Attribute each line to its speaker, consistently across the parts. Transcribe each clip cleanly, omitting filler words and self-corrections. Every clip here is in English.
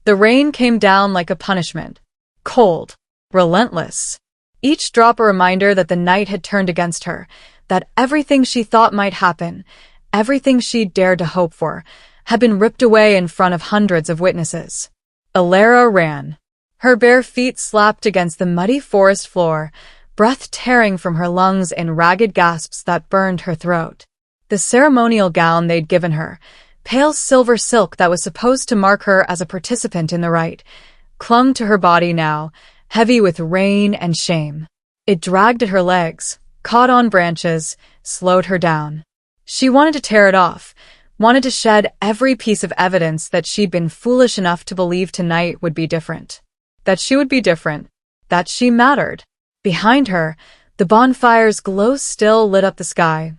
Speaker 1: The rain came down like a punishment. Cold. Relentless. Each drop a reminder that the night had turned against her, that everything she thought might happen, everything she'd dared to hope for, had been ripped away in front of hundreds of witnesses. Alara ran. Her bare feet slapped against the muddy forest floor, breath tearing from her lungs in ragged gasps that burned her throat. The ceremonial gown they'd given her, pale silver silk that was supposed to mark her as a participant in the rite, clung to her body now, heavy with rain and shame. It dragged at her legs, caught on branches, slowed her down. She wanted to tear it off, wanted to shed every piece of evidence that she'd been foolish enough to believe tonight would be different. That she would be different. That she mattered. Behind her, the bonfire's glow still lit up the sky,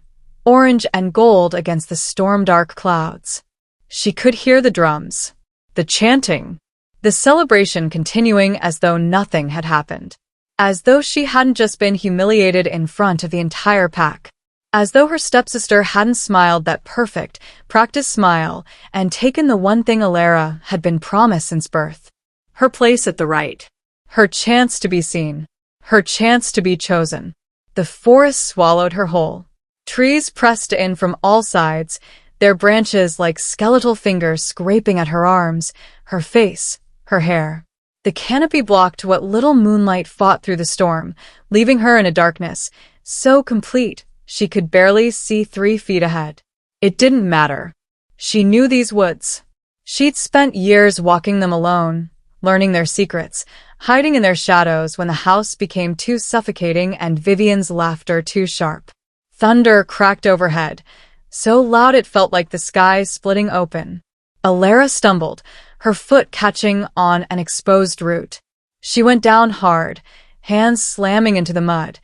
Speaker 1: orange and gold against the storm-dark clouds. She could hear the drums, the chanting, the celebration continuing as though nothing had happened. As though she hadn't just been humiliated in front of the entire pack. As though her stepsister hadn't smiled that perfect, practiced smile and taken the one thing Alara had been promised since birth. Her place at the rite. Her chance to be seen. Her chance to be chosen. The forest swallowed her whole. Trees pressed in from all sides, their branches like skeletal fingers scraping at her arms, her face, her hair. The canopy blocked what little moonlight fought through the storm, leaving her in a darkness so complete she could barely see 3 feet ahead. It didn't matter. She knew these woods. She'd spent years walking them alone, learning their secrets, hiding in their shadows when the house became too suffocating and Vivian's laughter too sharp. Thunder cracked overhead, so loud it felt like the sky splitting open. Alara stumbled, her foot catching on an exposed root. She went down hard, hands slamming into the mud,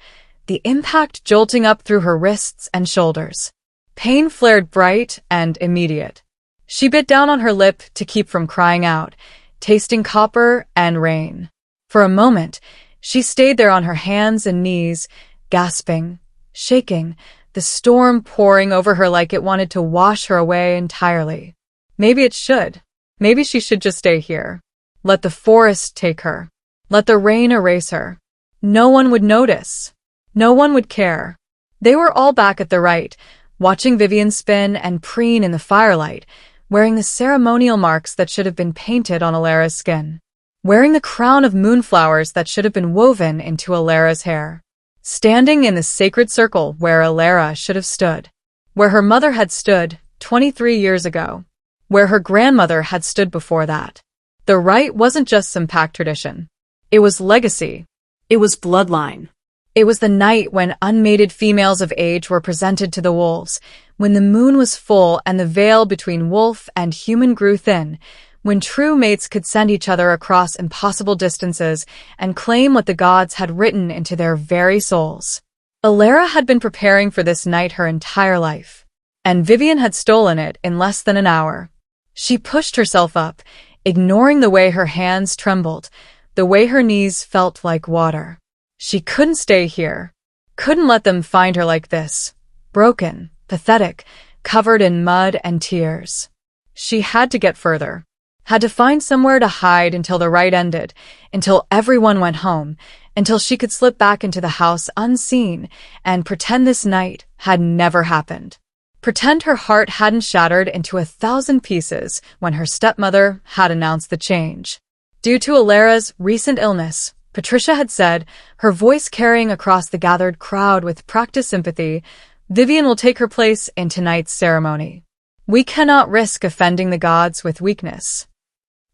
Speaker 1: the impact jolting up through her wrists and shoulders. Pain flared bright and immediate. She bit down on her lip to keep from crying out, tasting copper and rain. For a moment, she stayed there on her hands and knees, gasping, shaking, the storm pouring over her like it wanted to wash her away entirely. Maybe it should. Maybe she should just stay here. Let the forest take her. Let the rain erase her. No one would notice. No one would care. They were all back at the rite, watching Vivian spin and preen in the firelight, wearing the ceremonial marks that should have been painted on Alara's skin. Wearing the crown of moonflowers that should have been woven into Alara's hair. Standing in the sacred circle where Alara should have stood. Where her mother had stood 23 years ago. Where her grandmother had stood before that. The rite wasn't just some pack tradition. It was legacy. It was bloodline. It was the night when unmated females of age were presented to the wolves, when the moon was full and the veil between wolf and human grew thin, when true mates could send each other across impossible distances and claim what the gods had written into their very souls. Alara had been preparing for this night her entire life, and Vivian had stolen it in less than an hour. She pushed herself up, ignoring the way her hands trembled, the way her knees felt like water. She couldn't stay here. Couldn't let them find her like this. Broken, pathetic, covered in mud and tears. She had to get further. Had to find somewhere to hide until the rite ended, until everyone went home, until she could slip back into the house unseen and pretend this night had never happened. Pretend her heart hadn't shattered into 1,000 pieces when her stepmother had announced the change. Due to Alara's recent illness, Patricia had said, her voice carrying across the gathered crowd with practiced sympathy, Vivian will take her place in tonight's ceremony. We cannot risk offending the gods with weakness.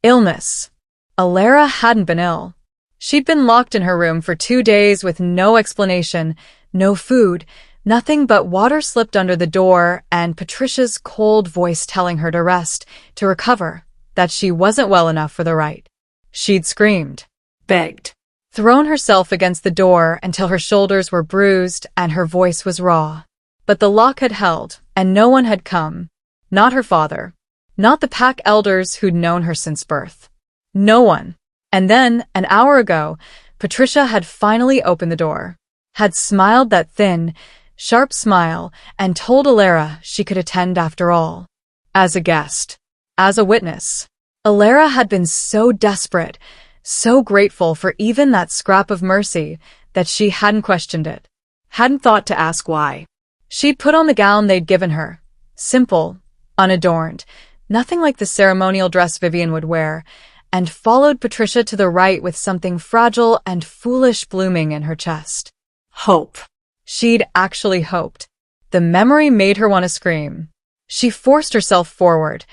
Speaker 1: Illness. Alara hadn't been ill. She'd been locked in her room for 2 days with no explanation, no food, nothing but water slipped under the door and Patricia's cold voice telling her to rest, to recover, that she wasn't well enough for the rite. She'd screamed, begged, thrown herself against the door until her shoulders were bruised and her voice was raw. But the lock had held, and no one had come. Not her father. Not the pack elders who'd known her since birth. No one. And then, an hour ago, Patricia had finally opened the door. Had smiled that thin, sharp smile and told Alara she could attend after all. As a guest. As a witness. Alara had been so desperate, so grateful for even that scrap of mercy, that she hadn't questioned it, hadn't thought to ask why. She'd put on the gown they'd given her, simple, unadorned, nothing like the ceremonial dress Vivian would wear, and followed Patricia to the Rite with something fragile and foolish blooming in her chest. Hope. She'd actually hoped. The memory made her want to scream. She forced herself forward,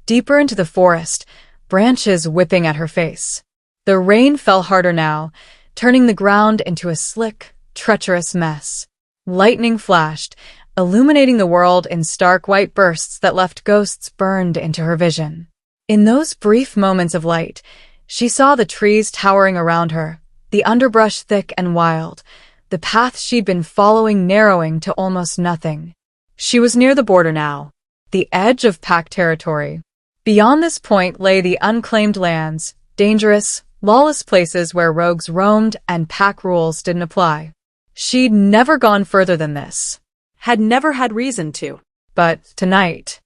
Speaker 1: deeper into the forest, branches whipping at her face. The rain fell harder now, turning the ground into a slick, treacherous mess. Lightning flashed, illuminating the world in stark white bursts that left ghosts burned into her vision. In those brief moments of light, she saw the trees towering around her, the underbrush thick and wild, the path she'd been following narrowing to almost nothing. She was near the border now, the edge of pack territory. Beyond this point lay the unclaimed lands, dangerous, lawless places where rogues roamed and pack rules didn't apply. She'd never gone further than this. Had never had reason to. But tonight,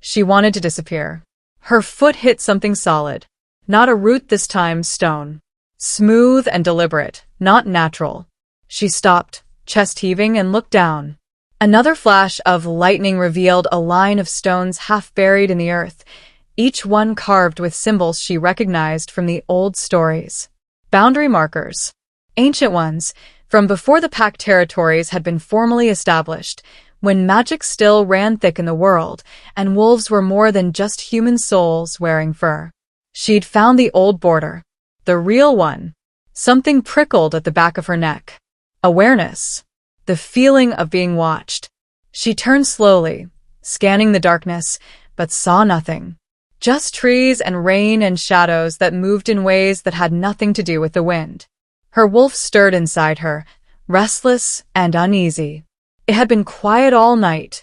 Speaker 1: she wanted to disappear. Her foot hit something solid. Not a root this time, stone. Smooth and deliberate, not natural. She stopped, chest heaving, and looked down. Another flash of lightning revealed a line of stones half buried in the earth, each one carved with symbols she recognized from the old stories. Boundary markers. Ancient ones, from before the pack territories had been formally established, when magic still ran thick in the world, and wolves were more than just human souls wearing fur. She'd found the old border. The real one. Something prickled at the back of her neck. Awareness. The feeling of being watched. She turned slowly, scanning the darkness, but saw nothing. Just trees and rain and shadows that moved in ways that had nothing to do with the wind. Her wolf stirred inside her, restless and uneasy. It had been quiet all night,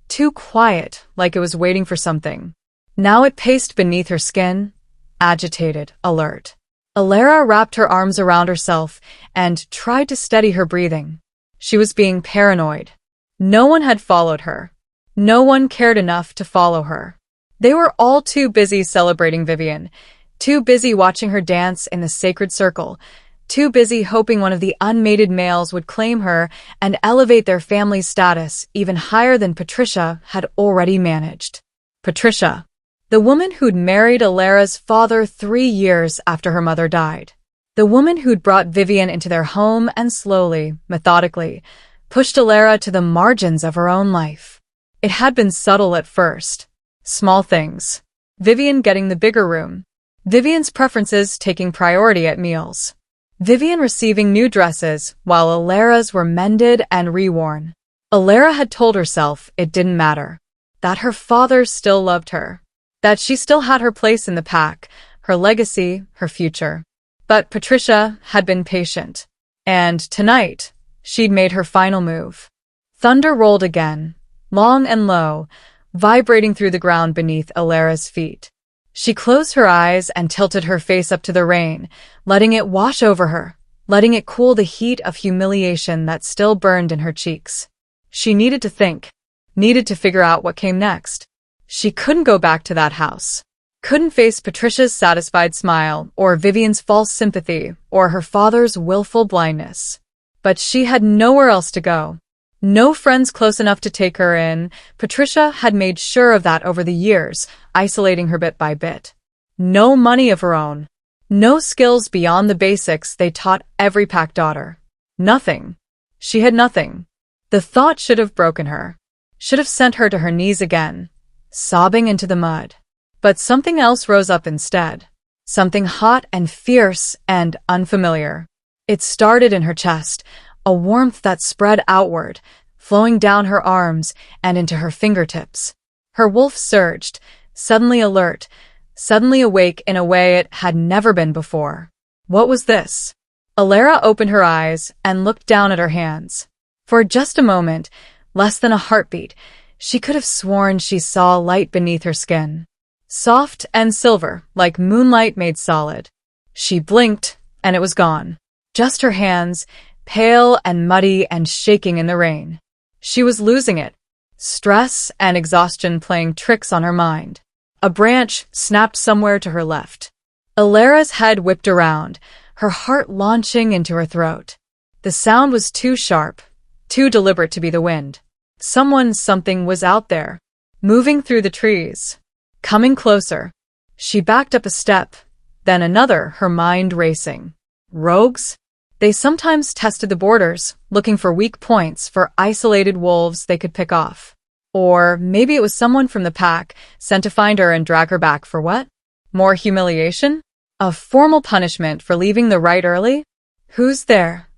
Speaker 1: too quiet, like it was waiting for something. Now it paced beneath her skin, agitated, alert. Alara wrapped her arms around herself and tried to steady her breathing. She was being paranoid. No one had followed her. No one cared enough to follow her. They were all too busy celebrating Vivian, too busy watching her dance in the sacred circle, too busy hoping one of the unmated males would claim her and elevate their family's status even higher than Patricia had already managed. Patricia, the woman who'd married Alara's father 3 years after her mother died. The woman who'd brought Vivian into their home and slowly, methodically, pushed Alara to the margins of her own life. It had been subtle at first. Small things. Vivian getting the bigger room. Vivian's preferences taking priority at meals. Vivian receiving new dresses while Alara's were mended and reworn. Alara had told herself it didn't matter. That her father still loved her. That she still had her place in the pack, her legacy, her future. But Patricia had been patient. And tonight, she'd made her final move. Thunder rolled again, long and low, vibrating through the ground beneath Alara's feet. She closed her eyes and tilted her face up to the rain, letting it wash over her, letting it cool the heat of humiliation that still burned in her cheeks. She needed to think, needed to figure out what came next. She couldn't go back to that house. Couldn't face Patricia's satisfied smile, or Vivian's false sympathy, or her father's willful blindness. But she had nowhere else to go. No friends close enough to take her in. Patricia had made sure of that over the years, isolating her bit by bit. No money of her own. No skills beyond the basics they taught every pack daughter. Nothing. She had nothing. The thought should have broken her. Should have sent her to her knees again, sobbing into the mud. But something else rose up instead. Something hot and fierce and unfamiliar. It started in her chest, a warmth that spread outward, flowing down her arms and into her fingertips. Her wolf surged, suddenly alert, suddenly awake in a way it had never been before. What was this? Alara opened her eyes and looked down at her hands. For just a moment, less than a heartbeat, she could have sworn she saw light beneath her skin. Soft and silver, like moonlight made solid. She blinked, and it was gone. Just her hands, pale and muddy and shaking in the rain. She was losing it. Stress and exhaustion playing tricks on her mind. A branch snapped somewhere to her left. Alara's head whipped around, her heart launching into her throat. The sound was too sharp, too deliberate to be the wind. Something was out there, moving through the trees, coming closer. She backed up a step, then another, her mind racing. Rogues? They sometimes tested the borders, looking for weak points, for isolated wolves they could pick off. Or maybe it was someone from the pack, sent to find her and drag her back for what? More humiliation? A formal punishment for leaving the Rite early? Who's there?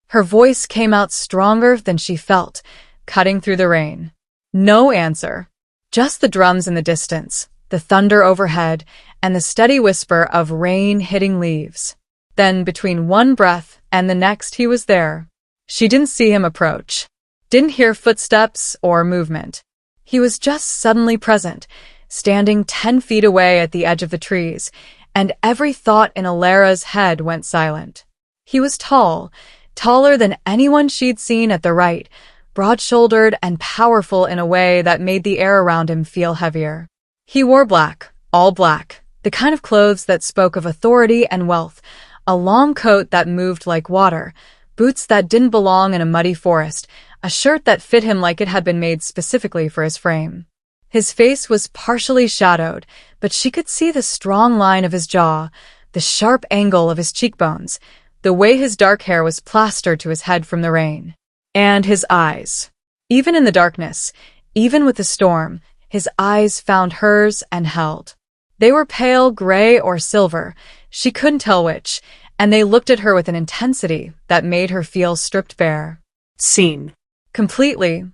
Speaker 1: Her voice came out stronger than she felt, cutting through the rain. No answer. Just the drums in the distance, the thunder overhead, and the steady whisper of rain hitting leaves. Then, between one breath and the next, he was there. She didn't see him approach. Didn't hear footsteps or movement. He was just suddenly present, standing 10 feet away at the edge of the trees, and every thought in Alara's head went silent. He was tall, taller than anyone she'd seen at the Rite, broad-shouldered and powerful in a way that made the air around him feel heavier. He wore black, all black, the kind of clothes that spoke of authority and wealth, a long coat that moved like water, boots that didn't belong in a muddy forest, a shirt that fit him like it had been made specifically for his frame. His face was partially shadowed, but she could see the strong line of his jaw, the sharp angle of his cheekbones, the way his dark hair was plastered to his head from the rain. And his eyes. Even in the darkness, even with the storm, his eyes found hers and held. They were pale gray or silver, she couldn't tell which, and they looked at her with an intensity that made her feel stripped bare.
Speaker 2: Seen.
Speaker 1: Completely,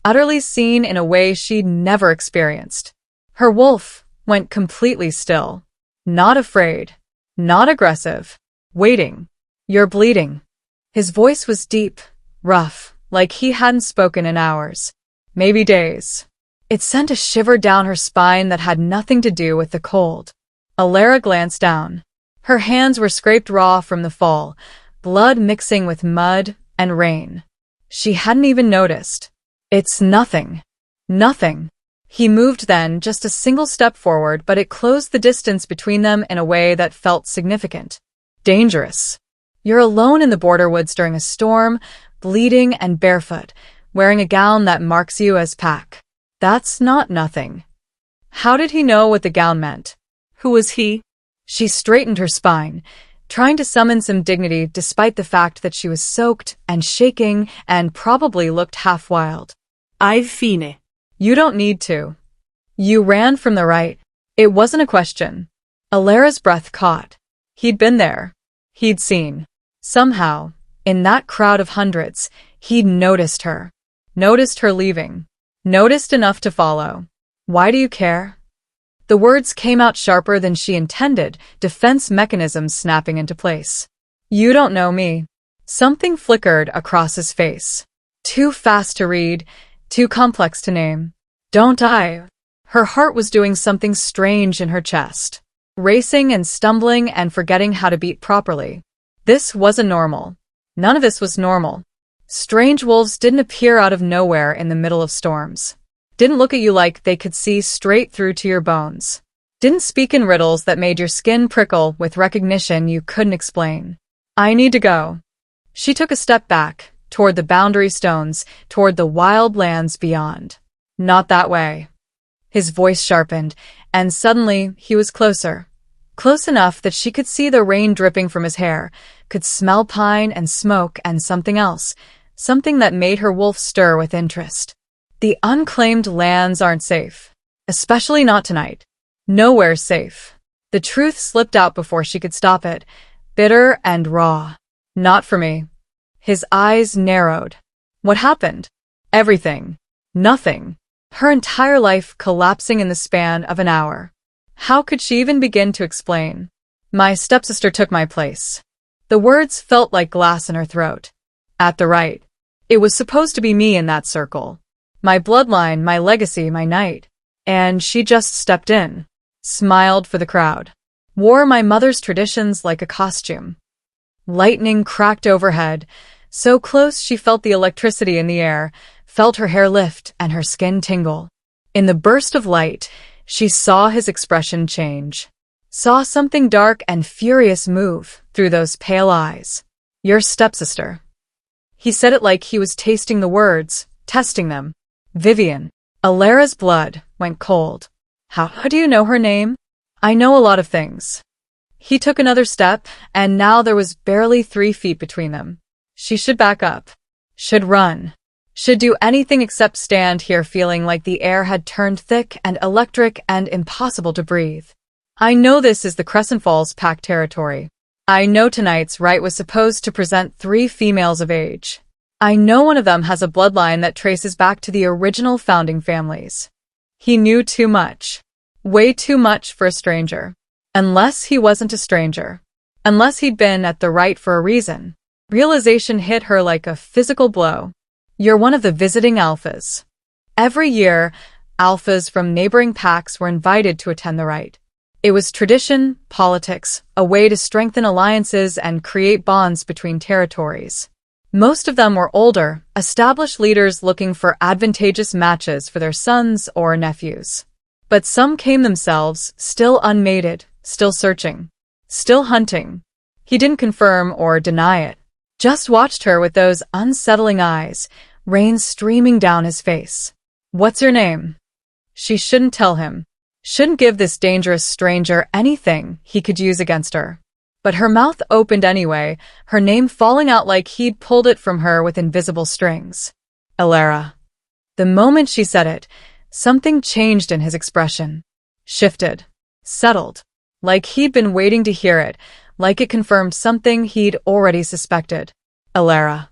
Speaker 1: utterly seen in a way she'd never experienced. Her wolf went completely still. Not afraid. Not aggressive. Waiting. You're bleeding. His voice was deep, rough, like he hadn't spoken in hours. Maybe days. It sent a shiver down her spine that had nothing to do with the cold. Alara glanced down. Her hands were scraped raw from the fall, blood mixing with mud and rain. She hadn't even noticed. It's nothing. Nothing. He moved then, just a single step forward, but it closed the distance between them in a way that felt significant. Dangerous. You're alone in the border woods during a storm, bleeding and barefoot, wearing a gown that marks you as pack. That's not nothing. How did he know what the gown meant?
Speaker 2: Who was he?
Speaker 1: She straightened her spine, trying to summon some dignity despite the fact that she was soaked and shaking and probably looked half wild.
Speaker 2: I've fine.
Speaker 1: You don't need to. You ran from the Rite. It wasn't a question. Alara's breath caught. He'd been there. He'd seen. Somehow, in that crowd of hundreds, he'd noticed her. Noticed her leaving. Noticed enough to follow. Why do you care? The words came out sharper than she intended, defense mechanisms snapping into place. You don't know me. Something flickered across his face. Too fast to read, too complex to name. Don't I? Her heart was doing something strange in her chest. Racing and stumbling and forgetting how to beat properly. This wasn't normal. None of this was normal. Strange wolves didn't appear out of nowhere in the middle of storms. Didn't look at you like they could see straight through to your bones. Didn't speak in riddles that made your skin prickle with recognition you couldn't explain. I need to go. She took a step back, toward the boundary stones, toward the wild lands beyond. Not that way. His voice sharpened, and suddenly he was closer. Close enough that she could see the rain dripping from his hair, could smell pine and smoke and something else, something that made her wolf stir with interest. The unclaimed lands aren't safe. Especially not tonight. Nowhere's safe. The truth slipped out before she could stop it, bitter and raw. Not for me. His eyes narrowed. What happened? Everything. Nothing. Her entire life collapsing in the span of an hour. How could she even begin to explain? My stepsister took my place. The words felt like glass in her throat. At the Rite. It was supposed to be me in that circle. My bloodline, my legacy, my knight. And she just stepped in. Smiled for the crowd. Wore my mother's traditions like a costume. Lightning cracked overhead. So close she felt the electricity in the air, felt her hair lift and her skin tingle. In the burst of light, she saw his expression change. Saw something dark and furious move through those pale eyes. Your stepsister. He said it like he was tasting the words, testing them. Vivian. Alara's blood went cold. How do you know her name? I know a lot of things. He took another step, and now there was barely 3 feet between them. She should back up. Should run. Should do anything except stand here feeling like the air had turned thick and electric and impossible to breathe. I know this is the Crescent Falls Pack territory. I know tonight's Rite was supposed to present 3 females of age. I know one of them has a bloodline that traces back to the original founding families. He knew too much. Way too much for a stranger. Unless he wasn't a stranger. Unless he'd been at the Rite for a reason. Realization hit her like a physical blow. You're one of the visiting alphas. Every year, alphas from neighboring packs were invited to attend the Rite. It was tradition, politics, a way to strengthen alliances and create bonds between territories. Most of them were older, established leaders looking for advantageous matches for their sons or nephews. But some came themselves, still unmated, still searching, still hunting. He didn't confirm or deny it. Just watched her with those unsettling eyes, rain streaming down his face. What's your name? She shouldn't tell him. Shouldn't give this dangerous stranger anything he could use against her. But her mouth opened anyway, her name falling out like he'd pulled it from her with invisible strings. Alara. The moment she said it, something changed in his expression. Shifted. Settled. Like he'd been waiting to hear it, like it confirmed something he'd already suspected. Alara.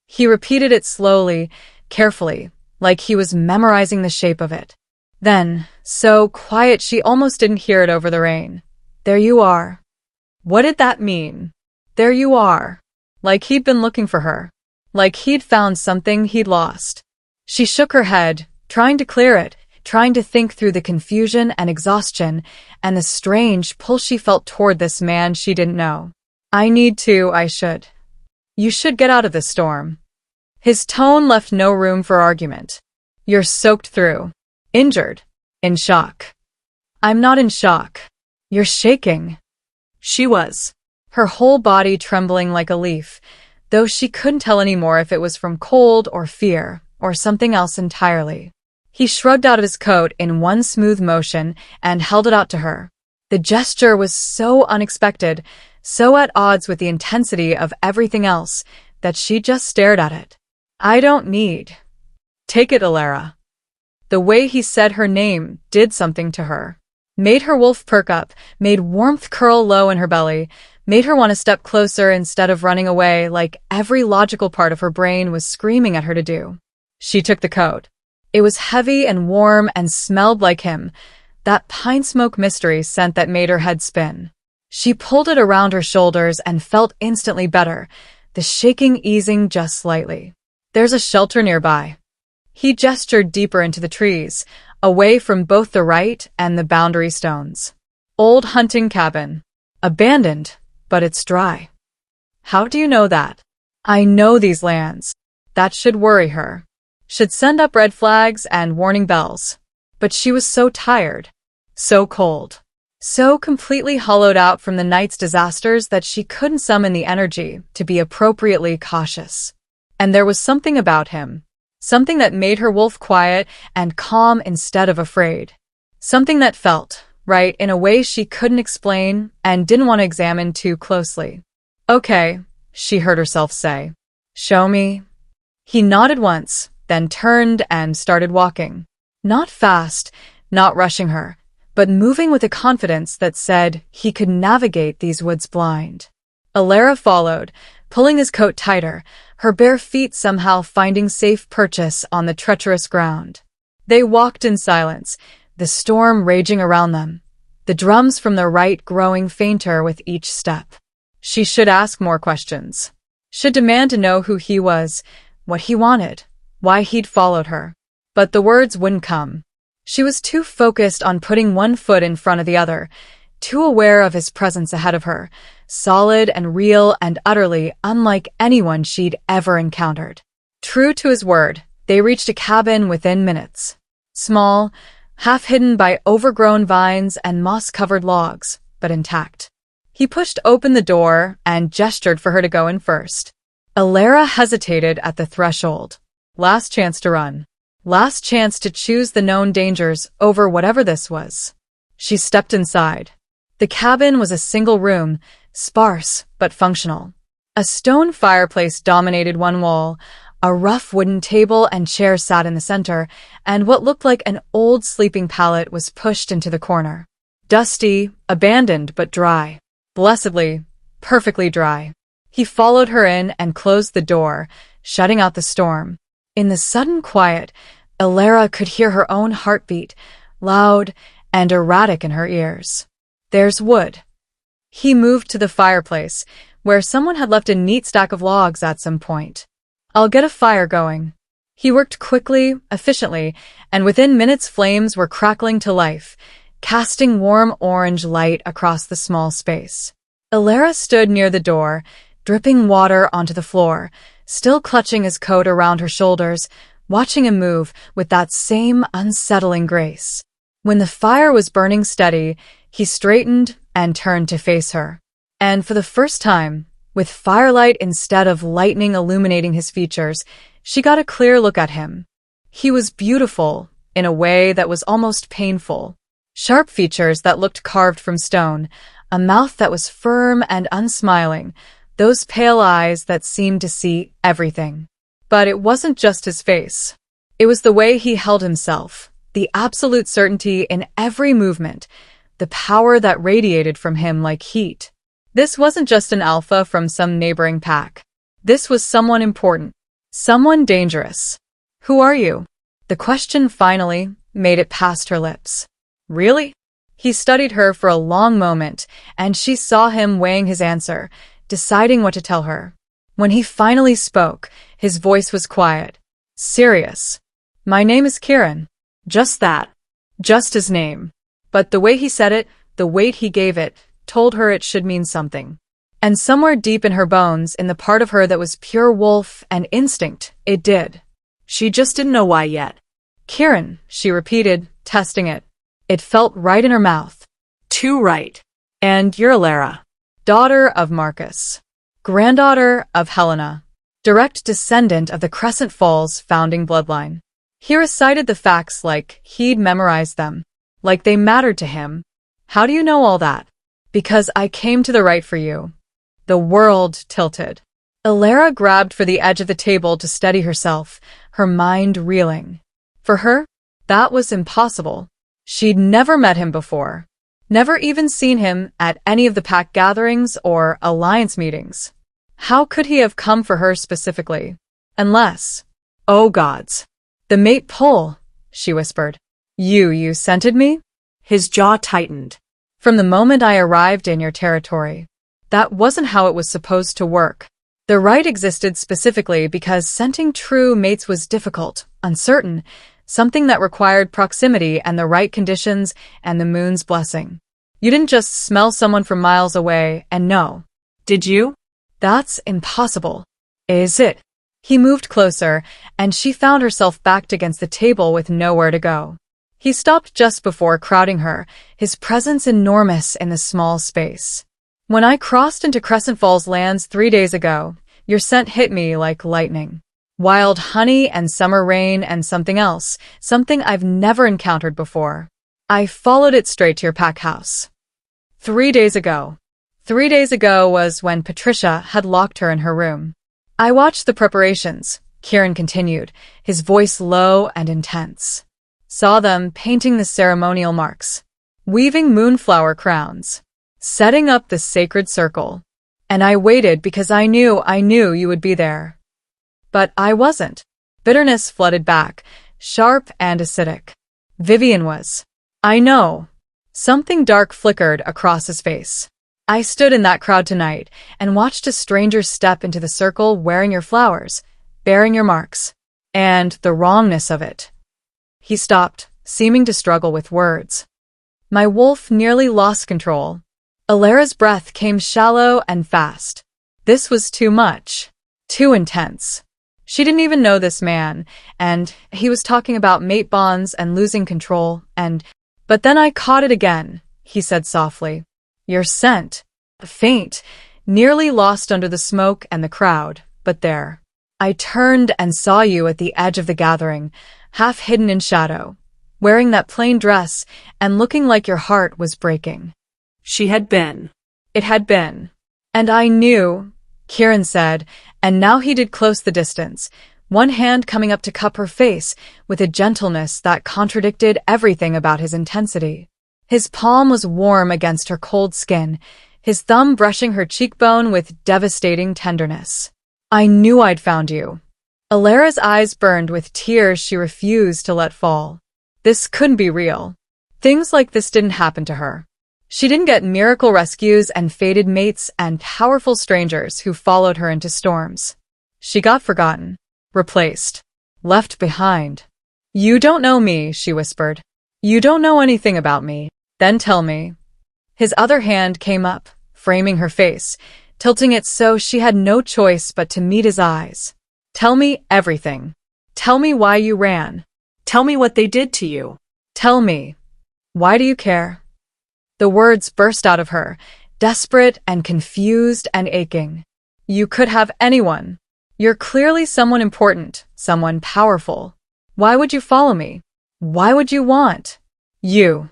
Speaker 1: He repeated it slowly, carefully, like he was memorizing the shape of it. Then, so quiet she almost didn't hear it over the rain. There you are. What did that mean? There you are. Like he'd been looking for her. Like he'd found something he'd lost. She shook her head, trying to clear it, trying to think through the confusion and exhaustion and the strange pull she felt toward this man she didn't know. I should. You should get out of this storm. His tone left no room for argument. You're soaked through. Injured. In shock. I'm not in shock. You're shaking. She was. Her whole body trembling like a leaf, though she couldn't tell anymore if it was from cold or fear or something else entirely. He shrugged out of his coat in one smooth motion and held it out to her. The gesture was so unexpected, so at odds with the intensity of everything else, that she just stared at it. I don't need. Take it, Alara. The way he said her name did something to her. Made her wolf perk up, made warmth curl low in her belly, made her want to step closer instead of running away like every logical part of her brain was screaming at her to do. She took the coat. It was heavy and warm and smelled like him, that pine smoke mystery scent that made her head spin. She pulled it around her shoulders and felt instantly better, the shaking easing just slightly. There's a shelter nearby. He gestured deeper into the trees, away from both the Rite and the boundary stones. Old hunting cabin. Abandoned, but it's dry. How do you know that? I know these lands. That should worry her. Should send up red flags and warning bells. But she was so tired. So cold. So completely hollowed out from the night's disasters that she couldn't summon the energy to be appropriately cautious. And there was something about him. Something that made her wolf quiet and calm instead of afraid. Something that felt right in a way she couldn't explain and didn't want to examine too closely. Okay, she heard herself say. Show me. He nodded once, then turned and started walking. Not fast, not rushing her, but moving with a confidence that said he could navigate these woods blind. Alara followed, pulling his coat tighter, her bare feet somehow finding safe purchase on the treacherous ground. They walked in silence, the storm raging around them, the drums from the Rite growing fainter with each step. She should ask more questions. Should demand to know who he was, what he wanted, why he'd followed her. But the words wouldn't come. She was too focused on putting one foot in front of the other, too aware of his presence ahead of her, solid and real and utterly unlike anyone she'd ever encountered. True to his word, they reached a cabin within minutes. Small, half hidden by overgrown vines and moss-covered logs, but intact. He pushed open the door and gestured for her to go in first. Alara hesitated at the threshold. Last chance to run. Last chance to choose the known dangers over whatever this was. She stepped inside. The cabin was a single room, sparse but functional. A stone fireplace dominated one wall, a rough wooden table and chair sat in the center, and what looked like an old sleeping pallet was pushed into the corner. Dusty, abandoned but dry. Blessedly, perfectly dry. He followed her in and closed the door, shutting out the storm. In the sudden quiet, Alara could hear her own heartbeat, loud and erratic in her ears. There's wood. He moved to the fireplace, where someone had left a neat stack of logs at some point. I'll get a fire going. He worked quickly, efficiently, and within minutes flames were crackling to life, casting warm orange light across the small space. Alara stood near the door, dripping water onto the floor, still clutching his coat around her shoulders, watching him move with that same unsettling grace. When the fire was burning steady, he straightened and turned to face her. And for the first time, with firelight instead of lightning illuminating his features, she got a clear look at him. He was beautiful, in a way that was almost painful. Sharp features that looked carved from stone, a mouth that was firm and unsmiling, those pale eyes that seemed to see everything. But it wasn't just his face. It was the way he held himself, the absolute certainty in every movement, the power that radiated from him like heat. This wasn't just an alpha from some neighboring pack. This was someone important, someone dangerous. Who are you? The question finally made it past her lips. Really? He studied her for a long moment, and she saw him weighing his answer, deciding what to tell her. When he finally spoke, his voice was quiet, serious. My name is Kieran. Just that. Just his name. But the way he said it, the weight he gave it, told her it should mean something. And somewhere deep in her bones, in the part of her that was pure wolf and instinct, it did. She just didn't know why yet. Kieran, she repeated, testing it. It felt right in her mouth. Too right. And you're Alara. Daughter of Marcus. Granddaughter of Helena. Direct descendant of the Crescent Falls founding bloodline. He recited the facts like he'd memorized them, like they mattered to him. How do you know all that? Because I came to the right for you. The world tilted. Alara grabbed for the edge of the table to steady herself, her mind reeling. For her, that was impossible. She'd never met him before. Never even seen him at any of the pack gatherings or alliance meetings. How could he have come for her specifically? Unless… Oh gods. The mate pull, she whispered. You scented me? His jaw tightened. From the moment I arrived in your territory. That wasn't how it was supposed to work. The Rite existed specifically because scenting true mates was difficult, uncertain, something that required proximity and the right conditions and the moon's blessing. You didn't just smell someone from miles away and know. Did you? That's impossible. Is it? He moved closer, and she found herself backed against the table with nowhere to go. He stopped just before crowding her, his presence enormous in the small space. When I crossed into Crescent Falls lands 3 days ago, your scent hit me like lightning. Wild honey and summer rain and something else, something I've never encountered before. I followed it straight to your pack house. 3 days ago. 3 days ago was when Patricia had locked her in her room. I watched the preparations, Kieran continued, his voice low and intense. Saw them painting the ceremonial marks, weaving moonflower crowns, setting up the sacred circle. And I waited because I knew you would be there. But I wasn't. Bitterness flooded back, sharp and acidic. Vivian was. I know. Something dark flickered across his face. I stood in that crowd tonight and watched a stranger step into the circle wearing your flowers, bearing your marks, and the wrongness of it. He stopped, seeming to struggle with words. My wolf nearly lost control. Alara's breath came shallow and fast. This was too much. Too intense. She didn't even know this man, and he was talking about mate bonds and losing control, but then I caught it again, he said softly. Your scent. Faint, nearly lost under the smoke and the crowd, but there. I turned and saw you at the edge of the gathering, half hidden in shadow, wearing that plain dress and looking like your heart was breaking.
Speaker 2: She had been.
Speaker 1: It had been. And I knew, Kieran said, and now he did close the distance, one hand coming up to cup her face with a gentleness that contradicted everything about his intensity. His palm was warm against her cold skin, his thumb brushing her cheekbone with devastating tenderness. I knew I'd found you. Alara's eyes burned with tears she refused to let fall. This couldn't be real. Things like this didn't happen to her. She didn't get miracle rescues and fated mates and powerful strangers who followed her into storms. She got forgotten, replaced, left behind. You don't know me, she whispered. You don't know anything about me. Then tell me. His other hand came up, framing her face, tilting it so she had no choice but to meet his eyes. Tell me everything. Tell me why you ran.
Speaker 2: Tell me what they did to you.
Speaker 1: Tell me. Why do you care? The words burst out of her, desperate and confused and aching. You could have anyone. You're clearly someone important, someone powerful. Why would you follow me? Why would you want? You.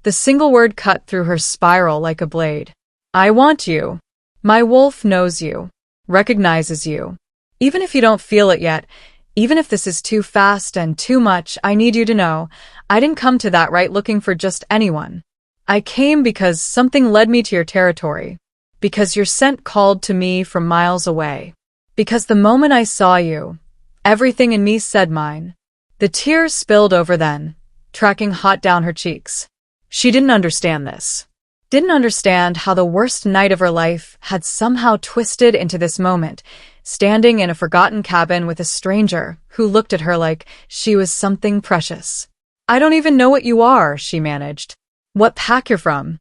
Speaker 1: The single word cut through her spiral like a blade. I want you. My wolf knows you, recognizes you. Even if you don't feel it yet, even if this is too fast and too much, I need you to know, I didn't come to that right looking for just anyone. I came because something led me to your territory, because your scent called to me from miles away, because the moment I saw you, everything in me said mine. The tears spilled over then, tracking hot down her cheeks. She didn't understand this. Didn't understand how the worst night of her life had somehow twisted into this moment, standing in a forgotten cabin with a stranger who looked at her like she was something precious. I don't even know what you are, she managed. What pack you're from?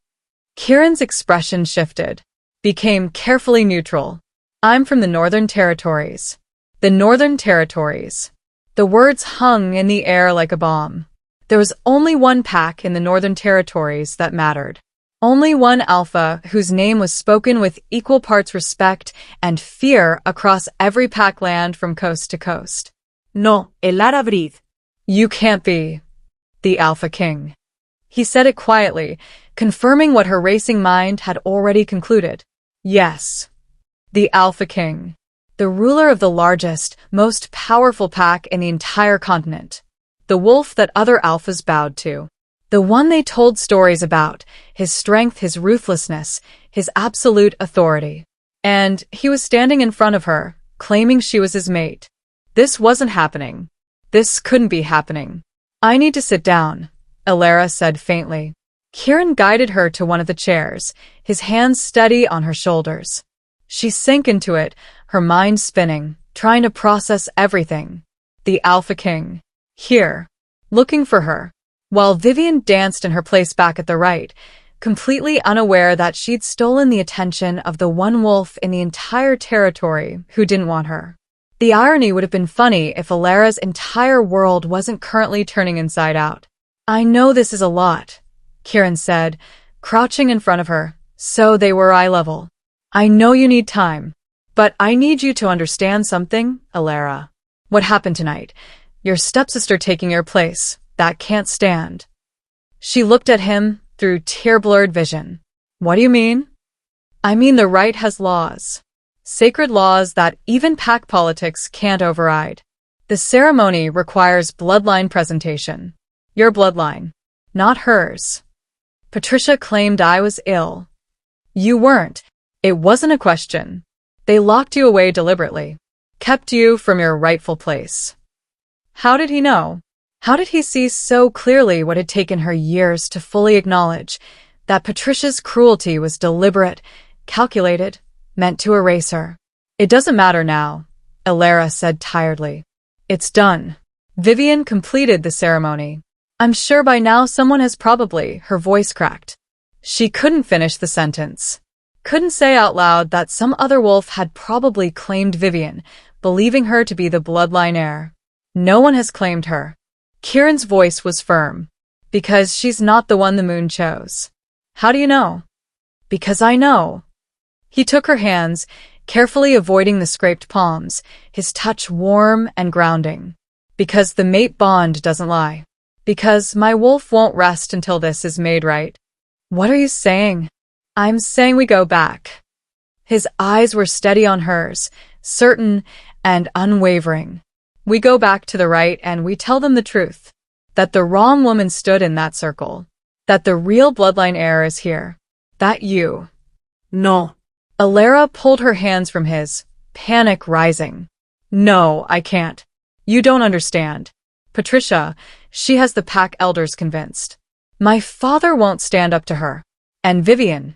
Speaker 1: Kieran's expression shifted, became carefully neutral. I'm from the Northern Territories. The Northern Territories. The words hung in the air like a bomb. There was only one pack in the Northern Territories that mattered. Only one alpha whose name was spoken with equal parts respect and fear across every pack land from coast to coast.
Speaker 2: No, el Arabrid.
Speaker 1: You can't be the Alpha King. He said it quietly, confirming what her racing mind had already concluded. Yes, the Alpha King. The ruler of the largest, most powerful pack in the entire continent. The wolf that other alphas bowed to. The one they told stories about, his strength, his ruthlessness, his absolute authority. And he was standing in front of her, claiming she was his mate. This wasn't happening. This couldn't be happening. I need to sit down, Alara said faintly. Kieran guided her to one of the chairs, his hands steady on her shoulders. She sank into it, her mind spinning, trying to process everything. The Alpha King. Here. Looking for her. While Vivian danced in her place back at the Rite, completely unaware that she'd stolen the attention of the one wolf in the entire territory who didn't want her. The irony would have been funny if Alara's entire world wasn't currently turning inside out. I know this is a lot, Kieran said, crouching in front of her, so they were eye level. I know you need time, but I need you to understand something, Alara. What happened tonight? Your stepsister taking your place. That can't stand. She looked at him through tear-blurred vision. What do you mean? I mean the Rite has laws. Sacred laws that even pack politics can't override. The ceremony requires bloodline presentation. Your bloodline, not hers. Patricia claimed I was ill. You weren't. It wasn't a question. They locked you away deliberately. Kept you from your rightful place. How did he know? How did he see so clearly what had taken her years to fully acknowledge, that Patricia's cruelty was deliberate, calculated, meant to erase her? It doesn't matter now, Alara said tiredly. It's done. Vivian completed the ceremony. I'm sure by now someone has probably, her voice cracked. She couldn't finish the sentence. Couldn't say out loud that some other wolf had probably claimed Vivian, believing her to be the bloodline heir. No one has claimed her. Kieran's voice was firm. Because she's not the one the moon chose. How do you know? Because I know. He took her hands, carefully avoiding the scraped palms, his touch warm and grounding. Because the mate bond doesn't lie. Because my wolf won't rest until this is made right. What are you saying? I'm saying we go back. His eyes were steady on hers, certain and unwavering. We go back to the right and we tell them the truth. That the wrong woman stood in that circle. That the real bloodline heir is here. That you.
Speaker 2: No.
Speaker 1: Alara pulled her hands from his, panic rising. No, I can't. You don't understand. Patricia, she has the pack elders convinced. My father won't stand up to her. And Vivian,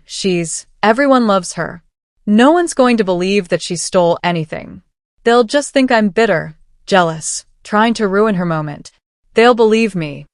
Speaker 1: everyone loves her. No one's going to believe that she stole anything. They'll just think I'm bitter, jealous, trying to ruin her moment. They'll believe me.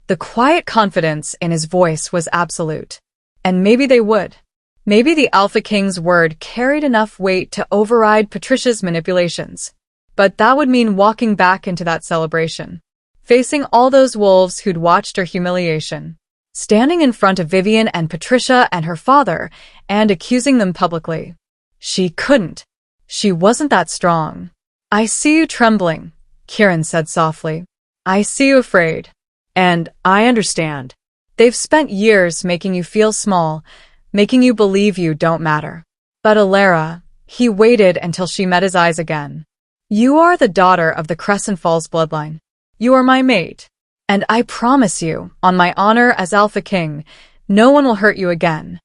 Speaker 1: The quiet confidence in his voice was absolute. And maybe they would. Maybe the Alpha King's word carried enough weight to override Patricia's manipulations. But that would mean walking back into that celebration. Facing all those wolves who'd watched her humiliation. Standing in front of Vivian and Patricia and her father, and accusing them publicly. She couldn't. She wasn't that strong. I see you trembling, Kieran said softly. I see you afraid.
Speaker 2: And I understand.
Speaker 1: They've spent years making you feel small, making you believe you don't matter. But Alara, he waited until she met his eyes again. You are the daughter of the Crescent Falls bloodline. You are my mate. And I promise you, on my honor as Alpha King, no one will hurt you again.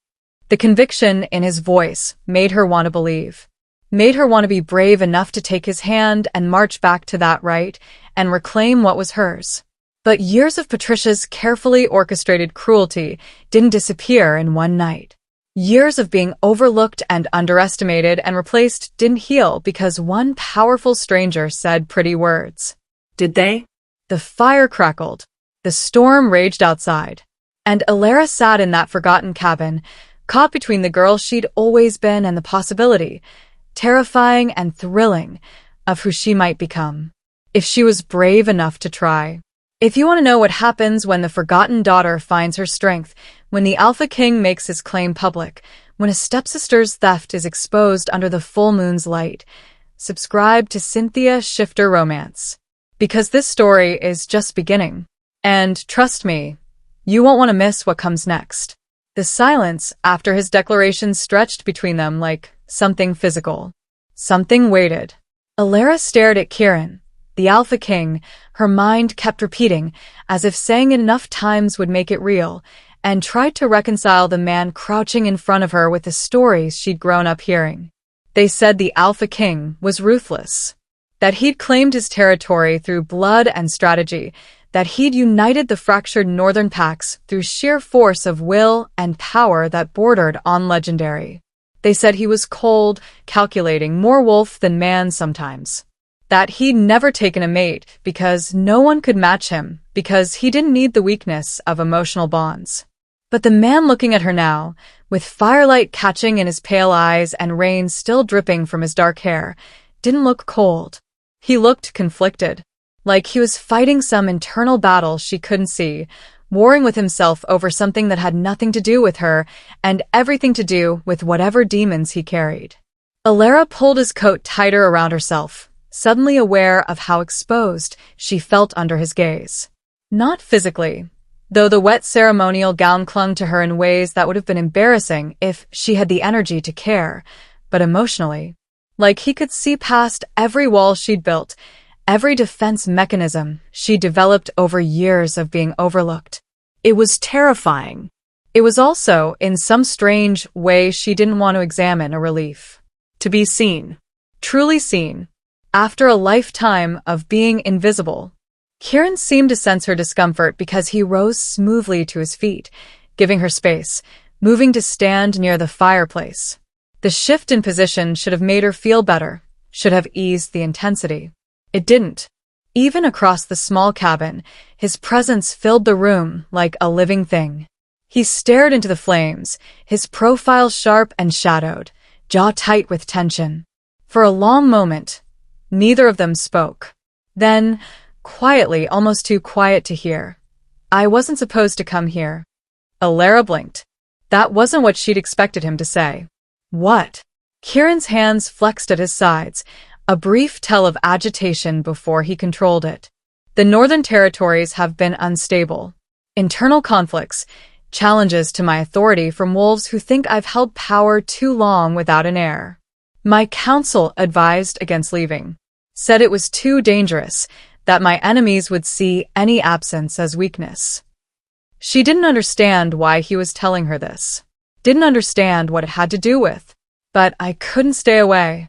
Speaker 1: The conviction in his voice made her want to believe. Made her want to be brave enough to take his hand and march back to that right and reclaim what was hers. But years of Patricia's carefully orchestrated cruelty didn't disappear in one night. Years of being overlooked and underestimated and replaced didn't heal because one powerful stranger said pretty words.
Speaker 2: Did they?
Speaker 1: The fire crackled. The storm raged outside. And Alara sat in that forgotten cabin, caught between the girl she'd always been and the possibility, terrifying and thrilling, of who she might become. If she was brave enough to try. If you want to know what happens when the forgotten daughter finds her strength, when the Alpha King makes his claim public, when a stepsister's theft is exposed under the full moon's light, subscribe to Cynthia Shifter Romance. Because this story is just beginning. And trust me, you won't want to miss what comes next. The silence after his declaration stretched between them like something physical. Something waited. Alara stared at Kieran, the Alpha King. Her mind kept repeating, as if saying it enough times would make it real, and tried to reconcile the man crouching in front of her with the stories she'd grown up hearing. They said the Alpha King was ruthless. That he'd claimed his territory through blood and strategy, that he'd united the fractured northern packs through sheer force of will and power that bordered on legendary. They said he was cold, calculating, more wolf than man sometimes. That he'd never taken a mate because no one could match him, because he didn't need the weakness of emotional bonds. But the man looking at her now, with firelight catching in his pale eyes and rain still dripping from his dark hair, didn't look cold. He looked conflicted, like he was fighting some internal battle she couldn't see, warring with himself over something that had nothing to do with her and everything to do with whatever demons he carried. Alara pulled his coat tighter around herself, suddenly aware of how exposed she felt under his gaze. Not physically, though the wet ceremonial gown clung to her in ways that would have been embarrassing if she had the energy to care, but emotionally. Like he could see past every wall she'd built, every defense mechanism she developed over years of being overlooked. It was terrifying. It was also, in some strange way she didn't want to examine, a relief. To be seen. Truly seen. After a lifetime of being invisible. Kieran seemed to sense her discomfort because he rose smoothly to his feet, giving her space, moving to stand near the fireplace. The shift in position should have made her feel better, should have eased the intensity. It didn't. Even across the small cabin, his presence filled the room like a living thing. He stared into the flames, his profile sharp and shadowed, jaw tight with tension. For a long moment, Neither of them spoke. Then, quietly, almost too quiet to hear, "I wasn't supposed to come here." Alara blinked. That wasn't what she'd expected him to say. What? Kieran's hands flexed at his sides, a brief tell of agitation before he controlled it. The Northern Territories have been unstable. Internal conflicts, challenges to my authority from wolves who think I've held power too long without an heir. My council advised against leaving. Said it was too dangerous, that my enemies would see any absence as weakness. She didn't understand why he was telling her this. Didn't understand what it had to do with. But I couldn't stay away.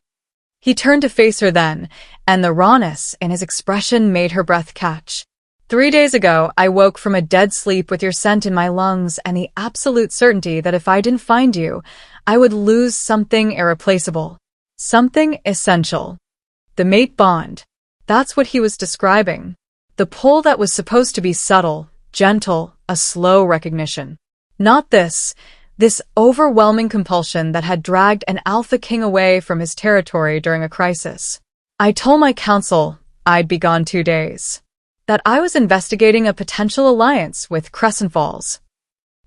Speaker 1: He turned to face her then, and the rawness in his expression made her breath catch. 3 days ago, I woke from a dead sleep with your scent in my lungs and the absolute certainty that if I didn't find you, I would lose something irreplaceable. Something essential. The mate bond. That's what he was describing. The pull that was supposed to be subtle, gentle, a slow recognition. Not this overwhelming compulsion that had dragged an alpha king away from his territory during a crisis. I told my council I'd be gone 2 days. That I was investigating a potential alliance with Crescent Falls.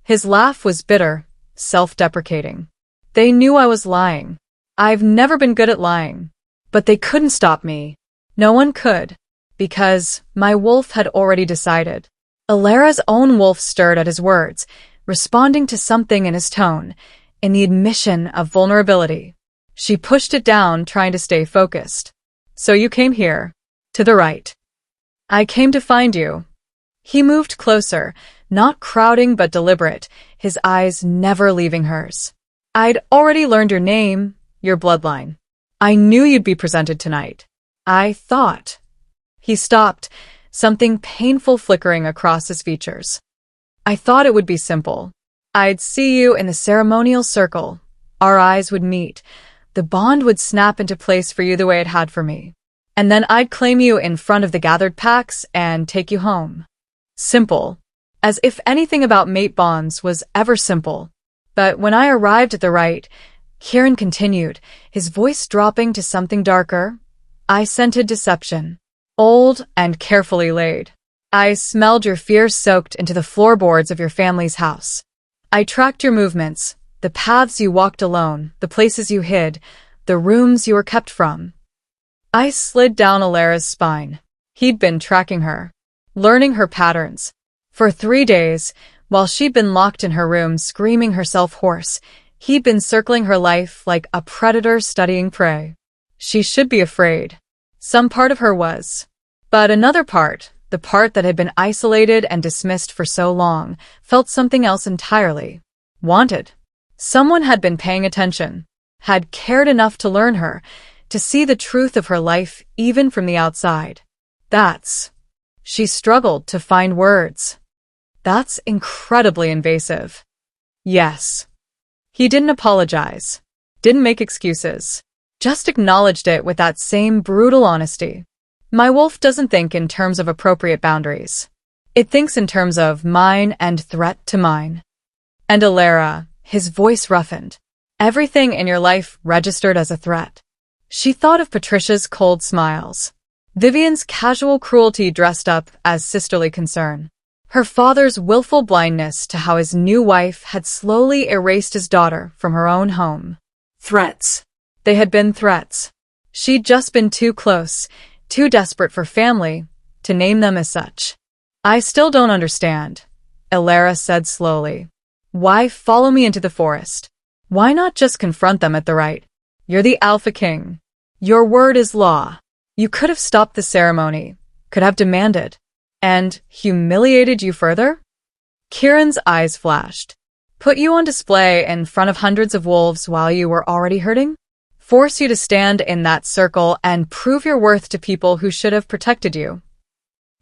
Speaker 1: His laugh was bitter, self-deprecating. They knew I was lying. I've never been good at lying. But they couldn't stop me. No one could. Because my wolf had already decided. Alara's own wolf stirred at his words, responding to something in his tone, in the admission of vulnerability. She pushed it down, trying to stay focused. So you came here. To the right. I came to find you. He moved closer, not crowding but deliberate, his eyes never leaving hers. I'd already learned your name, your bloodline. I knew you'd be presented tonight. I thought. He stopped, something painful flickering across his features. I thought it would be simple. I'd see you in the ceremonial circle. Our eyes would meet. The bond would snap into place for you the way it had for me. And then I'd claim you in front of the gathered packs and take you home. Simple. As if anything about mate bonds was ever simple. But when I arrived at the Rite, Kieran continued, his voice dropping to something darker. I scented deception. Old and carefully laid. I smelled your fear soaked into the floorboards of your family's house. I tracked your movements, the paths you walked alone, the places you hid, the rooms you were kept from. I slid down Alara's spine. He'd been tracking her, learning her patterns. For 3 days, while she'd been locked in her room screaming herself hoarse, he'd been circling her life like a predator studying prey. She should be afraid. Some part of her was. But another part, the part that had been isolated and dismissed for so long, felt something else entirely. Wanted. Someone had been paying attention, had cared enough to learn her, to see the truth of her life even from the outside. That's. She struggled to find words. That's incredibly invasive. Yes. He didn't apologize. Didn't make excuses. Just acknowledged it with that same brutal honesty. My wolf doesn't think in terms of appropriate boundaries. It thinks in terms of mine and threat to mine. And Alara, his voice roughened. Everything in your life registered as a threat. She thought of Patricia's cold smiles. Vivian's casual cruelty dressed up as sisterly concern. Her father's willful blindness to how his new wife had slowly erased his daughter from her own home. Threats. They had been threats. She'd just been too close, too desperate for family, to name them as such. I still don't understand, Alara said slowly. Why follow me into the forest? Why not just confront them at the Rite? You're the Alpha King. Your word is law. You could have stopped the ceremony, could have demanded, and humiliated you further? Kieran's eyes flashed. Put you on display in front of hundreds of wolves while you were already hurting? Force you to stand in that circle and prove your worth to people who should have protected you.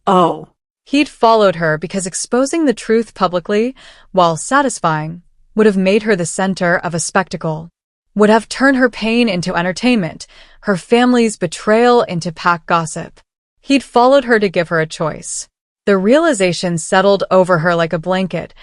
Speaker 1: Oh. He'd followed her because exposing the truth publicly, while satisfying, would have made her the center of a spectacle. Would have turned her pain into entertainment, her family's betrayal into pack gossip. He'd followed her to give her a choice. The realization settled over her like a blanket,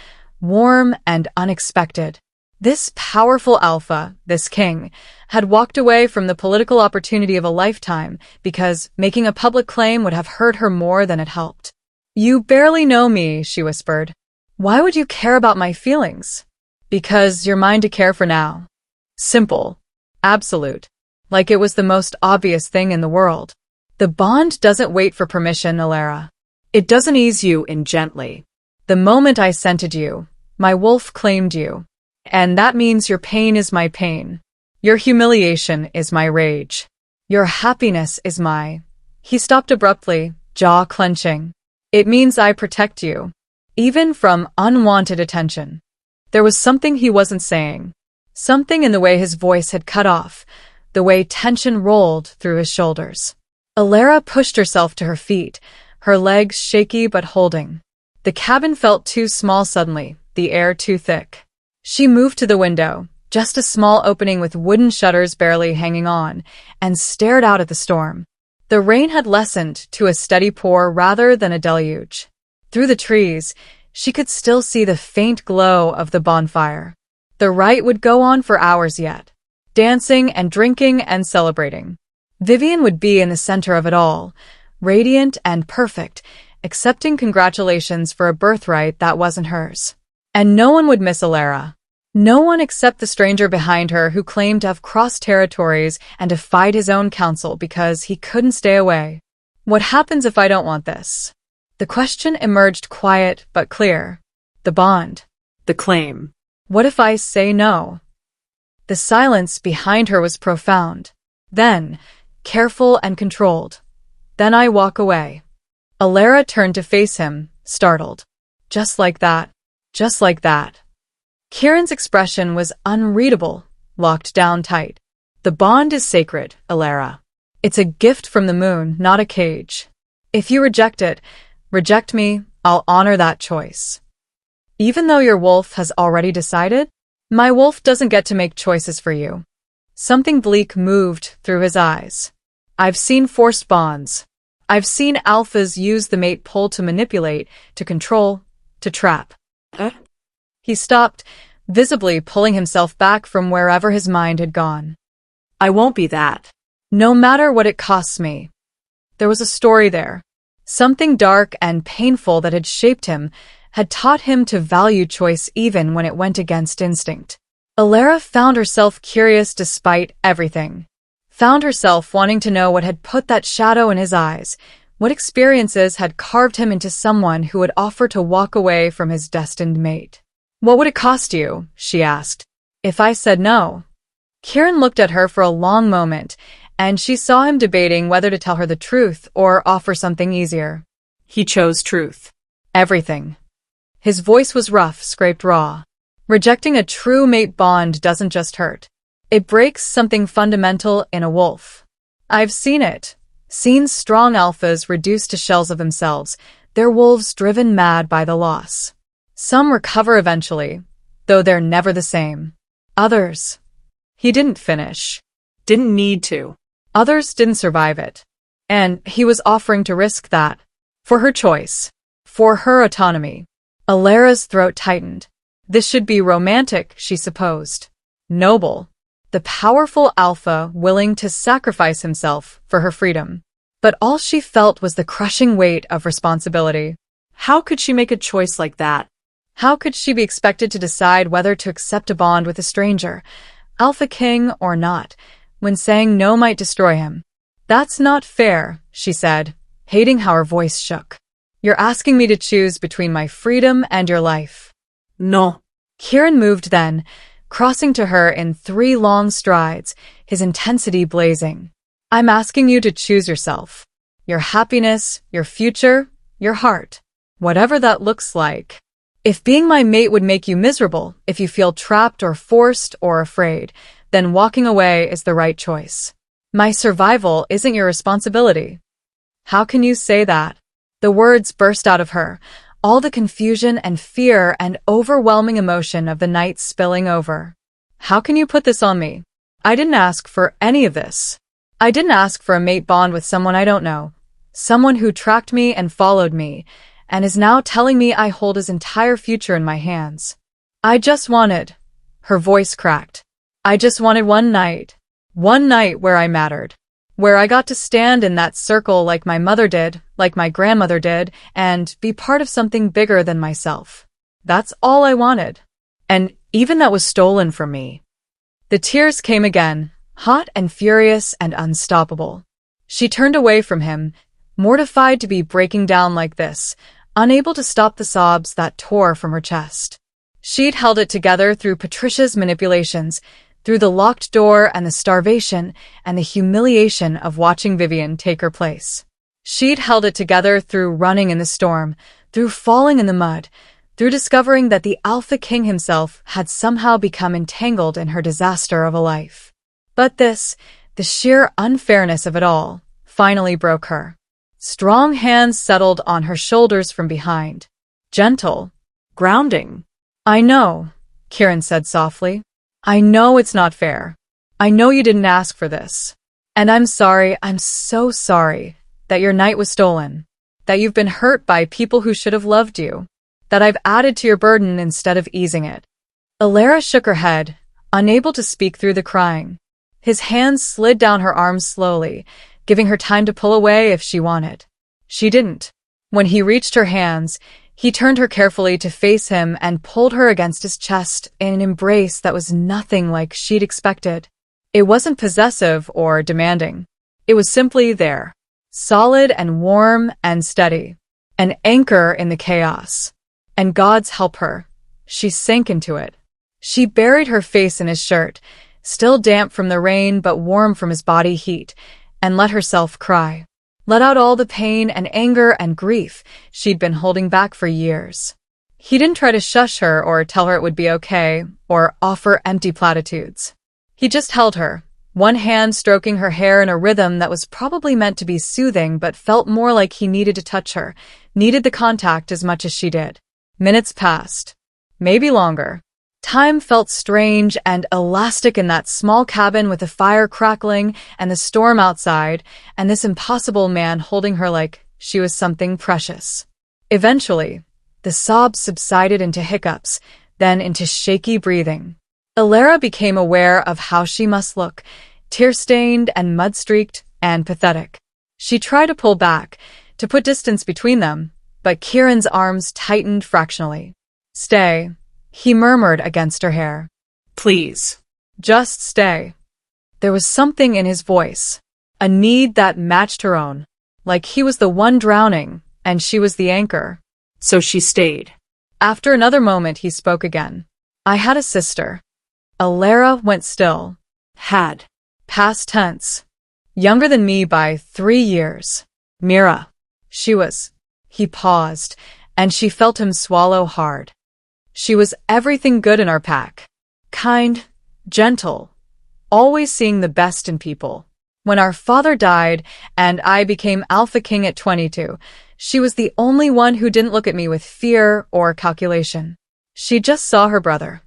Speaker 1: warm and unexpected. This powerful alpha, this king, had walked away from the political opportunity of a lifetime because making a public claim would have hurt her more than it helped. "You barely know me," she whispered. "Why would you care about my feelings?" "Because you're mine to care for now." Simple. Absolute. Like it was the most obvious thing in the world. The bond doesn't wait for permission, Alara.
Speaker 2: It doesn't ease you in gently.
Speaker 1: The moment I scented you, my wolf claimed you. And that means your pain is my pain. Your humiliation is my rage. Your happiness is my... He stopped abruptly, jaw clenching. It means I protect you. Even from unwanted attention. There was something he wasn't saying. Something in the way his voice had cut off, the way tension rolled through his shoulders. Alara pushed herself to her feet, her legs shaky but holding. The cabin felt too small suddenly, the air too thick. She moved to the window, just a small opening with wooden shutters barely hanging on, and stared out at the storm. The rain had lessened to a steady pour rather than a deluge. Through the trees, she could still see the faint glow of the bonfire. The rite would go on for hours yet, dancing and drinking and celebrating. Vivian would be in the center of it all, radiant and perfect, accepting congratulations for a birthright that wasn't hers. And no one would miss Alara. No one except the stranger behind her who claimed to have crossed territories and defied his own counsel because he couldn't stay away. What happens if I don't want this? The question emerged quiet but clear. The bond.
Speaker 2: The claim.
Speaker 1: What if I say no? The silence behind her was profound. Then, careful and controlled. Then I walk away. Alara turned to face him, startled. Just like that. Just like that. Kieran's expression was unreadable, locked down tight. The bond is sacred, Alara. It's a gift from the moon, not a cage. If you reject it, reject me, I'll honor that choice. Even though your wolf has already decided, my wolf doesn't get to make choices for you. Something bleak moved through his eyes. I've seen forced bonds. I've seen alphas use the mate pull to manipulate, to control, to trap. He stopped, visibly pulling himself back from wherever his mind had gone.
Speaker 2: I won't be that.
Speaker 1: No matter what it costs me. There was a story there. Something dark and painful that had shaped him, had taught him to value choice even when it went against instinct. Alara found herself curious despite everything. Found herself wanting to know what had put that shadow in his eyes, what experiences had carved him into someone who would offer to walk away from his destined mate. What would it cost you? She asked. If I said no. Kieran looked at her for a long moment, and she saw him debating whether to tell her the truth or offer something easier.
Speaker 2: He chose truth.
Speaker 1: Everything. His voice was rough, scraped raw. Rejecting a true mate bond doesn't just hurt. It breaks something fundamental in a wolf. I've seen it. Seen strong alphas reduced to shells of themselves, their wolves driven mad by the loss. Some recover eventually, though they're never the same. Others. He didn't finish.
Speaker 2: Didn't need to.
Speaker 1: Others didn't survive it. And he was offering to risk that. For her choice. For her autonomy. Alara's throat tightened. This should be romantic, she supposed. Noble. The powerful alpha willing to sacrifice himself for her freedom. But all she felt was the crushing weight of responsibility.
Speaker 2: How could she make a choice like that?
Speaker 1: How could she be expected to decide whether to accept a bond with a stranger, Alpha King or not, when saying no might destroy him? That's not fair, she said, hating how her voice shook. You're asking me to choose between my freedom and your life.
Speaker 2: No.
Speaker 1: Kieran moved then, crossing to her in 3 long strides, his intensity blazing. I'm asking you to choose yourself. Your happiness, your future, your heart. Whatever that looks like. If being my mate would make you miserable, if you feel trapped or forced or afraid, then walking away is the right choice. My survival isn't your responsibility. How can you say that? The words burst out of her, all the confusion and fear and overwhelming emotion of the night spilling over. How can you put this on me? I didn't ask for any of this. I didn't ask for a mate bond with someone I don't know. Someone who tracked me and followed me, and is now telling me I hold his entire future in my hands. I just wanted Her voice cracked. I just wanted one night. One night where I mattered. Where I got to stand in that circle like my mother did, like my grandmother did, and be part of something bigger than myself. That's all I wanted. And even that was stolen from me. The tears came again, hot and furious and unstoppable. She turned away from him, mortified to be breaking down like this, unable to stop the sobs that tore from her chest. She'd held it together through Patricia's manipulations, through the locked door and the starvation and the humiliation of watching Vivian take her place. She'd held it together through running in the storm, through falling in the mud, through discovering that the Alpha King himself had somehow become entangled in her disaster of a life. But this, the sheer unfairness of it all, finally broke her. Strong hands settled on her shoulders from behind. Gentle, grounding. I know, Kieran said softly. I know it's not fair. I know you didn't ask for this. And I'm so sorry, that your night was stolen, that you've been hurt by people who should have loved you, that I've added to your burden instead of easing it. Alara shook her head, unable to speak through the crying. His hands slid down her arms slowly, giving her time to pull away if she wanted. She didn't. When he reached her hands, he turned her carefully to face him and pulled her against his chest in an embrace that was nothing like she'd expected. It wasn't possessive or demanding. It was simply there, solid and warm and steady, an anchor in the chaos. And God's help her, she sank into it. She buried her face in his shirt, still damp from the rain but warm from his body heat, and let herself cry. Let out all the pain and anger and grief she'd been holding back for years. He didn't try to shush her or tell her it would be okay, or offer empty platitudes. He just held her, one hand stroking her hair in a rhythm that was probably meant to be soothing but felt more like he needed to touch her, needed the contact as much as she did. Minutes passed. Maybe longer. Time felt strange and elastic in that small cabin with the fire crackling and the storm outside, and this impossible man holding her like she was something precious. Eventually, the sobs subsided into hiccups, then into shaky breathing. Alara became aware of how she must look, tear-stained and mud-streaked and pathetic. She tried to pull back, to put distance between them, but Kieran's arms tightened fractionally. Stay, he murmured against her hair.
Speaker 2: Please.
Speaker 1: Just stay. There was something in his voice, a need that matched her own, like he was the one drowning and she was the anchor.
Speaker 2: So she stayed.
Speaker 1: After another moment, he spoke again. I had a sister. Alara went still.
Speaker 2: Had.
Speaker 1: Past tense. Younger than me by 3 years. Mira. She was. He paused, and she felt him swallow hard. She was everything good in our pack. Kind, gentle, always seeing the best in people. When our father died and I became Alpha King at 22, she was the only one who didn't look at me with fear or calculation. She just saw her brother.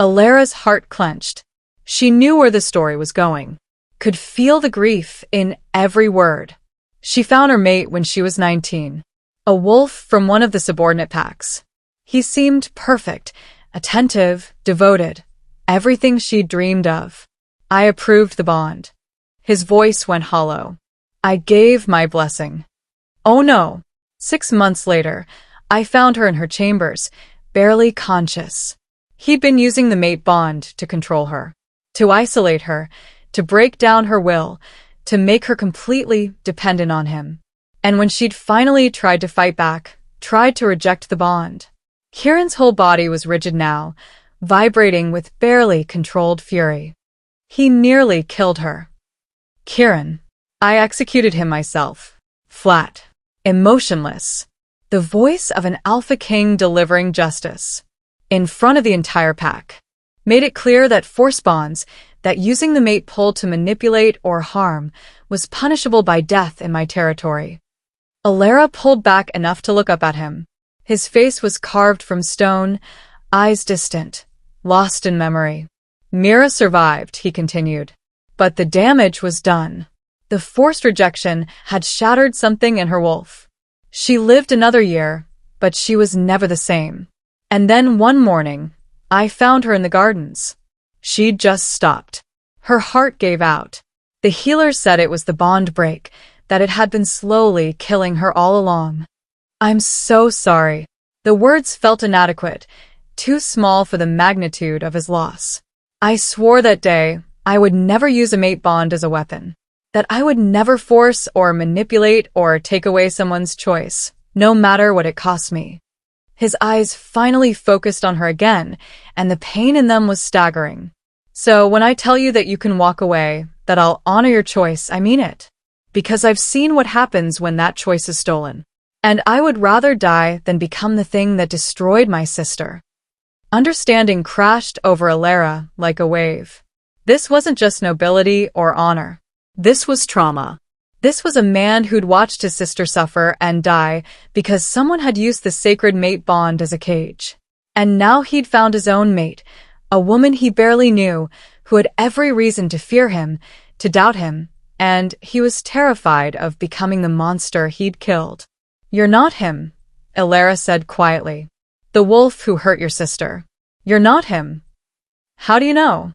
Speaker 1: Alara's heart clenched. She knew where the story was going, could feel the grief in every word. She found her mate when she was 19, a wolf from one of the subordinate packs. He seemed perfect, attentive, devoted, everything she'd dreamed of. I approved the bond. His voice went hollow. I gave my blessing. Oh no. 6 months later, I found her in her chambers, barely conscious. He'd been using the mate bond to control her, to isolate her, to break down her will, to make her completely dependent on him. And when she'd finally tried to fight back, tried to reject the bond, Kieran's whole body was rigid now, vibrating with barely controlled fury. He nearly killed her. Kieran. I executed him myself. Flat. Emotionless. The voice of an Alpha King delivering justice. In front of the entire pack. Made it clear that force bonds, that using the mate pull to manipulate or harm, was punishable by death in my territory. Alara pulled back enough to look up at him. His face was carved from stone, eyes distant, lost in memory. Mira survived, he continued. But the damage was done. The forced rejection had shattered something in her wolf. She lived another year, but she was never the same. And then one morning, I found her in the gardens. She'd just stopped. Her heart gave out. The healer said it was the bond break, that it had been slowly killing her all along. I'm so sorry. The words felt inadequate, too small for the magnitude of his loss. I swore that day I would never use a mate bond as a weapon. That I would never force or manipulate or take away someone's choice, no matter what it cost me. His eyes finally focused on her again, and the pain in them was staggering. So when I tell you that you can walk away, that I'll honor your choice, I mean it. Because I've seen what happens when that choice is stolen. And I would rather die than become the thing that destroyed my sister. Understanding crashed over Alara like a wave. This wasn't just nobility or honor. This was trauma. This was a man who'd watched his sister suffer and die because someone had used the sacred mate bond as a cage. And now he'd found his own mate, a woman he barely knew, who had every reason to fear him, to doubt him, and he was terrified of becoming the monster he'd killed. You're not him, Alara said quietly. The wolf who hurt your sister. You're not him. How do you know?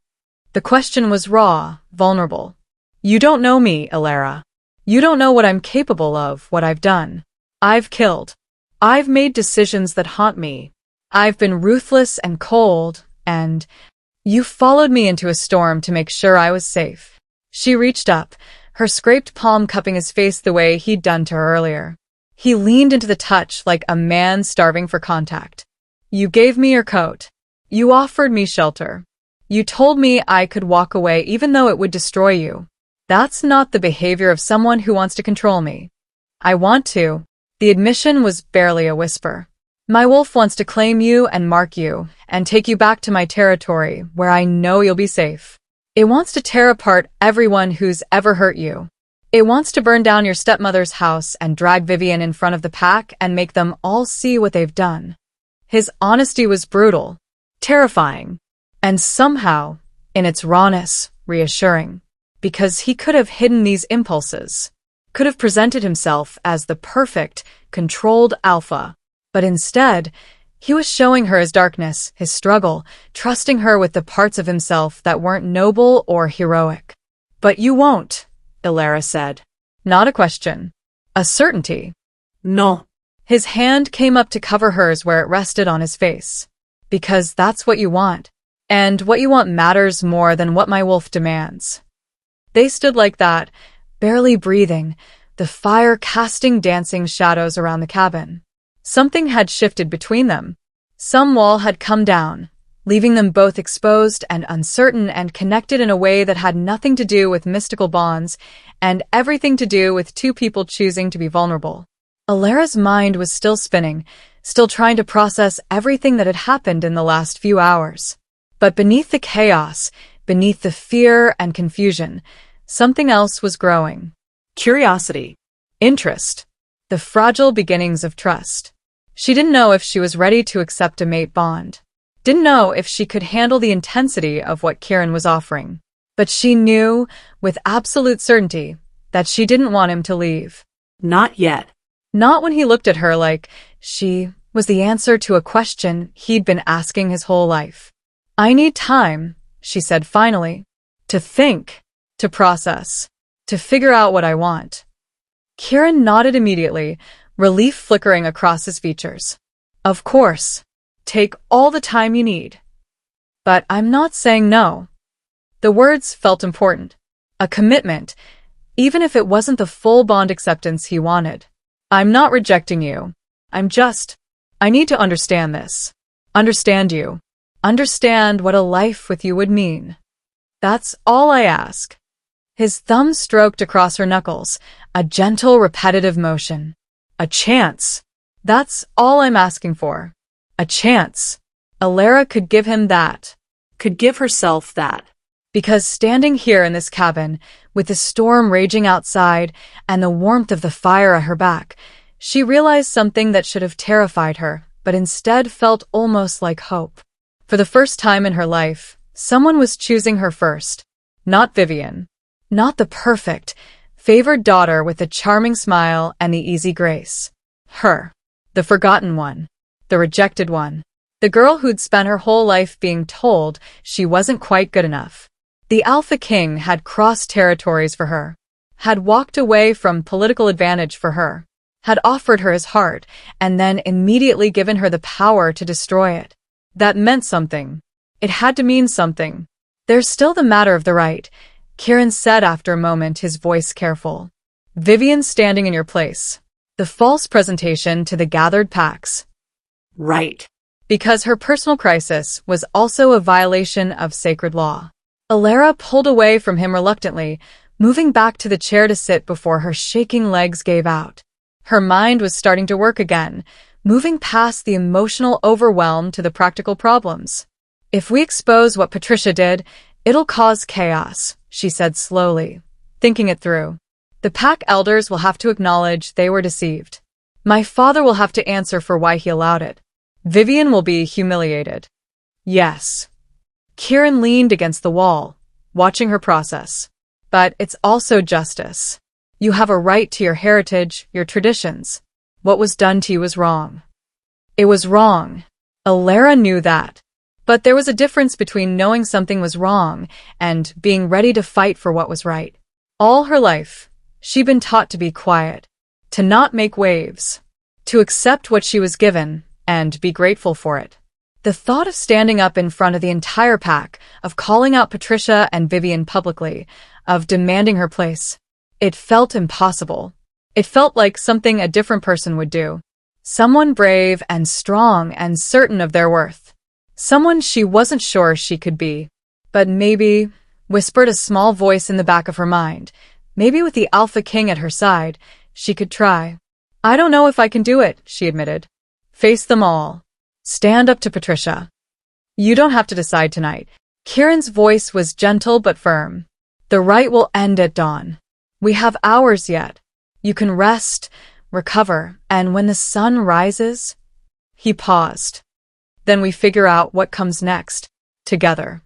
Speaker 1: The question was raw, vulnerable. You don't know me, Alara. You don't know what I'm capable of, what I've done. I've killed. I've made decisions that haunt me. I've been ruthless and cold, and you followed me into a storm to make sure I was safe. She reached up, her scraped palm cupping his face the way he'd done to her earlier. He leaned into the touch like a man starving for contact. You gave me your coat. You offered me shelter. You told me I could walk away even though it would destroy you. That's not the behavior of someone who wants to control me. I want to. The admission was barely a whisper. My wolf wants to claim you and mark you, and take you back to my territory, where I know you'll be safe. It wants to tear apart everyone who's ever hurt you. It wants to burn down your stepmother's house and drag Vivian in front of the pack and make them all see what they've done. His honesty was brutal, terrifying, and somehow, in its rawness, reassuring. Because he could have hidden these impulses, could have presented himself as the perfect, controlled alpha. But instead, he was showing her his darkness, his struggle, trusting her with the parts of himself that weren't noble or heroic. But you won't, Alara said. Not a question. A certainty.
Speaker 2: No.
Speaker 1: His hand came up to cover hers where it rested on his face. Because that's what you want. And what you want matters more than what my wolf demands. They stood like that, barely breathing, the fire casting dancing shadows around the cabin. Something had shifted between them. Some wall had come down, leaving them both exposed and uncertain and connected in a way that had nothing to do with mystical bonds and everything to do with two people choosing to be vulnerable. Alara's mind was still spinning, still trying to process everything that had happened in the last few hours. But beneath the chaos, beneath the fear and confusion, something else was growing.
Speaker 2: Curiosity.
Speaker 1: Interest. The fragile beginnings of trust. She didn't know if she was ready to accept a mate bond. Didn't know if she could handle the intensity of what Kieran was offering. But she knew, with absolute certainty, that she didn't want him to leave.
Speaker 2: Not yet.
Speaker 1: Not when he looked at her like she was the answer to a question he'd been asking his whole life. I need time, she said finally, to think, to process, to figure out what I want. Kieran nodded immediately, relief flickering across his features. Of course. Take all the time you need. But I'm not saying no. The words felt important. A commitment, even if it wasn't the full bond acceptance he wanted. I'm not rejecting you. I need to understand this. Understand you. Understand what a life with you would mean. That's all I ask. His thumb stroked across her knuckles, a gentle, repetitive motion. A chance. That's all I'm asking for. A chance. Alara could give him that.
Speaker 2: Could give herself that.
Speaker 1: Because standing here in this cabin, with the storm raging outside and the warmth of the fire at her back, she realized something that should have terrified her, but instead felt almost like hope. For the first time in her life, someone was choosing her first. Not Vivian. Not the perfect, favored daughter with the charming smile and the easy grace. Her. The forgotten one. The rejected one. The girl who'd spent her whole life being told she wasn't quite good enough. The Alpha King had crossed territories for her, had walked away from political advantage for her, had offered her his heart, and then immediately given her the power to destroy it. That meant something. It had to mean something. There's still the matter of the right, Kieran said after a moment, his voice careful. Vivian's standing in your place. The false presentation to the gathered packs.
Speaker 2: Right.
Speaker 1: Because her personal crisis was also a violation of sacred law. Alara pulled away from him reluctantly, moving back to the chair to sit before her shaking legs gave out. Her mind was starting to work again, moving past the emotional overwhelm to the practical problems. If we expose what Patricia did, it'll cause chaos, she said slowly, thinking it through. The pack elders will have to acknowledge they were deceived. My father will have to answer for why he allowed it. Vivian will be humiliated. Yes. Kieran leaned against the wall, watching her process. But it's also justice. You have a right to your heritage, your traditions. What was done to you was wrong. It was wrong. Alara knew that. But there was a difference between knowing something was wrong and being ready to fight for what was right. All her life, she'd been taught to be quiet, to not make waves, to accept what she was given and be grateful for it. The thought of standing up in front of the entire pack, of calling out Patricia and Vivian publicly, of demanding her place, it felt impossible. It felt like something a different person would do. Someone brave and strong and certain of their worth. Someone she wasn't sure she could be. But maybe, whispered a small voice in the back of her mind, maybe with the Alpha King at her side, she could try. I don't know if I can do it, she admitted. Face them all. Stand up to Patricia. You don't have to decide tonight. Kieran's voice was gentle but firm. The right will end at dawn. We have hours yet. You can rest, recover, and when the sun rises... He paused. Then we figure out what comes next. Together.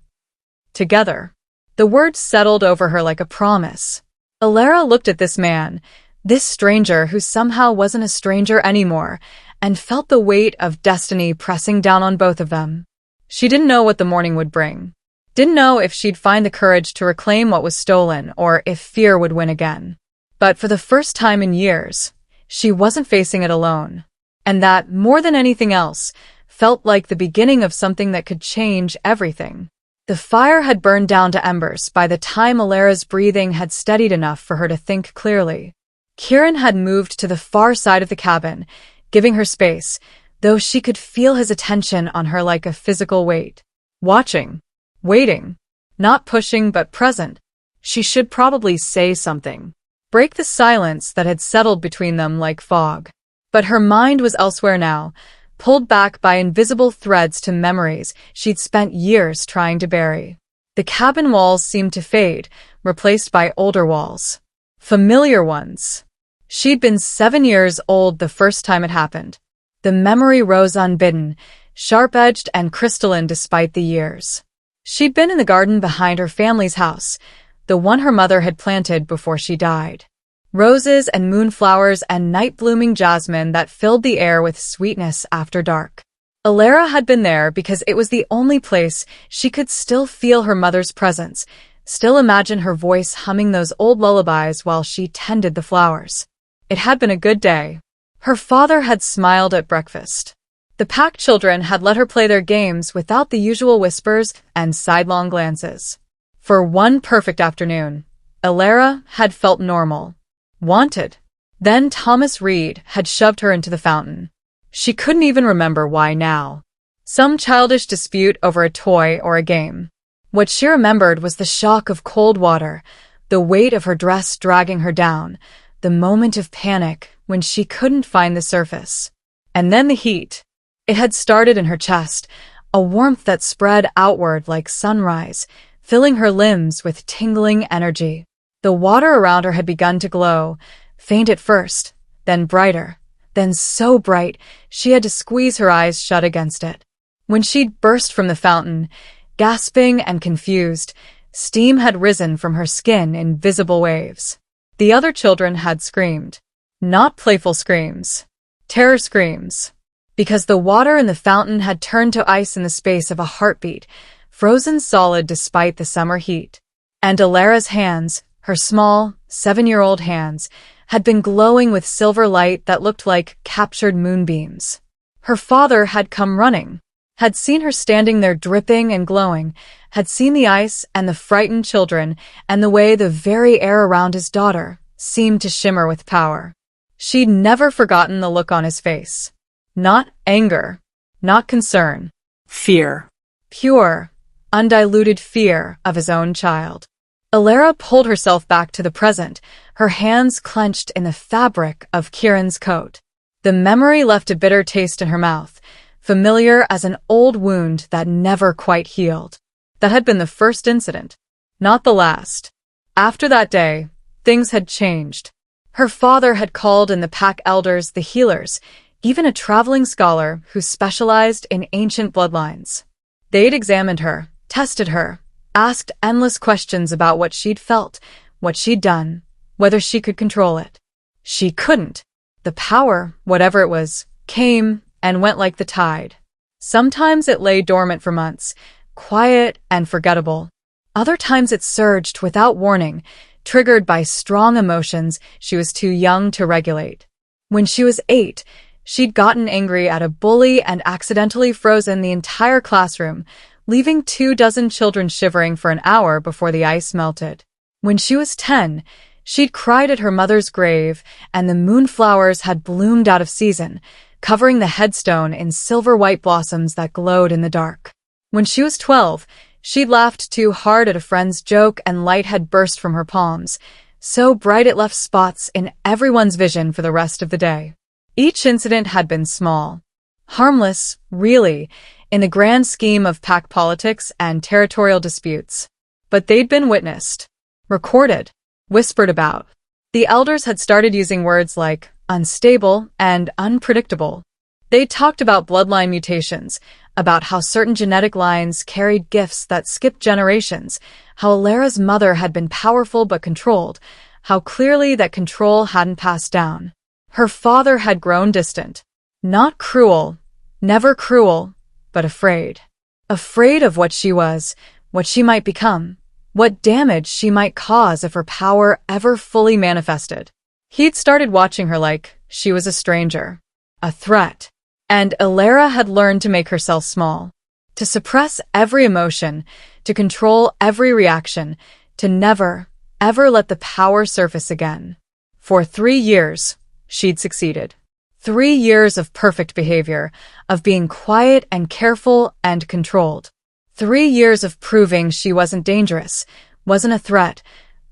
Speaker 1: Together. The words settled over her like a promise. Alara looked at this man, this stranger who somehow wasn't a stranger anymore, and felt the weight of destiny pressing down on both of them. She didn't know what the morning would bring. Didn't know if she'd find the courage to reclaim what was stolen or if fear would win again. But for the first time in years, she wasn't facing it alone. And that, more than anything else, felt like the beginning of something that could change everything. The fire had burned down to embers by the time Alara's breathing had steadied enough for her to think clearly. Kieran had moved to the far side of the cabin, giving her space, though she could feel his attention on her like a physical weight. Watching. Waiting. Not pushing but present. She should probably say something. Break the silence that had settled between them like fog. But her mind was elsewhere now, pulled back by invisible threads to memories she'd spent years trying to bury. The cabin walls seemed to fade, replaced by older walls. Familiar ones. She'd been 7 years old the first time it happened. The memory rose unbidden, sharp-edged and crystalline despite the years. She'd been in the garden behind her family's house, the one her mother had planted before she died. Roses and moonflowers and night-blooming jasmine that filled the air with sweetness after dark. Alara had been there because it was the only place she could still feel her mother's presence, still imagine her voice humming those old lullabies while she tended the flowers. It had been a good day. Her father had smiled at breakfast. The pack children had let her play their games without the usual whispers and sidelong glances. For one perfect afternoon, Alara had felt normal. Wanted. Then Thomas Reed had shoved her into the fountain. She couldn't even remember why now. Some childish dispute over a toy or a game. What she remembered was the shock of cold water, the weight of her dress dragging her down, the moment of panic when she couldn't find the surface. And then the heat. It had started in her chest, a warmth that spread outward like sunrise, filling her limbs with tingling energy. The water around her had begun to glow, faint at first, then brighter, then so bright she had to squeeze her eyes shut against it. When she'd burst from the fountain, gasping and confused, steam had risen from her skin in visible waves. The other children had screamed. Not playful screams. Terror screams. because the water in the fountain had turned to ice in the space of a heartbeat, frozen solid despite the summer heat. And Alara's hands, her small, 7-year-old hands, had been glowing with silver light that looked like captured moonbeams. Her father had come running, had seen her standing there dripping and glowing, had seen the ice and the frightened children and the way the very air around his daughter seemed to shimmer with power. She'd never forgotten the look on his face. Not anger, not concern.
Speaker 2: Fear.
Speaker 1: Pure, undiluted fear of his own child. Alara pulled herself back to the present, her hands clenched in the fabric of Kieran's coat. The memory left a bitter taste in her mouth, familiar as an old wound that never quite healed. That had been the first incident, not the last. After that day, things had changed. Her father had called in the pack elders, the healers, even a traveling scholar who specialized in ancient bloodlines. They'd examined her, tested her, asked endless questions about what she'd felt, what she'd done, whether she could control it. She couldn't. The power, whatever it was, came and went like the tide. Sometimes it lay dormant for months, quiet and forgettable. Other times it surged without warning, triggered by strong emotions she was too young to regulate. When she was 8, she'd gotten angry at a bully and accidentally frozen the entire classroom, leaving 24 children shivering for an hour before the ice melted. When she was 10, she'd cried at her mother's grave, and the moonflowers had bloomed out of season, covering the headstone in silver-white blossoms that glowed in the dark. When she was 12, she'd laughed too hard at a friend's joke and light had burst from her palms, so bright it left spots in everyone's vision for the rest of the day. Each incident had been small. Harmless, really, in the grand scheme of pack politics and territorial disputes. But they'd been witnessed, recorded, whispered about. The elders had started using words like unstable and unpredictable. They talked about bloodline mutations, about how certain genetic lines carried gifts that skipped generations, how Alara's mother had been powerful but controlled, how clearly that control hadn't passed down. Her father had grown distant. Not cruel, never cruel, but afraid. Afraid of what she was, what she might become, what damage she might cause if her power ever fully manifested. He'd started watching her like she was a stranger, a threat. And Alara had learned to make herself small, to suppress every emotion, to control every reaction, to never, ever let the power surface again. For 3 years, she'd succeeded. 3 years of perfect behavior, of being quiet and careful and controlled. 3 years of proving she wasn't dangerous, wasn't a threat,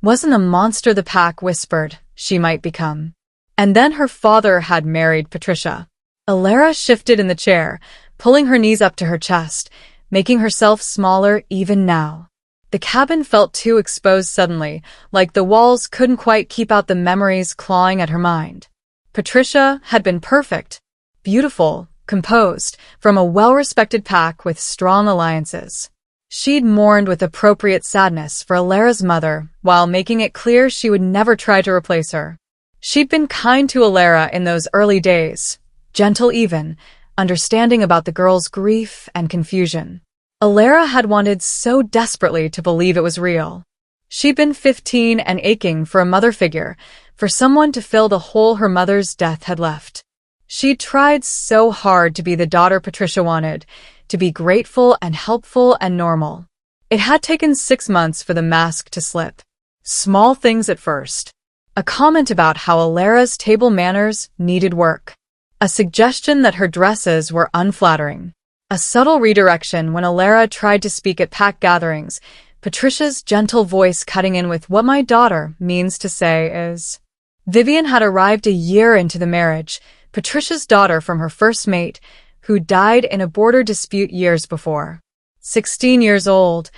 Speaker 1: wasn't the monster the pack whispered she might become. And then her father had married Patricia. Alara shifted in the chair, pulling her knees up to her chest, making herself smaller even now. The cabin felt too exposed suddenly, like the walls couldn't quite keep out the memories clawing at her mind. Patricia had been perfect, beautiful, composed, from a well-respected pack with strong alliances. She'd mourned with appropriate sadness for Alara's mother, while making it clear she would never try to replace her. She'd been kind to Alara in those early days, gentle even, understanding about the girl's grief and confusion. Alara had wanted so desperately to believe it was real. She'd been 15 and aching for a mother figure, for someone to fill the hole her mother's death had left. She'd tried so hard to be the daughter Patricia wanted, to be grateful and helpful and normal. It had taken 6 months for the mask to slip. Small things at first. A comment about how Alara's table manners needed work. A suggestion that her dresses were unflattering. A subtle redirection when Alara tried to speak at pack gatherings, Patricia's gentle voice cutting in with what my daughter means to say is. Vivian had arrived a year into the marriage, Patricia's daughter from her first mate, who died in a border dispute years before. 16 years old,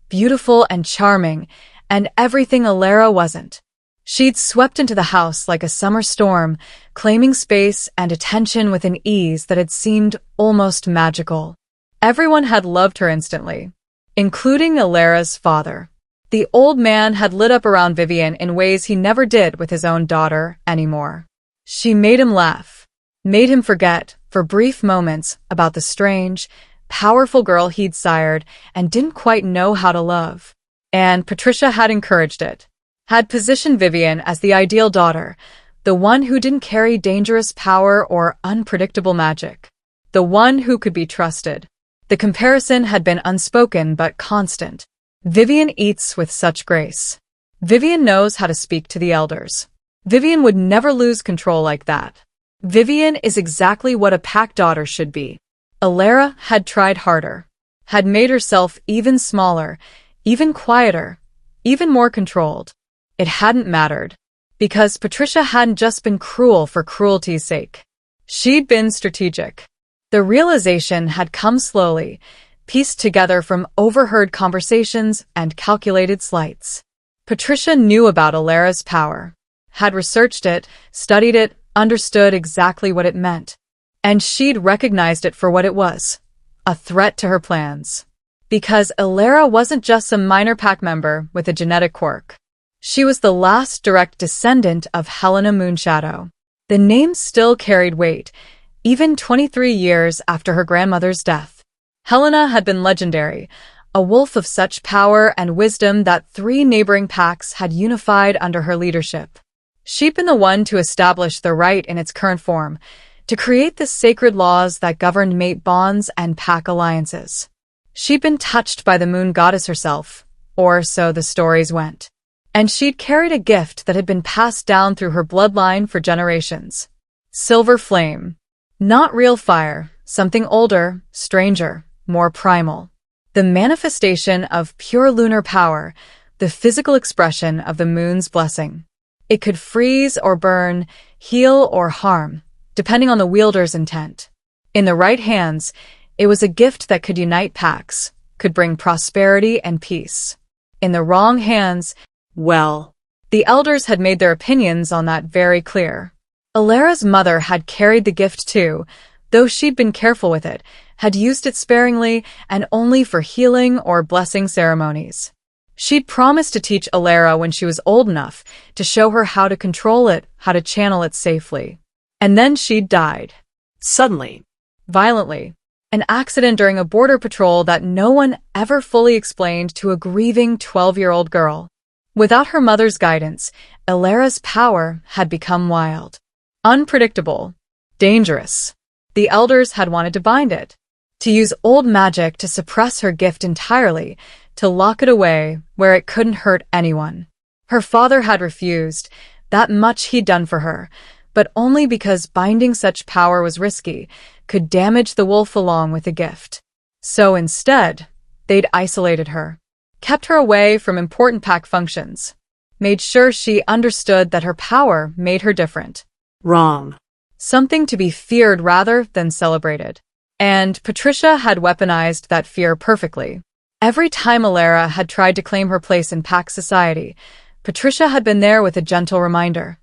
Speaker 1: beautiful and charming, and everything Alara wasn't. She'd swept into the house like a summer storm, claiming space and attention with an ease that had seemed almost magical. Everyone had loved her instantly, including Alara's father. The old man had lit up around Vivian in ways he never did with his own daughter anymore. She made him laugh, made him forget for brief moments about the strange, powerful girl he'd sired and didn't quite know how to love. And Patricia had encouraged it, had positioned Vivian as the ideal daughter, the one who didn't carry dangerous power or unpredictable magic, the one who could be trusted. The comparison had been unspoken but constant. Vivian eats with such grace. Vivian knows how to speak to the elders. Vivian would never lose control like that. Vivian is exactly what a pack daughter should be. Alara had tried harder, had made herself even smaller, even quieter, even more controlled. It hadn't mattered, because Patricia hadn't just been cruel for cruelty's sake. She'd been strategic. The realization had come slowly, pieced together from overheard conversations and calculated slights. Patricia knew about Alara's power, had researched it, studied it, understood exactly what it meant. And she'd recognized it for what it was, a threat to her plans. Because Alara wasn't just some minor pack member with a genetic quirk. She was the last direct descendant of Helena Moonshadow. The name still carried weight, even 23 years after her grandmother's death. Helena had been legendary, a wolf of such power and wisdom that 3 neighboring packs had unified under her leadership. She'd been the one to establish the Rite in its current form, to create the sacred laws that governed mate bonds and pack alliances. She'd been touched by the moon goddess herself, or so the stories went. And she'd carried a gift that had been passed down through her bloodline for generations. Silver flame. Not real fire, something older, stranger, more primal. The manifestation of pure lunar power, the physical expression of the moon's blessing. It could freeze or burn, heal or harm, depending on the wielder's intent. In the right hands, it was a gift that could unite packs, could bring prosperity and peace. In the wrong hands, well, the elders had made their opinions on that very clear. Alara's mother had carried the gift too, though she'd been careful with it, had used it sparingly and only for healing or blessing ceremonies. She'd promised to teach Alara when she was old enough to show her how to control it, how to channel it safely. And then she'd died.
Speaker 2: Suddenly.
Speaker 1: Violently. An accident during a border patrol that no one ever fully explained to a grieving 12-year-old girl. Without her mother's guidance, Alara's power had become wild. Unpredictable. Dangerous. The elders had wanted to bind it. To use old magic to suppress her gift entirely, to lock it away where it couldn't hurt anyone. Her father had refused, that much he'd done for her, but only because binding such power was risky, could damage the wolf along with the gift. So instead, they'd isolated her, kept her away from important pack functions, made sure she understood that her power made her different.
Speaker 2: Wrong.
Speaker 1: Something to be feared rather than celebrated. And Patricia had weaponized that fear perfectly. Every time Alara had tried to claim her place in pack society, Patricia had been there with a gentle reminder.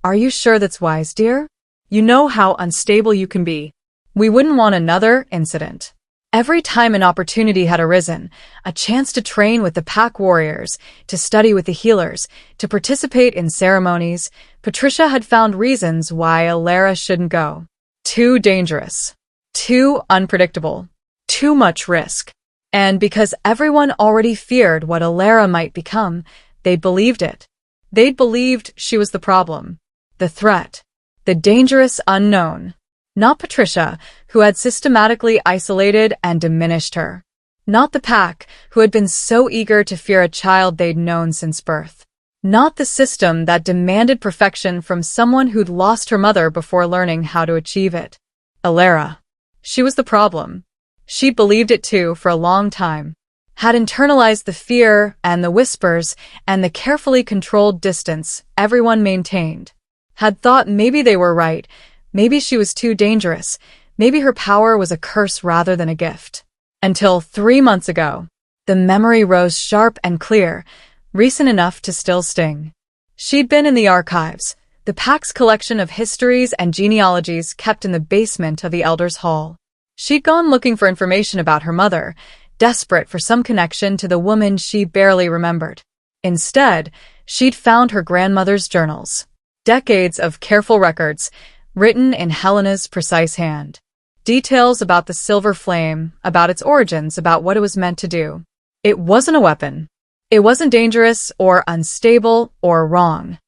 Speaker 1: Are you sure that's wise, dear? You know how unstable you can be. We wouldn't want another incident. Every time an opportunity had arisen, a chance to train with the pack warriors, to study with the healers, to participate in ceremonies, Patricia had found reasons why Alara shouldn't go. Too dangerous. Too unpredictable. Too much risk. And because everyone already feared what Alara might become, they believed it. They'd believed she was the problem. The threat. The dangerous unknown. Not Patricia, who had systematically isolated and diminished her. Not the pack, who had been so eager to fear a child they'd known since birth. Not the system that demanded perfection from someone who'd lost her mother before learning how to achieve it. Alara. She was the problem. She believed it too for a long time. Had internalized the fear and the whispers and the carefully controlled distance everyone maintained. Had thought maybe they were right, maybe she was too dangerous, maybe her power was a curse rather than a gift. Until 3 months ago, the memory rose sharp and clear, recent enough to still sting. She'd been in the archives, the pack's collection of histories and genealogies kept in the basement of the Elders' Hall. She'd gone looking for information about her mother, desperate for some connection to the woman she barely remembered. Instead, she'd found her grandmother's journals. Decades of careful records, written in Helena's precise hand. Details about the silver flame, about its origins, about what it was meant to do. It wasn't a weapon. It wasn't dangerous or unstable or wrong.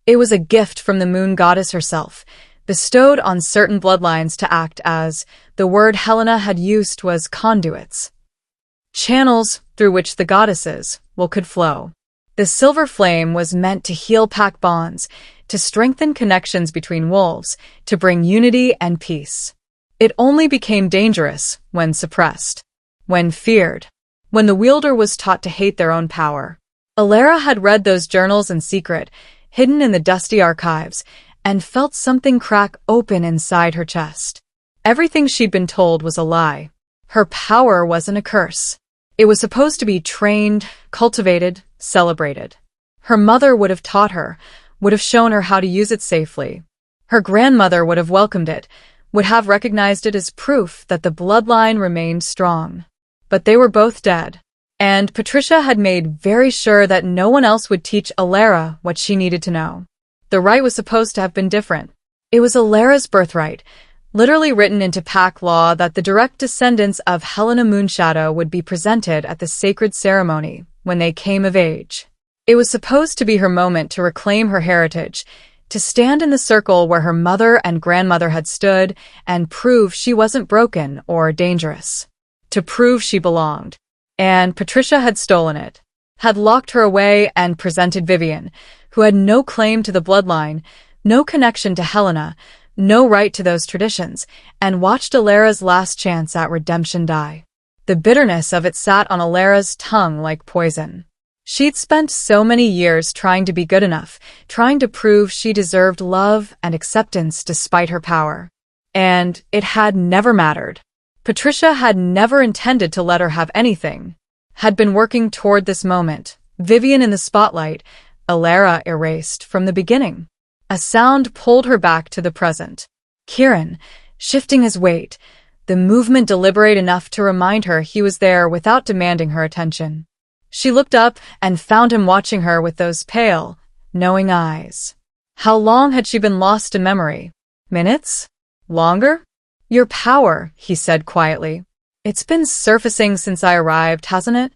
Speaker 1: It was a gift from the moon goddess herself, bestowed on certain bloodlines to act as, the word Helena had used was conduits. Channels through which the goddesses could flow. The silver flame was meant to heal pack bonds, to strengthen connections between wolves, to bring unity and peace. It only became dangerous when suppressed, when feared, when the wielder was taught to hate their own power. Alara had read those journals in secret, hidden in the dusty archives, and felt something crack open inside her chest. Everything she'd been told was a lie. Her power wasn't a curse. It was supposed to be trained, cultivated, celebrated. Her mother would have taught her, would have shown her how to use it safely. Her grandmother would have welcomed it, would have recognized it as proof that the bloodline remained strong. But they were both dead. And Patricia had made very sure that no one else would teach Alara what she needed to know. The rite was supposed to have been different. It was Alara's birthright, literally written into pack law that the direct descendants of Helena Moonshadow would be presented at the sacred ceremony when they came of age. It was supposed to be her moment to reclaim her heritage, to stand in the circle where her mother and grandmother had stood and prove she wasn't broken or dangerous. To prove she belonged. And Patricia had stolen it, had locked her away and presented Vivian, who had no claim to the bloodline, no connection to Helena, no right to those traditions, and watched Alara's last chance at redemption die. The bitterness of it sat on Alara's tongue like poison. She'd spent so many years trying to be good enough, trying to prove she deserved love and acceptance despite her power. And it had never mattered. Patricia had never intended to let her have anything. Had been working toward this moment, Vivian in the spotlight, Alara erased from the beginning. A sound pulled her back to the present. Kieran, shifting his weight, the movement deliberate enough to remind her he was there without demanding her attention. She looked up and found him watching her with those pale, knowing eyes. How long had she been lost in memory? Minutes? Longer? Your power, he said quietly. It's been surfacing since I arrived, hasn't it?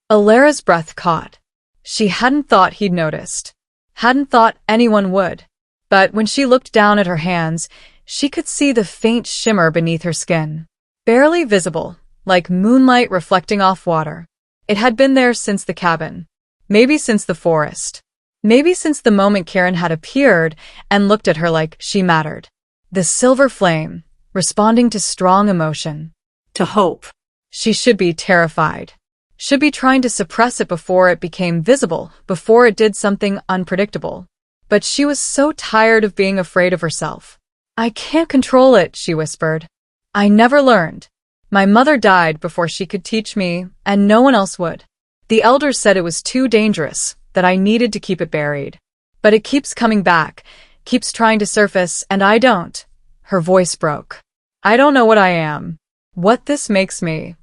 Speaker 1: Alara's breath caught. She hadn't thought he'd noticed. Hadn't thought anyone would. But when she looked down at her hands, she could see the faint shimmer beneath her skin. Barely visible, like moonlight reflecting off water. It had been there since the cabin. Maybe since the forest. Maybe since the moment Kieran had appeared and looked at her like she mattered. The silver flame, responding to strong emotion.
Speaker 2: To hope.
Speaker 1: She should be terrified. Should be trying to suppress it before it became visible, before it did something unpredictable. But she was so tired of being afraid of herself. I can't control it, she whispered. I never learned. My mother died before she could teach me, and no one else would. The elders said it was too dangerous, that I needed to keep it buried. But it keeps coming back, keeps trying to surface, and I don't. Her voice broke. I don't know what I am. What this makes me.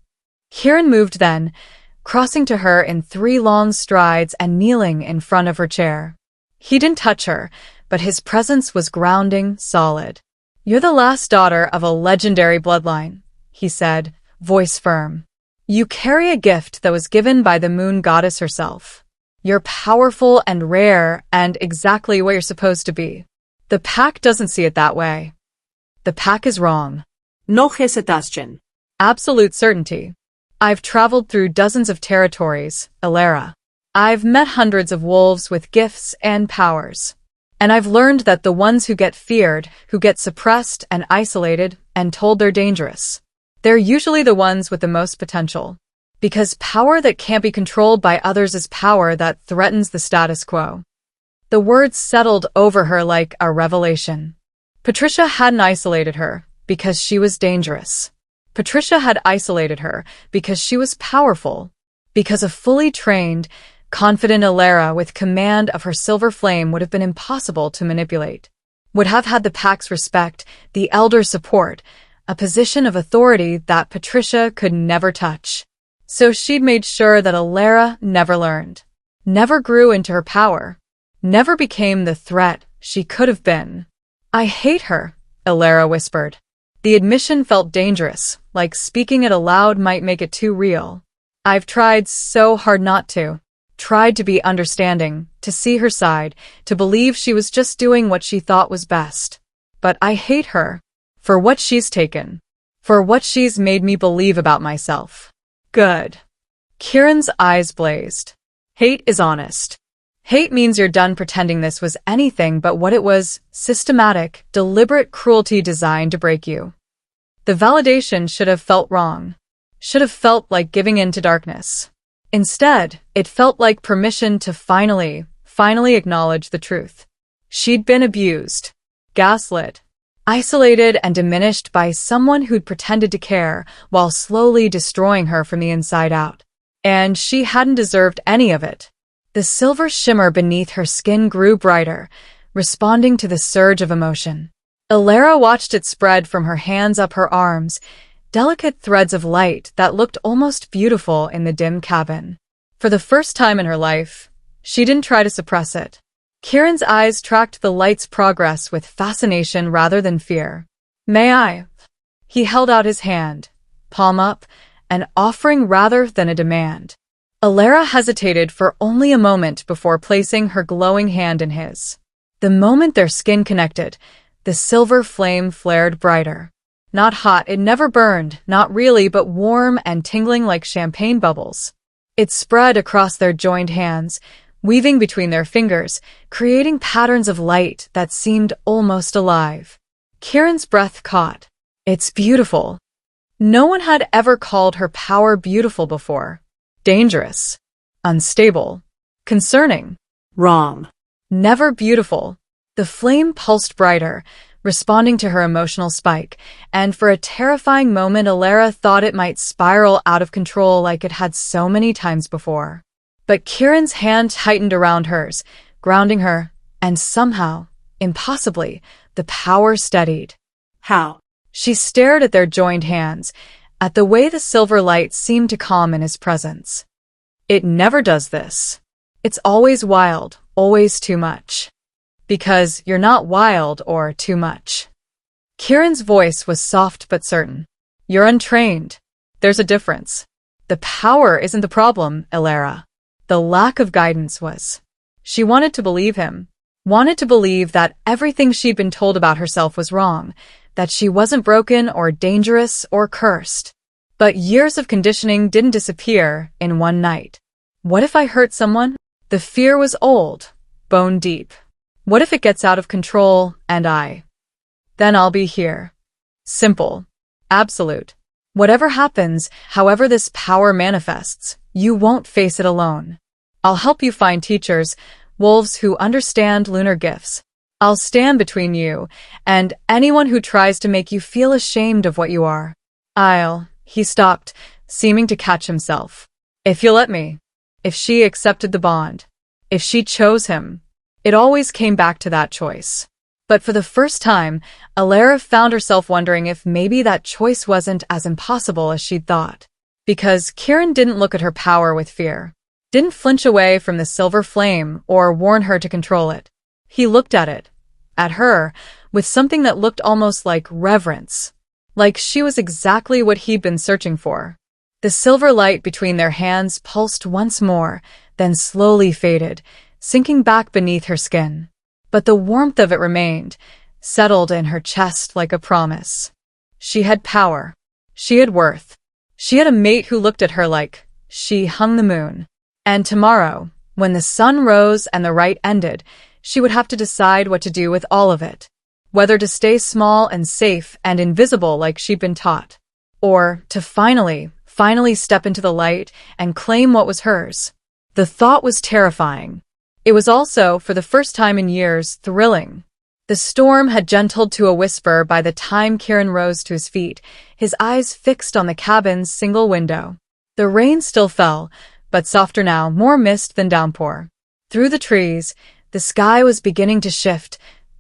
Speaker 1: Kieran moved then, crossing to her in 3 long strides and kneeling in front of her chair. He didn't touch her, but his presence was grounding, solid. You're the last daughter of a legendary bloodline, he said, voice firm. You carry a gift that was given by the moon goddess herself. You're powerful and rare and exactly what you're supposed to be. The pack doesn't see it that way. The pack is wrong.
Speaker 2: No hesitation.
Speaker 1: Absolute certainty. I've traveled through dozens of territories, Alara. I've met hundreds of wolves with gifts and powers. And I've learned that the ones who get feared, who get suppressed and isolated and told they're dangerous, they're usually the ones with the most potential. Because power that can't be controlled by others is power that threatens the status quo. The words settled over her like a revelation. Patricia hadn't isolated her because she was dangerous. Patricia had isolated her because she was powerful. Because a fully trained, confident Alara with command of her silver flame would have been impossible to manipulate. Would have had the pack's respect, the elder support, a position of authority that Patricia could never touch. So she'd made sure that Alara never learned, never grew into her power, never became the threat she could have been. I hate her, Alara whispered. The admission felt dangerous, like speaking it aloud might make it too real. I've tried so hard not to. Tried to be understanding, to see her side, to believe she was just doing what she thought was best. But I hate her. For what she's taken. For what she's made me believe about myself. Good. Kieran's eyes blazed. Hate is honest. Hate means you're done pretending this was anything but what it was, systematic, deliberate cruelty designed to break you. The validation should have felt wrong. Should have felt like giving in to darkness. Instead, it felt like permission to finally acknowledge the truth. She'd been abused, gaslit, isolated and diminished by someone who'd pretended to care while slowly destroying her from the inside out. And she hadn't deserved any of it. The silver shimmer beneath her skin grew brighter, responding to the surge of emotion. Alara watched it spread from her hands up her arms, delicate threads of light that looked almost beautiful in the dim cabin. For the first time in her life, she didn't try to suppress it. Kieran's eyes tracked the light's progress with fascination rather than fear. "May I?" He held out his hand, palm up, an offering rather than a demand. Alara hesitated for only a moment before placing her glowing hand in his. The moment their skin connected, the silver flame flared brighter. Not hot, it never burned, not really, but warm and tingling like champagne bubbles. It spread across their joined hands, weaving between their fingers, creating patterns of light that seemed almost alive. Kieran's breath caught. It's beautiful. No one had ever called her power beautiful before. Dangerous. Unstable. Concerning.
Speaker 2: Wrong.
Speaker 1: Never beautiful. The flame pulsed brighter, responding to her emotional spike, and for a terrifying moment Alara thought it might spiral out of control like it had so many times before. But Kieran's hand tightened around hers, grounding her, and somehow, impossibly, the power steadied.
Speaker 2: How?
Speaker 1: She stared at their joined hands, at the way the silver light seemed to calm in his presence. It never does this. It's always wild, always too much. Because you're not wild or too much. Kieran's voice was soft but certain. You're untrained. There's a difference. The power isn't the problem, Alara. The lack of guidance was. She wanted to believe him. Wanted to believe that everything she'd been told about herself was wrong, that she wasn't broken or dangerous or cursed. But years of conditioning didn't disappear in one night. What if I hurt someone? The fear was old, bone deep. What if it gets out of control and then I'll be here. Simple. Absolute. Whatever happens, however this power manifests, you won't face it alone. I'll help you find teachers, wolves who understand lunar gifts. I'll stand between you and anyone who tries to make you feel ashamed of what you are. He stopped, seeming to catch himself. If you'll let me. If she accepted the bond. If she chose him. It always came back to that choice. But for the first time, Alara found herself wondering if maybe that choice wasn't as impossible as she'd thought. Because Kieran didn't look at her power with fear. Didn't flinch away from the silver flame or warn her to control it. He looked at it, at her, with something that looked almost like reverence. Like she was exactly what he'd been searching for. The silver light between their hands pulsed once more, then slowly faded, sinking back beneath her skin. But the warmth of it remained, settled in her chest like a promise. She had power. She had worth. She had a mate who looked at her like she hung the moon. And tomorrow, when the sun rose and the rite ended, she would have to decide what to do with all of it. Whether to stay small and safe and invisible like she'd been taught, or to finally step into the light and claim what was hers. The thought was terrifying. It was also, for the first time in years, thrilling. The storm had gentled to a whisper by the time Kieran rose to his feet, his eyes fixed on the cabin's single window. The rain still fell, but softer now, more mist than downpour. Through the trees, the sky was beginning to shift,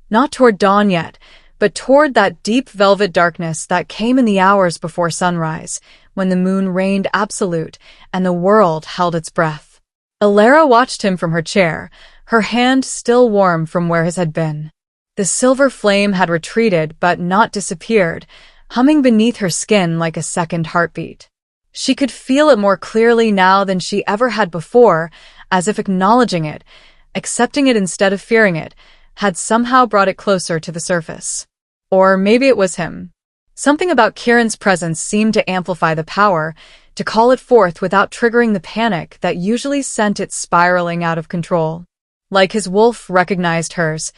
Speaker 1: not toward dawn yet, but toward that deep velvet darkness that came in the hours before sunrise, when the moon reigned absolute and the world held its breath. Alara watched him from her chair, her hand still warm from where his had been. The silver flame had retreated but not disappeared, humming beneath her skin like a second heartbeat. She could feel it more clearly now than she ever had before, as if acknowledging it, accepting it instead of fearing it, had somehow brought it closer to the surface. Or maybe it was him. Something about Kieran's presence seemed to amplify the power, to call it forth without triggering the panic that usually sent it spiraling out of control. Like his wolf recognized hers,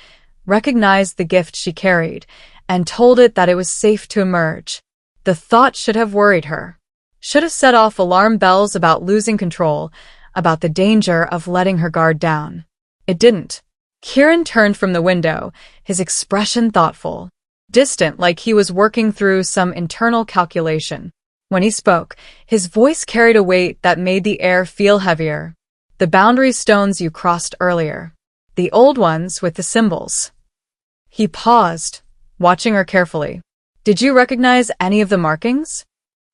Speaker 1: recognized the gift she carried, and told it that it was safe to emerge. The thought should have worried her. Should have set off alarm bells about losing control, about the danger of letting her guard down. It didn't. Kieran turned from the window, his expression thoughtful, distant, like he was working through some internal calculation. When he spoke, his voice carried a weight that made the air feel heavier. The boundary stones you crossed earlier. The old ones with the symbols. He paused, watching her carefully. Did you recognize any of the markings?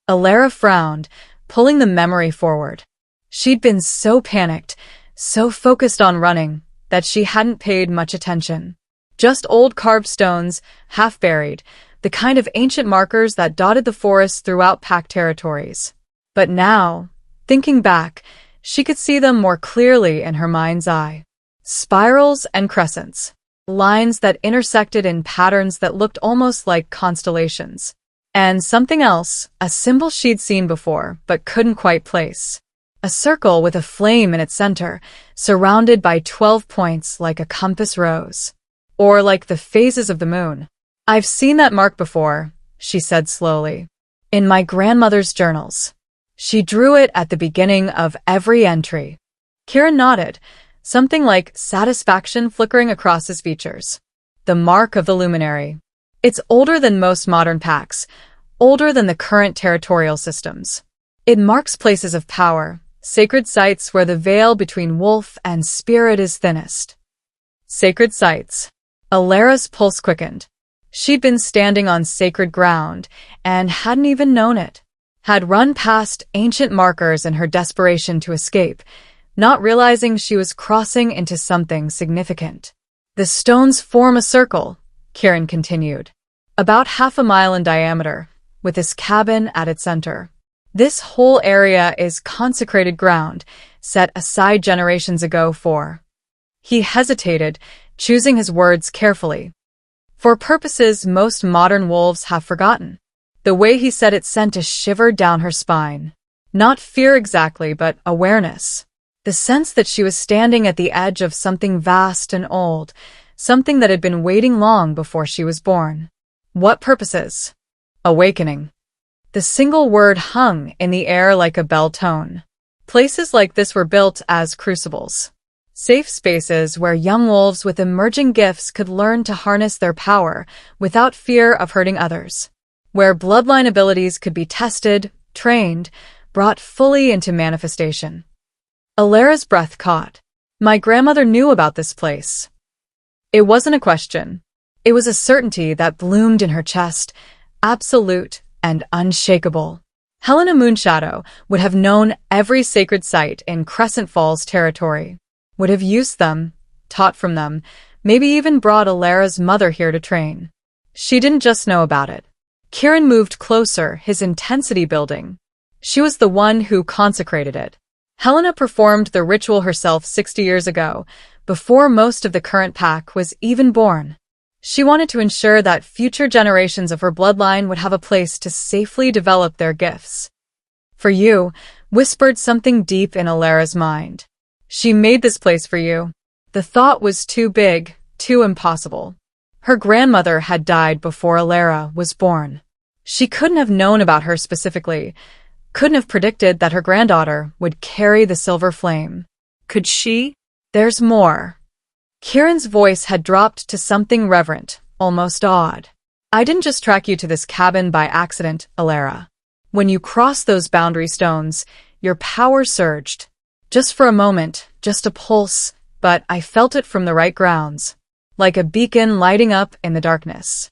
Speaker 1: Alara frowned, pulling the memory forward. She'd been so panicked, so focused on running, that she hadn't paid much attention. Just old carved stones, half buried, the kind of ancient markers that dotted the forests throughout Pact territories. But now, thinking back, she could see them more clearly in her mind's eye. Spirals and crescents. Lines that intersected in patterns that looked almost like constellations. And something else, a symbol she'd seen before, but couldn't quite place. A circle with a flame in its center, surrounded by 12 points like a compass rose. Or like the phases of the moon. I've seen that mark before, she said slowly. In my grandmother's journals. She drew it at the beginning of every entry. Kieran nodded, something like satisfaction flickering across his features. The mark of the luminary. It's older than most modern pacts, older than the current territorial systems. It marks places of power, sacred sites where the veil between wolf and spirit is thinnest. Sacred sites. Alara's pulse quickened. She'd been standing on sacred ground and hadn't even known it. Had run past ancient markers in her desperation to escape, not realizing she was crossing into something significant. The stones form a circle, Kieran continued. About half a mile in diameter, with this cabin at its center. This whole area is consecrated ground, set aside generations ago for. He hesitated, choosing his words carefully. For purposes most modern wolves have forgotten. The way he said it sent a shiver down her spine. Not fear exactly, but awareness. The sense that she was standing at the edge of something vast and old, something that had been waiting long before she was born. What purposes? Awakening. The single word hung in the air like a bell tone. Places like this were built as crucibles. Safe spaces where young wolves with emerging gifts could learn to harness their power without fear of hurting others. Where bloodline abilities could be tested, trained, brought fully into manifestation. Alara's breath caught. My grandmother knew about this place. It wasn't a question. It was a certainty that bloomed in her chest, absolute and unshakable. Helena Moonshadow would have known every sacred site in Crescent Falls territory, would have used them, taught from them, maybe even brought Alara's mother here to train. She didn't just know about it. Kieran moved closer, his intensity building. She was the one who consecrated it. Helena performed the ritual herself 60 years ago, before most of the current pack was even born. She wanted to ensure that future generations of her bloodline would have a place to safely develop their gifts. For you, whispered something deep in Alara's mind. She made this place for you. The thought was too big, too impossible. Her grandmother had died before Alara was born. She couldn't have known about her specifically, couldn't have predicted that her granddaughter would carry the silver flame. Could she? There's more. Kieran's voice had dropped to something reverent, almost awed. I didn't just track you to this cabin by accident, Alara. When you crossed those boundary stones, your power surged. Just for a moment, just a pulse, but I felt it from the right grounds. Like a beacon lighting up in the darkness.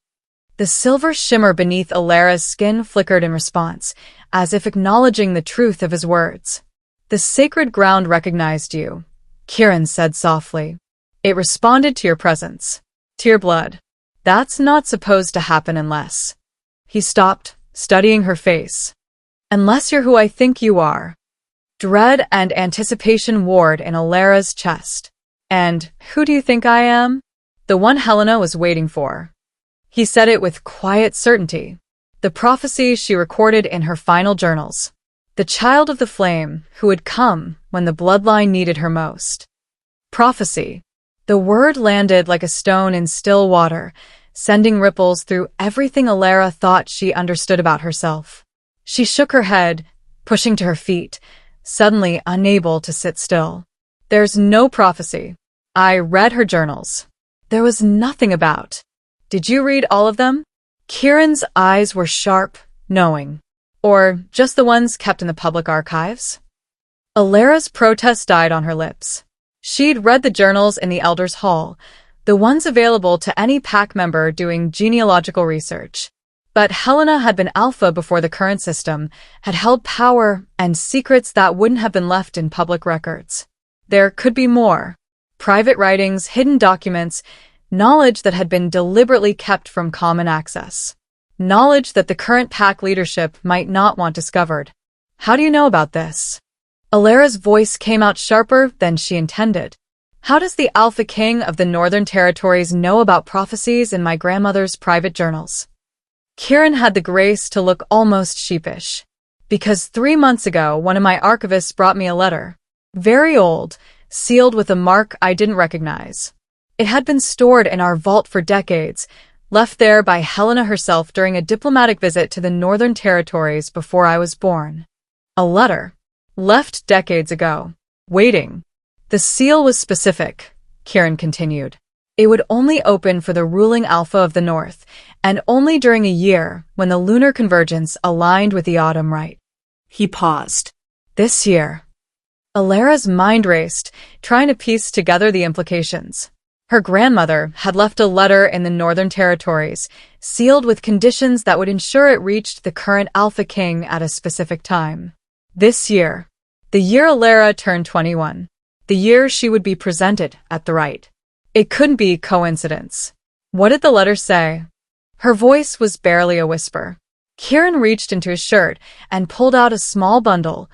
Speaker 1: The silver shimmer beneath Alara's skin flickered in response, as if acknowledging the truth of his words. The sacred ground recognized you, Kieran said softly. It responded to your presence, to your blood. That's not supposed to happen unless. He stopped, studying her face. Unless you're who I think you are. Dread and anticipation warred in Alara's chest. And who do you think I am? The one Helena was waiting for. He said it with quiet certainty. The prophecy she recorded in her final journals. The child of the flame who would come when the bloodline needed her most. Prophecy. The word landed like a stone in still water, sending ripples through everything Alara thought she understood about herself. She shook her head, pushing to her feet, suddenly unable to sit still. There's no prophecy. I read her journals. There was nothing about. Did you read all of them? Kieran's eyes were sharp, knowing. Or just the ones kept in the public archives? Alara's protest died on her lips. She'd read the journals in the Elders' Hall, the ones available to any pack member doing genealogical research. But Helena had been alpha before the current system, had held power and secrets that wouldn't have been left in public records. There could be more. Private writings, hidden documents, knowledge that had been deliberately kept from common access. Knowledge that the current pack leadership might not want discovered. How do you know about this? Alara's voice came out sharper than she intended. How does the Alpha King of the Northern Territories know about prophecies in my grandmother's private journals? Kieran had the grace to look almost sheepish. Because 3 months ago, one of my archivists brought me a letter. Very old, sealed with a mark I didn't recognize. It had been stored in our vault for decades, left there by Helena herself during a diplomatic visit to the Northern Territories before I was born. A letter. Left decades ago. Waiting. The seal was specific, Kieran continued. It would only open for the ruling Alpha of the North, and only during a year when the lunar convergence aligned with the autumn rite.
Speaker 2: He paused.
Speaker 1: This year. Alara's mind raced, trying to piece together the implications. Her grandmother had left a letter in the Northern Territories, sealed with conditions that would ensure it reached the current Alpha King at a specific time. This year. The year Alara turned 21. The year she would be presented at the Rite. It couldn't be coincidence. What did the letter say? Her voice was barely a whisper. Kieran reached into his shirt and pulled out a small bundle,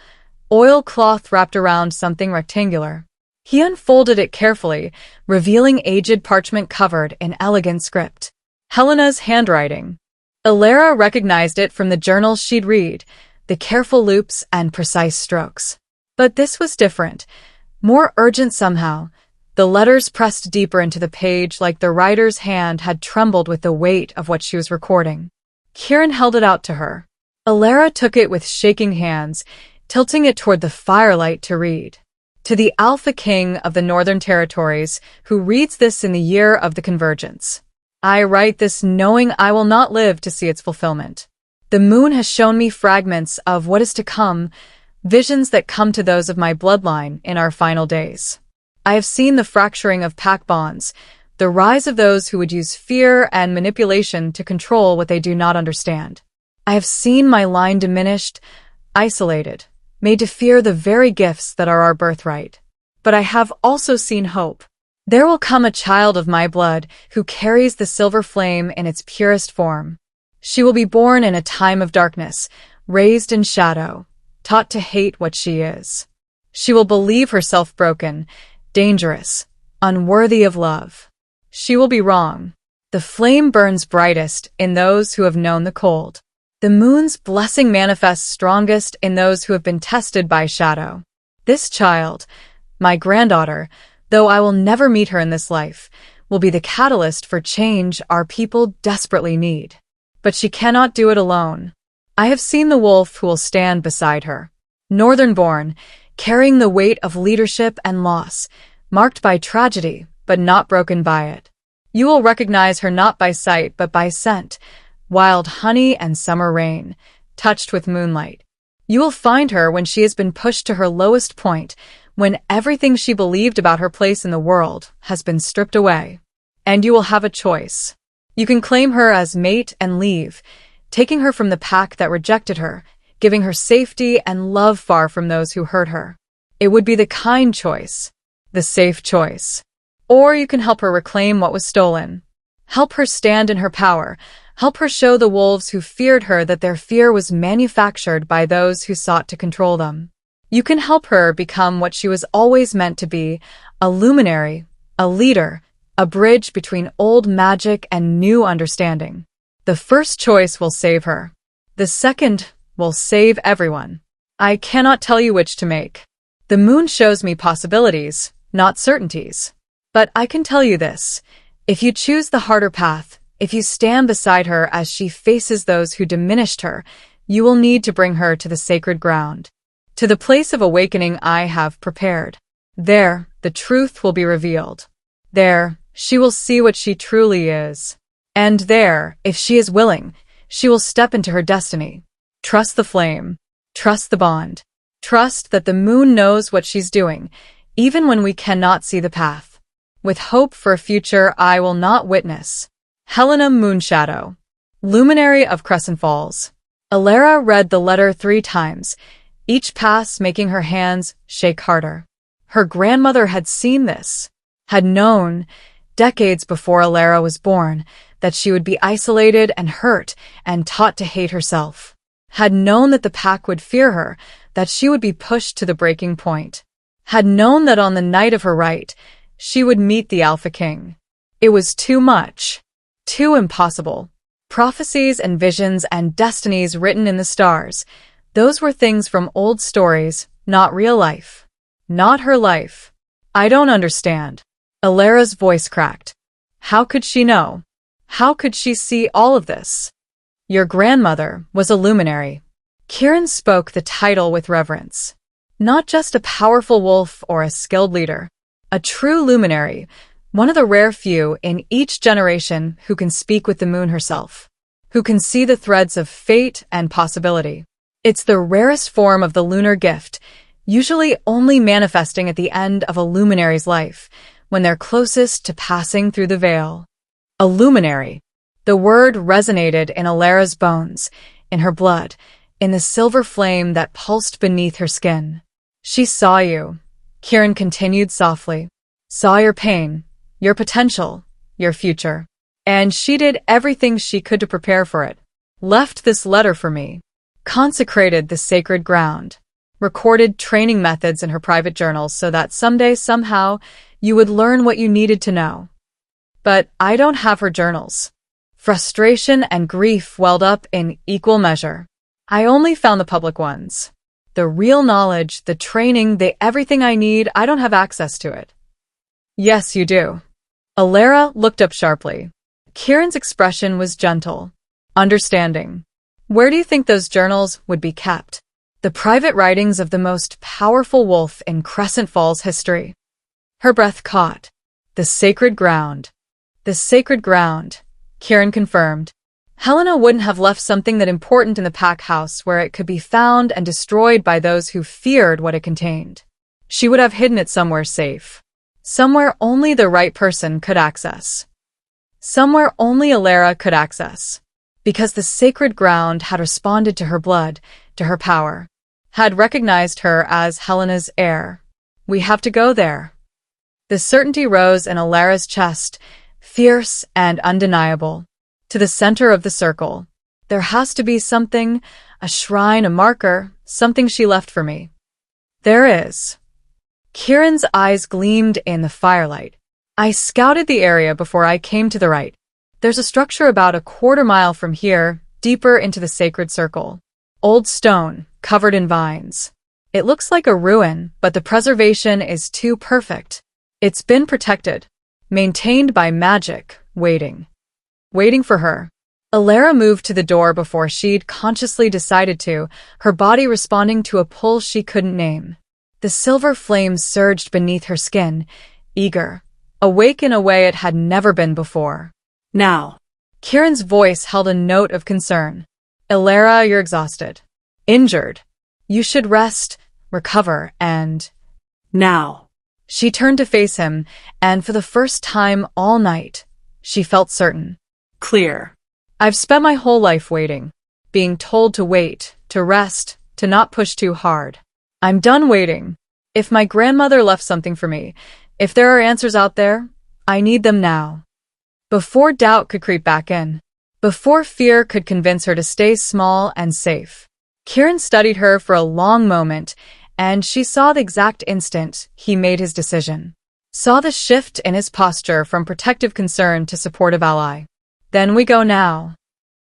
Speaker 1: oilcloth wrapped around something rectangular. He unfolded it carefully, revealing aged parchment covered in elegant script. Helena's handwriting. Alara recognized it from the journals she'd read, the careful loops and precise strokes. But this was different, more urgent somehow. The letters pressed deeper into the page like the writer's hand had trembled with the weight of what she was recording. Kieran held it out to her. Alara took it with shaking hands, tilting it toward the firelight to read. To the Alpha King of the Northern Territories, who reads this in the year of the convergence. I write this knowing I will not live to see its fulfillment. The moon has shown me fragments of what is to come, visions that come to those of my bloodline in our final days. I have seen the fracturing of pack bonds, the rise of those who would use fear and manipulation to control what they do not understand. I have seen my line diminished, isolated, made to fear the very gifts that are our birthright. But I have also seen hope. There will come a child of my blood who carries the silver flame in its purest form. She will be born in a time of darkness, raised in shadow, taught to hate what she is. She will believe herself broken, dangerous, unworthy of love. She will be wrong. The flame burns brightest in those who have known the cold. The moon's blessing manifests strongest in those who have been tested by shadow. This child, my granddaughter, though I will never meet her in this life, will be the catalyst for change our people desperately need. But she cannot do it alone. I have seen the wolf who will stand beside her. Northern-born, carrying the weight of leadership and loss, marked by tragedy, but not broken by it. You will recognize her not by sight but by scent, wild honey and summer rain, touched with moonlight. You will find her when she has been pushed to her lowest point, when everything she believed about her place in the world has been stripped away. And you will have a choice. You can claim her as mate and leave, taking her from the pack that rejected her, giving her safety and love far from those who hurt her. It would be the kind choice, the safe choice. Or you can help her reclaim what was stolen. Help her stand in her power. Help her show the wolves who feared her that their fear was manufactured by those who sought to control them. You can help her become what she was always meant to be, a luminary, a leader, a bridge between old magic and new understanding. The first choice will save her. The second will save everyone. I cannot tell you which to make. The moon shows me possibilities, not certainties. But I can tell you this. If you choose the harder path, if you stand beside her as she faces those who diminished her, you will need to bring her to the sacred ground, to the place of awakening I have prepared. There, the truth will be revealed. There, she will see what she truly is. And there, if she is willing, she will step into her destiny. Trust the flame. Trust the bond. Trust that the moon knows what she's doing, even when we cannot see the path. With hope for a future I will not witness. Helena Moonshadow, luminary of Crescent Falls. Alara read the letter 3 times, each pass making her hands shake harder. Her grandmother had seen this, had known, decades before Alara was born, that she would be isolated and hurt and taught to hate herself. Had known that the pack would fear her, that she would be pushed to the breaking point. Had known that on the night of her rite, she would meet the Alpha King. It was too much. Too impossible. Prophecies and visions and destinies written in the stars. Those were things from old stories, not real life. Not her life. I don't understand. Alara's voice cracked. How could she know? How could she see all of this? Your grandmother was a luminary. Kieran spoke the title with reverence. Not just a powerful wolf or a skilled leader. A true luminary, one of the rare few in each generation who can speak with the moon herself, who can see the threads of fate and possibility. It's the rarest form of the lunar gift, usually only manifesting at the end of a luminary's life, when they're closest to passing through the veil. A luminary. The word resonated in Alara's bones, in her blood, in the silver flame that pulsed beneath her skin. She saw you, Kieran continued softly. Saw your pain, your potential, your future. And she did everything she could to prepare for it. Left this letter for me. Consecrated the sacred ground. Recorded training methods in her private journals so that someday, somehow, you would learn what you needed to know. But I don't have her journals. Frustration and grief welled up in equal measure. I only found the public ones. The real knowledge, the training, everything I need, I don't have access to it. Yes, you do. Alara looked up sharply. Kieran's expression was gentle, understanding. Where do you think those journals would be kept? The private writings of the most powerful wolf in Crescent Falls history. Her breath caught. The sacred ground. The sacred ground, Kieran confirmed. Helena wouldn't have left something that important in the pack house where it could be found and destroyed by those who feared what it contained. She would have hidden it somewhere safe. Somewhere only the right person could access. Somewhere only Alara could access. Because the sacred ground had responded to her blood, to her power. Had recognized her as Helena's heir. We have to go there. The certainty rose in Alara's chest, fierce and undeniable. To the center of the circle. There has to be something, a shrine, a marker, something she left for me. There is. Kieran's eyes gleamed in the firelight. I scouted the area before I came to the Rite. There's a structure about a quarter mile from here, deeper into the sacred circle. Old stone, covered in vines. It looks like a ruin, but the preservation is too perfect. It's been protected, maintained by magic, waiting. Waiting for her. Alara moved to the door before she'd consciously decided to, her body responding to a pull she couldn't name. The silver flame surged beneath her skin, eager, awake in a way it had never been before.
Speaker 2: Now.
Speaker 1: Kieran's voice held a note of concern. Alara, you're exhausted. Injured. You should rest, recover, and...
Speaker 2: Now.
Speaker 1: She turned to face him, and for the first time all night, she felt certain.
Speaker 2: Clear.
Speaker 1: I've spent my whole life waiting, being told to wait, to rest, to not push too hard. I'm done waiting. If my grandmother left something for me, if there are answers out there, I need them now. before doubt could creep back in, before fear could convince her to stay small and safe. Kieran studied her for a long moment, and she saw the exact instant he made his decision. Saw the shift in his posture from protective concern to supportive ally. "Then we go now."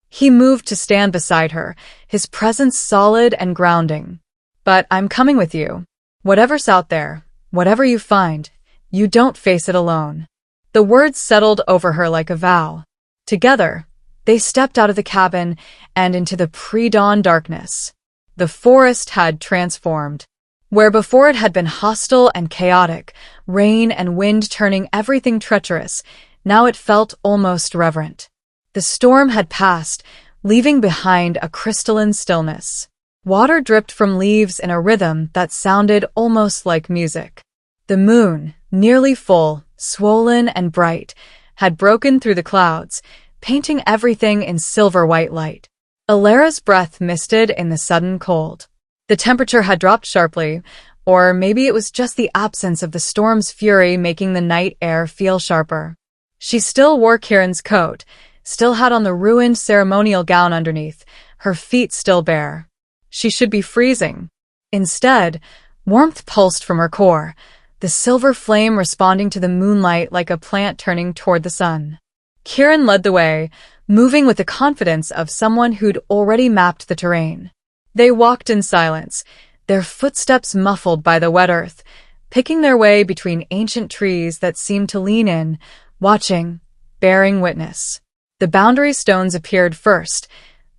Speaker 1: He moved to stand beside her, his presence solid and grounding. "But I'm coming with you. Whatever's out there, whatever you find, you don't face it alone." The words settled over her like a vow. Together, they stepped out of the cabin and into the pre-dawn darkness. The forest had transformed. Where before it had been hostile and chaotic, rain and wind turning everything treacherous, now it felt almost reverent. The storm had passed, leaving behind a crystalline stillness. Water dripped from leaves in a rhythm that sounded almost like music. The moon, nearly full, swollen and bright, had broken through the clouds, painting everything in silver-white light. Alara's breath misted in the sudden cold. The temperature had dropped sharply, or maybe it was just the absence of the storm's fury making the night air feel sharper. She still wore Kieran's coat, still had on the ruined ceremonial gown underneath, her feet still bare. She should be freezing. Instead, warmth pulsed from her core, the silver flame responding to the moonlight like a plant turning toward the sun. Kieran led the way, moving with the confidence of someone who'd already mapped the terrain. They walked in silence, their footsteps muffled by the wet earth, picking their way between ancient trees that seemed to lean in, watching, bearing witness. The boundary stones appeared first,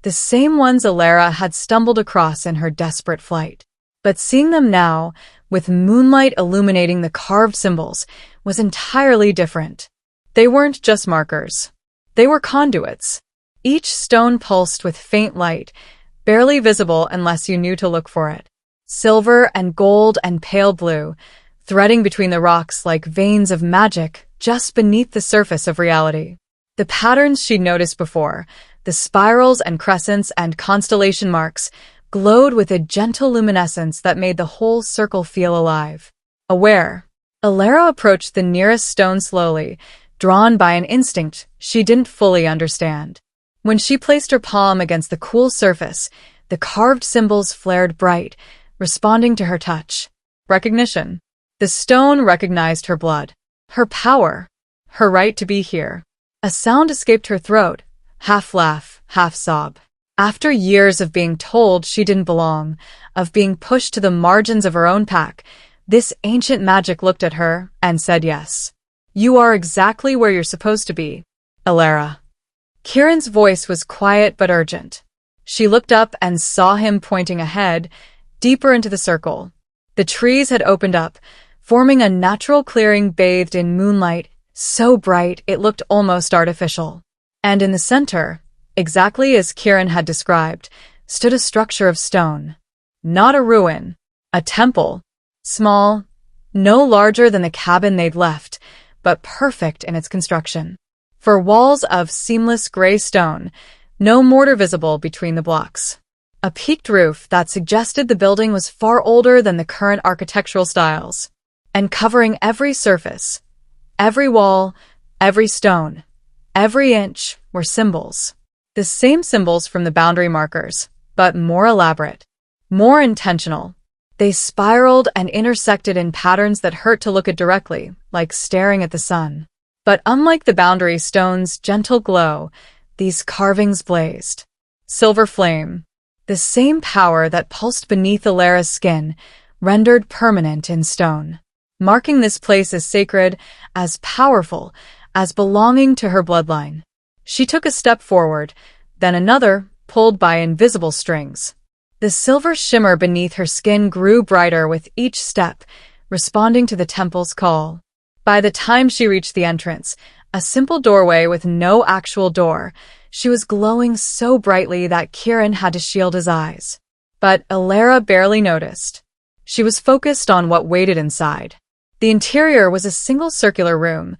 Speaker 1: the same ones Alara had stumbled across in her desperate flight. But seeing them now, with moonlight illuminating the carved symbols, was entirely different. They weren't just markers. They were conduits. Each stone pulsed with faint light, barely visible unless you knew to look for it. Silver and gold and pale blue, threading between the rocks like veins of magic just beneath the surface of reality. The patterns she'd noticed before, the spirals and crescents and constellation marks, glowed with a gentle luminescence that made the whole circle feel alive. Aware, Alara approached the nearest stone slowly, drawn by an instinct she didn't fully understand. When she placed her palm against the cool surface, the carved symbols flared bright, responding to her touch. Recognition. The stone recognized her blood, her power, her right to be here. A sound escaped her throat, half laugh, half sob. After years of being told she didn't belong, of being pushed to the margins of her own pack, this ancient magic looked at her and said yes. "You are exactly where you're supposed to be, Alara." Kieran's voice was quiet but urgent. She looked up and saw him pointing ahead, deeper into the circle. The trees had opened up, forming a natural clearing bathed in moonlight, so bright it looked almost artificial. And in the center, exactly as Kieran had described, stood a structure of stone. Not a ruin, a temple. Small, no larger than the cabin they'd left, but perfect in its construction. For walls of seamless gray stone, no mortar visible between the blocks. A peaked roof that suggested the building was far older than the current architectural styles. And covering every surface, every wall, every stone, every inch were symbols. The same symbols from the boundary markers, but more elaborate, more intentional. They spiraled and intersected in patterns that hurt to look at directly, like staring at the sun. But unlike the boundary stone's gentle glow, these carvings blazed. Silver flame, the same power that pulsed beneath Alara's skin, rendered permanent in stone, marking this place as sacred, as powerful, as belonging to her bloodline. She took a step forward, then another, pulled by invisible strings. The silver shimmer beneath her skin grew brighter with each step, responding to the temple's call. By the time she reached the entrance, a simple doorway with no actual door, she was glowing so brightly that Kieran had to shield his eyes. But Alara barely noticed. She was focused on what waited inside. The interior was a single circular room,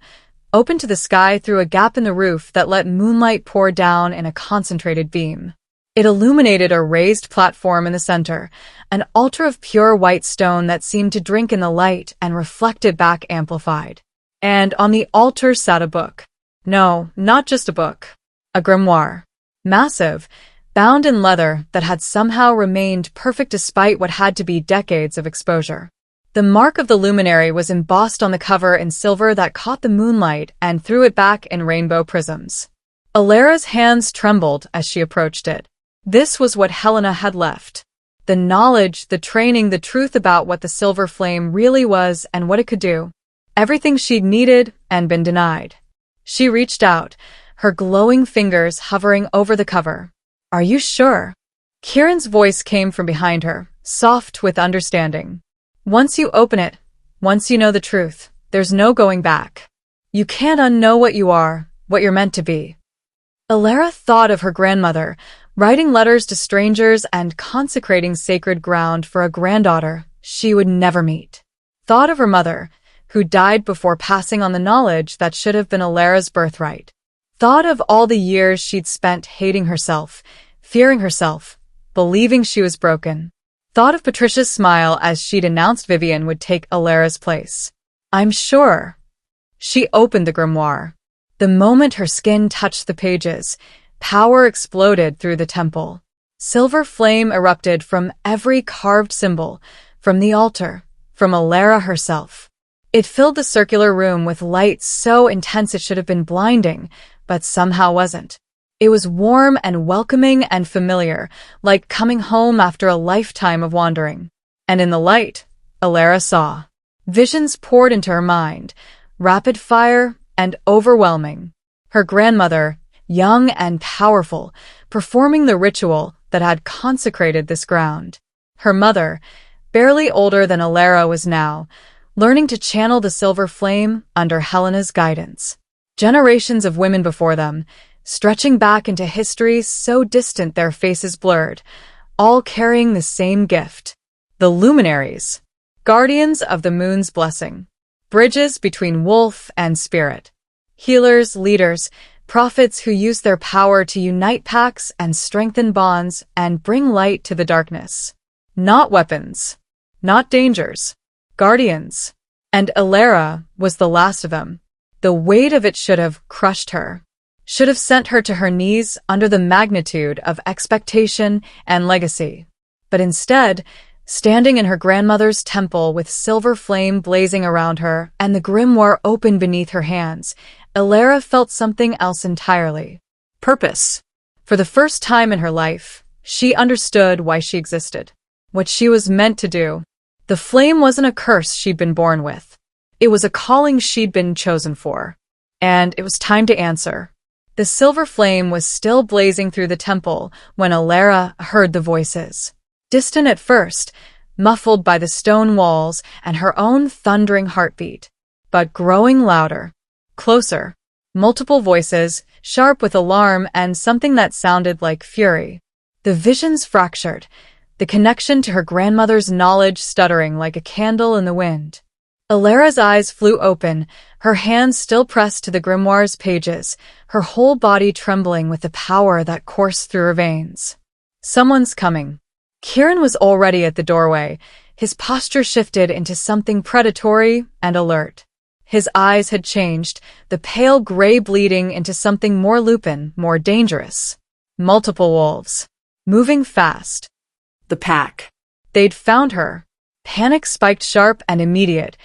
Speaker 1: open to the sky through a gap in the roof that let moonlight pour down in a concentrated beam. It illuminated a raised platform in the center, an altar of pure white stone that seemed to drink in the light and reflect it back amplified. And on the altar sat a book. No, not just a book. A grimoire. Massive, bound in leather that had somehow remained perfect despite what had to be decades of exposure. The mark of the luminary was embossed on the cover in silver that caught the moonlight and threw it back in rainbow prisms. Alara's hands trembled as she approached it. This was what Helena had left. The knowledge, the training, the truth about what the silver flame really was and what it could do. Everything she'd needed and been denied. She reached out, her glowing fingers hovering over the cover. Are you sure? Kieran's voice came from behind her, soft with understanding. Once you open it, once you know the truth, there's no going back. You can't unknow what you are, what you're meant to be. Alara thought of her grandmother, writing letters to strangers and consecrating sacred ground for a granddaughter she would never meet. Thought of her mother, who died before passing on the knowledge that should have been Alara's birthright. Thought of all the years she'd spent hating herself, fearing herself, believing she was broken. Thought of Patricia's smile as she'd announced Vivian would take Alara's place. I'm sure. She opened the grimoire. The moment her skin touched the pages, power exploded through the temple. Silver flame erupted from every carved symbol, from the altar, from Alara herself. It filled the circular room with light so intense it should have been blinding, but somehow wasn't. It was warm and welcoming and familiar, like coming home after a lifetime of wandering. And in the light, Alara saw. Visions poured into her mind, rapid fire and overwhelming. Her grandmother, young and powerful, performing the ritual that had consecrated this ground. Her mother, barely older than Alara was now, learning to channel the silver flame under Helena's guidance. Generations of women before them, stretching back into history so distant their faces blurred, all carrying the same gift. The luminaries, guardians of the moon's blessing, bridges between wolf and spirit, healers, leaders, prophets who use their power to unite packs and strengthen bonds and bring light to the darkness. Not weapons, not dangers, guardians. And Alara was the last of them. The weight of it should have crushed her, should have sent her to her knees under the magnitude of expectation and legacy. But instead, standing in her grandmother's temple with silver flame blazing around her and the grimoire open beneath her hands, Alara felt something else entirely. Purpose. For the first time in her life, she understood why she existed, what she was meant to do. The flame wasn't a curse she'd been born with. It was a calling she'd been chosen for. And it was time to answer. The silver flame was still blazing through the temple when Alara heard the voices. Distant at first, muffled by the stone walls and her own thundering heartbeat, but growing louder, closer, multiple voices, sharp with alarm and something that sounded like fury. The visions fractured, the connection to her grandmother's knowledge stuttering like a candle in the wind. Alara's eyes flew open, her hands still pressed to the grimoire's pages, her whole body trembling with the power that coursed through her veins. Someone's coming. Kieran was already at the doorway, his posture shifted into something predatory and alert. His eyes had changed, the pale gray bleeding into something more lupin, more dangerous. Multiple wolves. Moving fast.
Speaker 2: The pack.
Speaker 1: They'd found her. Panic spiked sharp and immediate.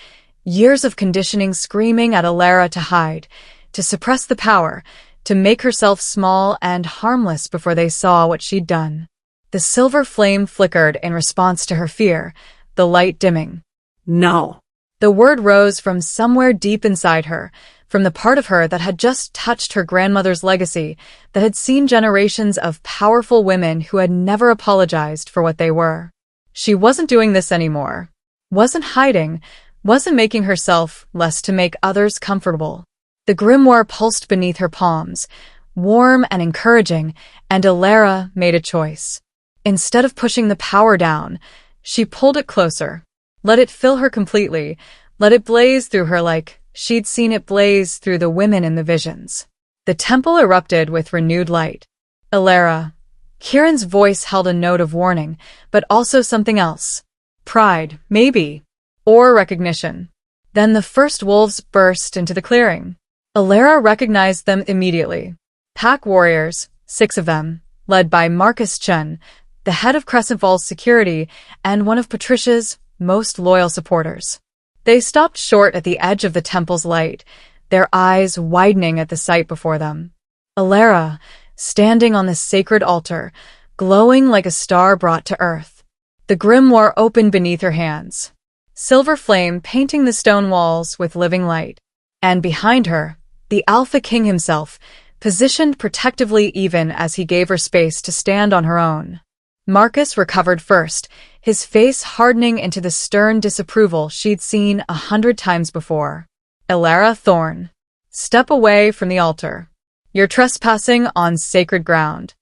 Speaker 1: Years of conditioning screaming at Alara to hide, to suppress the power, to make herself small and harmless before they saw what she'd done. The silver flame flickered in response to her fear, the light dimming.
Speaker 2: No.
Speaker 1: The word rose from somewhere deep inside her, from the part of her that had just touched her grandmother's legacy, that had seen generations of powerful women who had never apologized for what they were. She wasn't doing this anymore. Wasn't hiding, wasn't making herself less to make others comfortable. The grimoire pulsed beneath her palms, warm and encouraging, and Alara made a choice. Instead of pushing the power down, she pulled it closer. Let it fill her completely. Let it blaze through her like she'd seen it blaze through the women in the visions. The temple erupted with renewed light. Alara. Kieran's voice held a note of warning, but also something else. Pride, maybe. Or recognition. Then the first wolves burst into the clearing. Alara recognized them immediately. Pack warriors, 6 of them, led by Marcus Chen, the head of Crescent Falls security and one of Patricia's most loyal supporters. They stopped short at the edge of the temple's light, their eyes widening at the sight before them. Alara, standing on the sacred altar, glowing like a star brought to earth. The grimoire opened beneath her hands, silver flame painting the stone walls with living light. And behind her, the Alpha King himself, positioned protectively even as he gave her space to stand on her own. Marcus recovered first, his face hardening into the stern disapproval she'd seen 100 times before. Alara Thorn, step away from the altar. You're trespassing on sacred ground.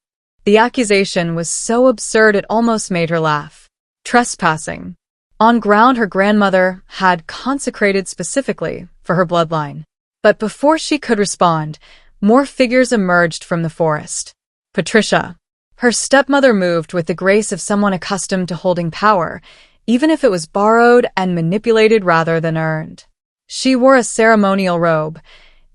Speaker 1: The accusation was so absurd it almost made her laugh. Trespassing. On ground her grandmother had consecrated specifically for her bloodline. But before she could respond, more figures emerged from the forest. Patricia. Her stepmother moved with the grace of someone accustomed to holding power, even if it was borrowed and manipulated rather than earned. She wore a ceremonial robe,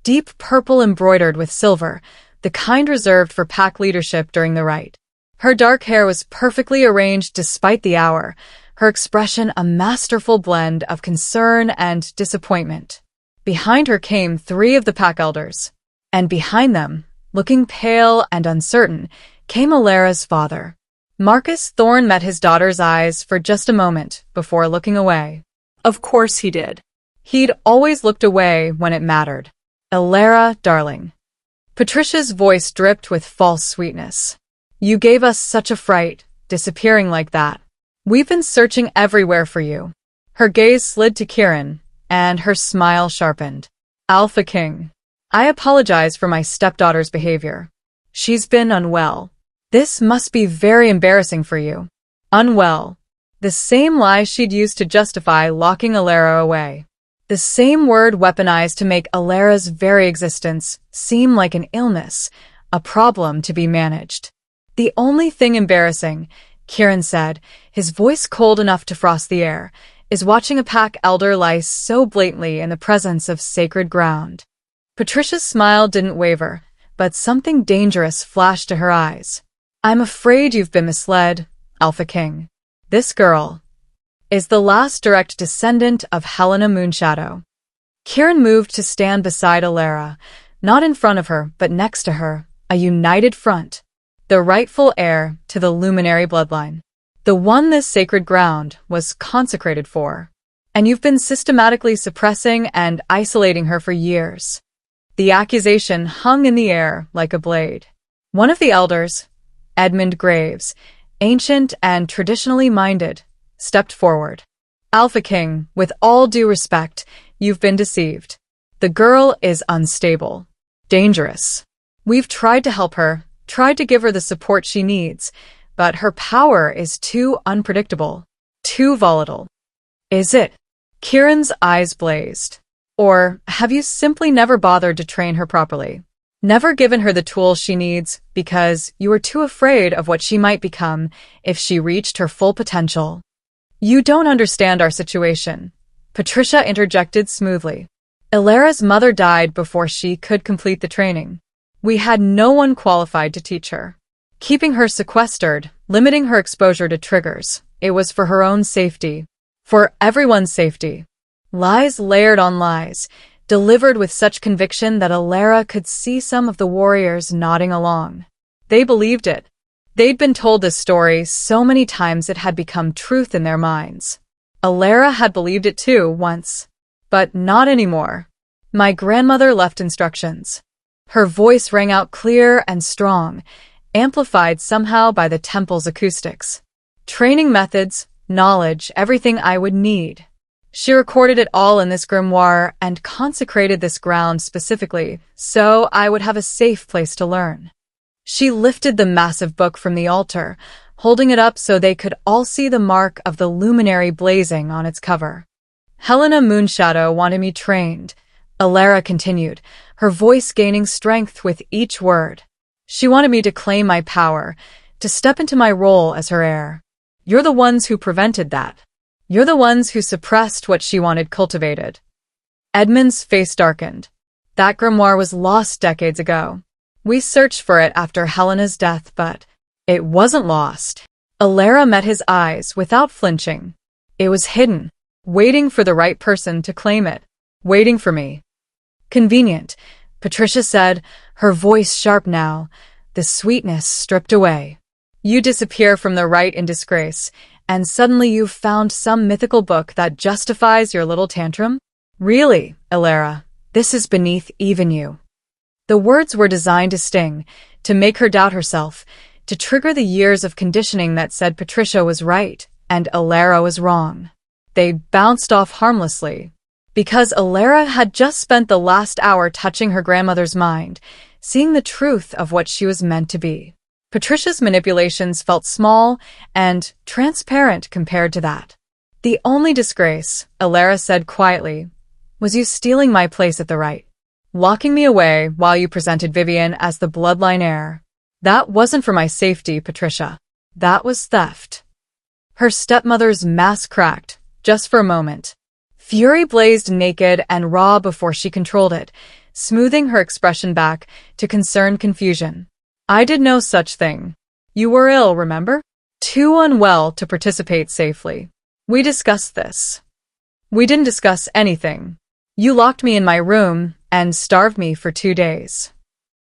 Speaker 1: deep purple embroidered with silver, the kind reserved for pack leadership during the rite. Her dark hair was perfectly arranged despite the hour, her expression a masterful blend of concern and disappointment. Behind her came 3 of the pack elders, and behind them, looking pale and uncertain, came Alara's father. Marcus Thorn met his daughter's eyes for just a moment before looking away.
Speaker 2: Of course he did.
Speaker 1: He'd always looked away when it mattered. Alara, darling. Patricia's voice dripped with false sweetness. You gave us such a fright, disappearing like that. We've been searching everywhere for you. Her gaze slid to Kieran, and her smile sharpened. Alpha King. I apologize for my stepdaughter's behavior. She's been unwell. This must be very embarrassing for you. Unwell. The same lie she'd used to justify locking Alara away. The same word weaponized to make Alara's very existence seem like an illness, a problem to be managed. The only thing embarrassing, Kieran said, his voice cold enough to frost the air, is watching a pack elder lie so blatantly in the presence of sacred ground. Patricia's smile didn't waver, but something dangerous flashed to her eyes. I'm afraid you've been misled, Alpha King. This girl is the last direct descendant of Helena Moonshadow. Kieran moved to stand beside Alara, not in front of her, but next to her, a united front. The rightful heir to the luminary bloodline. The one this sacred ground was consecrated for. And you've been systematically suppressing and isolating her for years. The accusation hung in the air like a blade. One of the elders, Edmund Graves, ancient and traditionally minded, stepped forward. Alpha King, with all due respect, you've been deceived. The girl is unstable. Dangerous. We've tried to help her, tried to give her the support she needs, but her power is too unpredictable, too volatile. Is it? Kieran's eyes blazed. Or have you simply never bothered to train her properly? Never given her the tools she needs because you were too afraid of what she might become if she reached her full potential? You don't understand our situation, Patricia interjected smoothly. Alara's mother died before she could complete the training. We had no one qualified to teach her. Keeping her sequestered, limiting her exposure to triggers, it was for her own safety. For everyone's safety. Lies layered on lies, delivered with such conviction that Alara could see some of the warriors nodding along. They believed it. They'd been told this story so many times it had become truth in their minds. Alara had believed it too once. But not anymore. My grandmother left instructions. Her voice rang out clear and strong, amplified somehow by the temple's acoustics. Training methods, knowledge, everything I would need. She recorded it all in this grimoire and consecrated this ground specifically, so I would have a safe place to learn. She lifted the massive book from the altar, holding it up so they could all see the mark of the luminary blazing on its cover. Helena Moonshadow wanted me trained, Alara continued, her voice gaining strength with each word. She wanted me to claim my power, to step into my role as her heir. You're the ones who prevented that. You're the ones who suppressed what she wanted cultivated. Edmund's face darkened. That grimoire was lost decades ago. We searched for it after Helena's death, but it wasn't lost. Alara met his eyes without flinching. It was hidden, waiting for the right person to claim it. Waiting for me. Convenient, Patricia said, her voice sharp now, the sweetness stripped away. You disappear from the Rite in disgrace, and suddenly you've found some mythical book that justifies your little tantrum? Really, Alara, this is beneath even you. The words were designed to sting, to make her doubt herself, to trigger the years of conditioning that said Patricia was right and Alara was wrong. They bounced off harmlessly, because Alara had just spent the last hour touching her grandmother's mind, seeing the truth of what she was meant to be. Patricia's manipulations felt small and transparent compared to that. The only disgrace, Alara said quietly, was you stealing my place at the Rite, locking me away while you presented Vivian as the bloodline heir. That wasn't for my safety, Patricia. That was theft. Her stepmother's mask cracked, just for a moment. Fury blazed naked and raw before she controlled it, smoothing her expression back to concerned confusion. I did no such thing. You were ill, remember? Too unwell to participate safely. We discussed this. We didn't discuss anything. You locked me in my room and starved me for 2 days.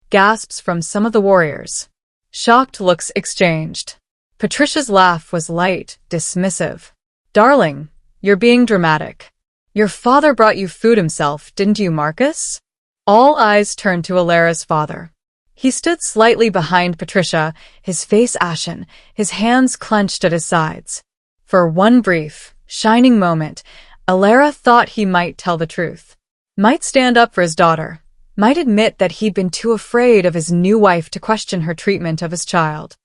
Speaker 1: Gasps from some of the warriors. Shocked looks exchanged. Patricia's laugh was light, dismissive. Darling, you're being dramatic. Your father brought you food himself, didn't you, Marcus? All eyes turned to Alara's father. He stood slightly behind Patricia, his face ashen, his hands clenched at his sides. For one brief, shining moment, Alara thought he might tell the truth. Might stand up for his daughter. Might admit that he'd been too afraid of his new wife to question her treatment of his child.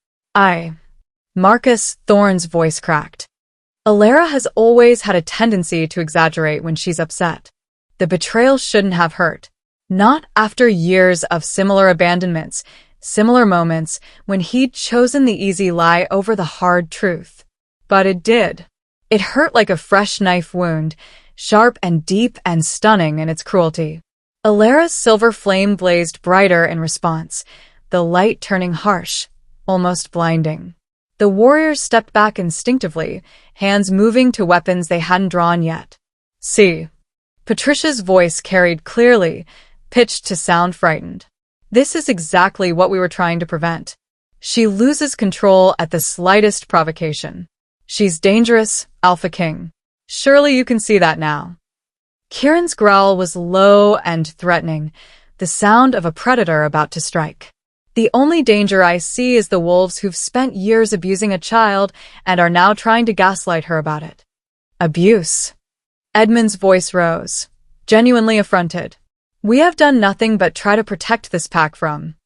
Speaker 1: Marcus Thorne's voice cracked. Alara has always had a tendency to exaggerate when she's upset. The betrayal shouldn't have hurt. Not after years of similar abandonments, similar moments when he'd chosen the easy lie over the hard truth. But it did. It hurt like a fresh knife wound, sharp and deep and stunning in its cruelty. Alara's silver flame blazed brighter in response, the light turning harsh, almost blinding. The warriors stepped back instinctively, hands moving to weapons they hadn't drawn yet. See. Patricia's voice carried clearly, pitched to sound frightened. This is exactly what we were trying to prevent. She loses control at the slightest provocation. She's dangerous, Alpha King. Surely you can see that now. Kieran's growl was low and threatening, the sound of a predator about to strike. The only danger I see is the wolves who've spent years abusing a child and are now trying to gaslight her about it. Abuse. Edmund's voice rose, genuinely affronted. We have done nothing but try to protect this pack from.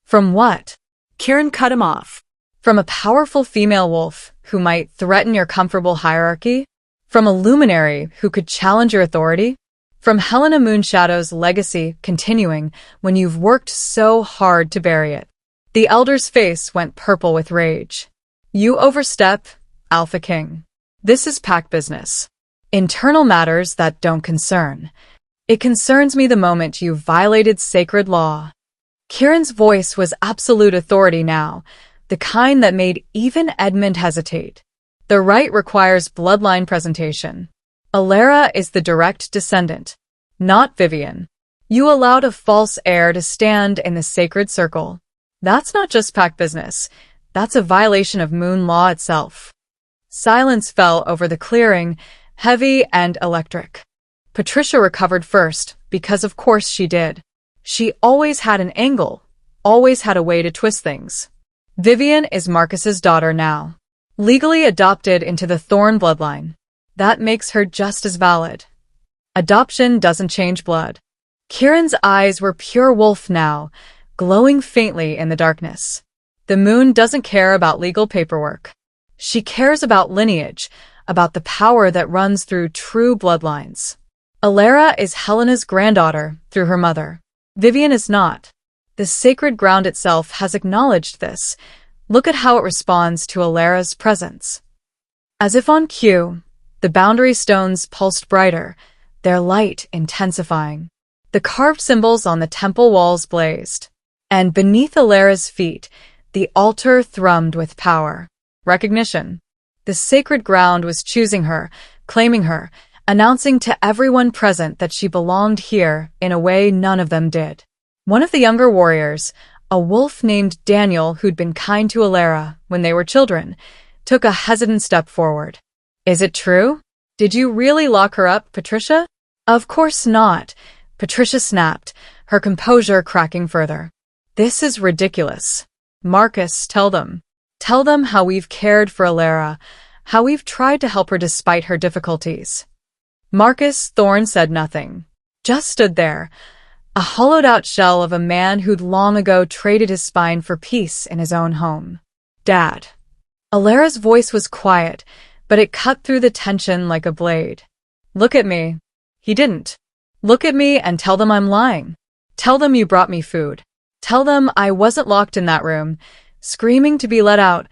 Speaker 1: From what?
Speaker 2: Kieran cut him off.
Speaker 1: From a powerful female wolf who might threaten your comfortable hierarchy? From a luminary who could challenge your authority? From Helena Moonshadow's legacy continuing when you've worked so hard to bury it? The elder's face went purple with rage. You overstep, Alpha King. This is pack business. Internal matters that don't concern. It concerns me the moment you violated sacred law. Kieran's voice was absolute authority now, the kind that made even Edmund hesitate. The Rite requires bloodline presentation. Alara is the direct descendant, not Vivian. You allowed a false heir to stand in the sacred circle. That's not just pack business. That's a violation of moon law itself. Silence fell over the clearing, heavy and electric. Patricia recovered first, because of course she did. She always had an angle, always had a way to twist things. Vivian is Marcus's daughter now, legally adopted into the Thorne bloodline. That makes her just as valid. Adoption doesn't change blood. Kieran's eyes were pure wolf now, glowing faintly in the darkness. The moon doesn't care about legal paperwork. She cares about lineage, about the power that runs through true bloodlines. Alara is Helena's granddaughter through her mother. Vivian is not. The sacred ground itself has acknowledged this. Look at how it responds to Alara's presence. As if on cue, the boundary stones pulsed brighter, their light intensifying. The carved symbols on the temple walls blazed, and beneath Alara's feet, the altar thrummed with power. Recognition. The sacred ground was choosing her, claiming her, announcing to everyone present that she belonged here in a way none of them did. One of the younger warriors, a wolf named Daniel who'd been kind to Alara when they were children, took a hesitant step forward. Is it true? Did you really lock her up, Patricia? Of course not, Patricia snapped, her composure cracking further. This is ridiculous. Marcus, tell them. Tell them how we've cared for Alara, how we've tried to help her despite her difficulties. Marcus Thorne said nothing, just stood there, a hollowed-out shell of a man who'd long ago traded his spine for peace in his own home. Dad. Alara's voice was quiet, but it cut through the tension like a blade. Look at me. He didn't. Look at me and tell them I'm lying. Tell them you brought me food. Tell them I wasn't locked in that room, screaming to be let out,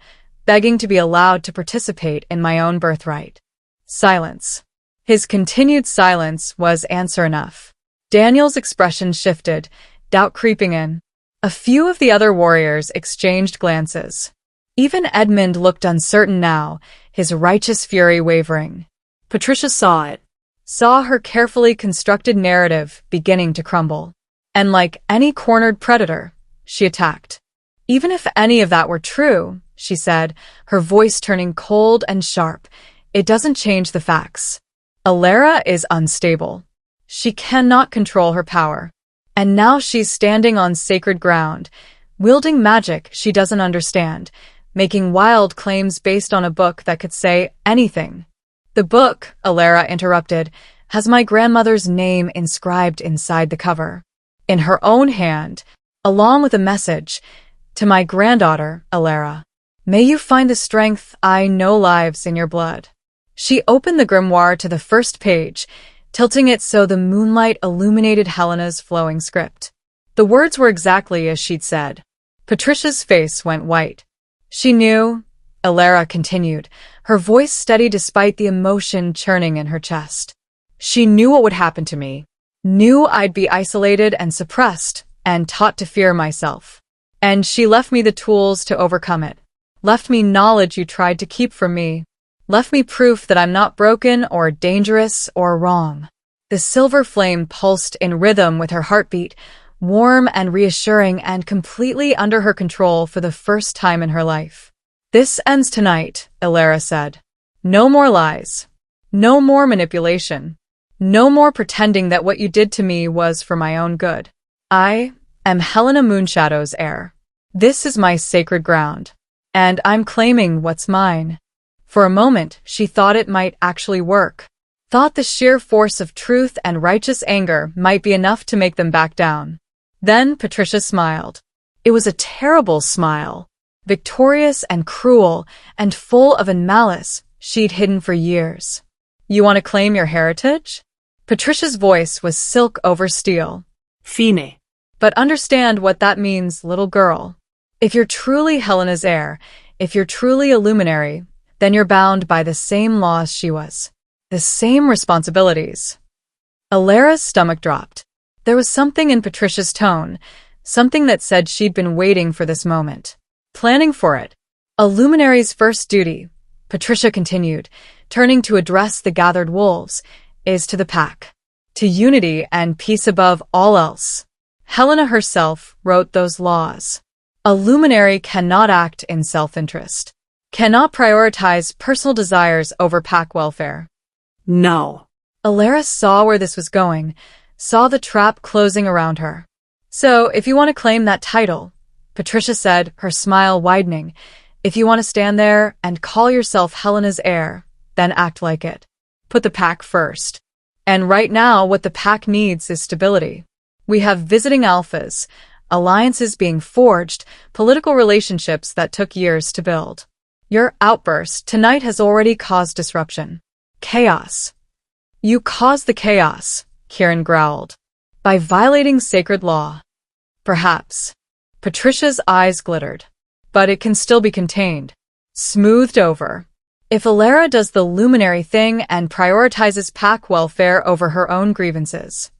Speaker 1: begging to be allowed to participate in my own birthright. Silence. His continued silence was answer enough. Daniel's expression shifted, doubt creeping in. A few of the other warriors exchanged glances. Even Edmund looked uncertain now, his righteous fury wavering.
Speaker 2: Patricia saw it.
Speaker 1: Saw her carefully constructed narrative beginning to crumble. And like any cornered predator, she attacked. Even if any of that were true, she said, her voice turning cold and sharp, it doesn't change the facts. Alara is unstable. She cannot control her power. And now she's standing on sacred ground, wielding magic she doesn't understand, making wild claims based on a book that could say anything. The book, Alara interrupted, has my grandmother's name inscribed inside the cover. In her own hand, along with a message, to my granddaughter, Alara. May you find the strength I know lives in your blood. She opened the grimoire to the first page, tilting it so the moonlight illuminated Helena's flowing script. The words were exactly as she'd said. Patricia's face went white. She knew, Alara continued, her voice steady despite the emotion churning in her chest. She knew what would happen to me. Knew I'd be isolated and suppressed and taught to fear myself. And she left me the tools to overcome it. Left me knowledge you tried to keep from me. Left me proof that I'm not broken or dangerous or wrong. The silver flame pulsed in rhythm with her heartbeat, warm and reassuring and completely under her control for the first time in her life. This ends tonight, Alara said. No more lies. No more manipulation. No more pretending that what you did to me was for my own good. I am Helena Moonshadow's heir. This is my sacred ground. And I'm claiming what's mine. For a moment, she thought it might actually work. Thought the sheer force of truth and righteous anger might be enough to make them back down. Then Patricia smiled. It was a terrible smile. Victorious and cruel and full of a malice she'd hidden for years. You want to claim your heritage? Patricia's voice was silk over steel.
Speaker 2: Fine.
Speaker 1: But understand what that means, little girl. If you're truly Helena's heir, if you're truly a luminary, then you're bound by the same laws she was. The same responsibilities. Alara's stomach dropped. There was something in Patricia's tone, something that said she'd been waiting for this moment. Planning for it. A luminary's first duty, Patricia continued, turning to address the gathered wolves, is to the pack. To unity and peace above all else. Helena herself wrote those laws. A luminary cannot act in self-interest. Cannot prioritize personal desires over pack welfare.
Speaker 2: No.
Speaker 1: Alara saw where this was going, saw the trap closing around her. So, if you want to claim that title, Patricia said, her smile widening, if you want to stand there and call yourself Helena's heir, then act like it. Put the pack first. And right now, what the pack needs is stability. We have visiting alphas, alliances being forged, political relationships that took years to build. Your outburst tonight has already caused disruption. Chaos. You caused the chaos, Kieran growled. By violating sacred law. Perhaps. Patricia's eyes glittered. But it can still be contained. Smoothed over. If Alara does the luminary thing and prioritizes pack welfare over her own grievances.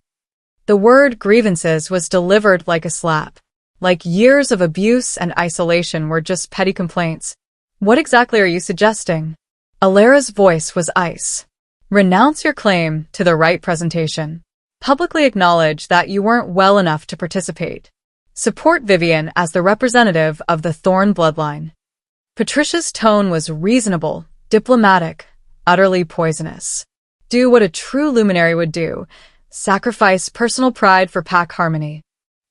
Speaker 1: The word grievances was delivered like a slap. Like years of abuse and isolation were just petty complaints. What exactly are you suggesting? Alara's voice was ice. Renounce your claim to the Rite presentation. Publicly acknowledge that you weren't well enough to participate. Support Vivian as the representative of the Thorn bloodline. Patricia's tone was reasonable, diplomatic, utterly poisonous. Do what a true luminary would do. Sacrifice personal pride for pack harmony.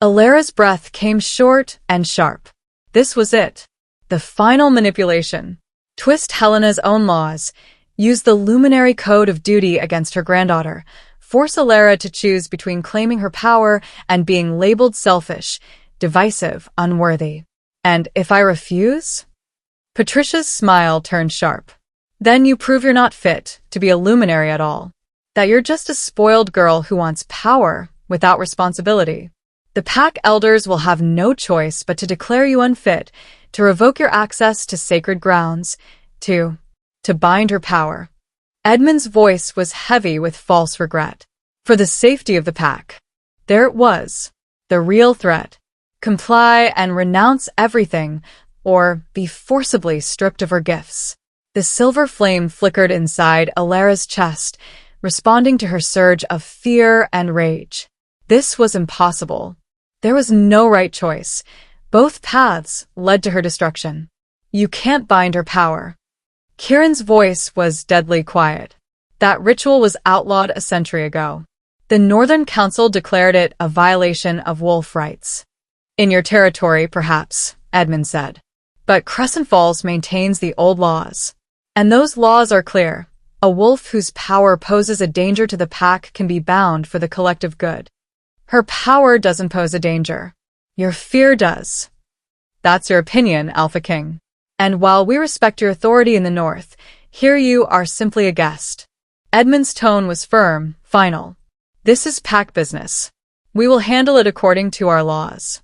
Speaker 1: Alara's breath came short and sharp. This was it. The final manipulation. Twist Helena's own laws. Use the luminary code of duty against her granddaughter. Force Alara to choose between claiming her power and being labeled selfish, divisive, unworthy. And if I refuse? Patricia's smile turned sharp. Then you prove you're not fit to be a luminary at all. That you're just a spoiled girl who wants power without responsibility. The pack elders will have no choice but to declare you unfit, to revoke your access to sacred grounds, to bind her power. Edmund's voice was heavy with false regret. For the safety of the pack. There it was, the real threat. Comply and renounce everything, or be forcibly stripped of her gifts. The silver flame flickered inside Alara's chest, responding to her surge of fear and rage. This was impossible. There was no right choice. Both paths led to her destruction. You can't bind her power. Kieran's voice was deadly quiet. That ritual was outlawed a century ago. The Northern Council declared it a violation of wolf rights. In your territory, perhaps, Edmund said. But Crescent Falls maintains the old laws. And those laws are clear. A wolf whose power poses a danger to the pack can be bound for the collective good. Her power doesn't pose a danger. Your fear does. That's your opinion, Alpha King. And while we respect your authority in the North, here you are simply a guest. Edmund's tone was firm, final. This is pack business. We will handle it according to our laws.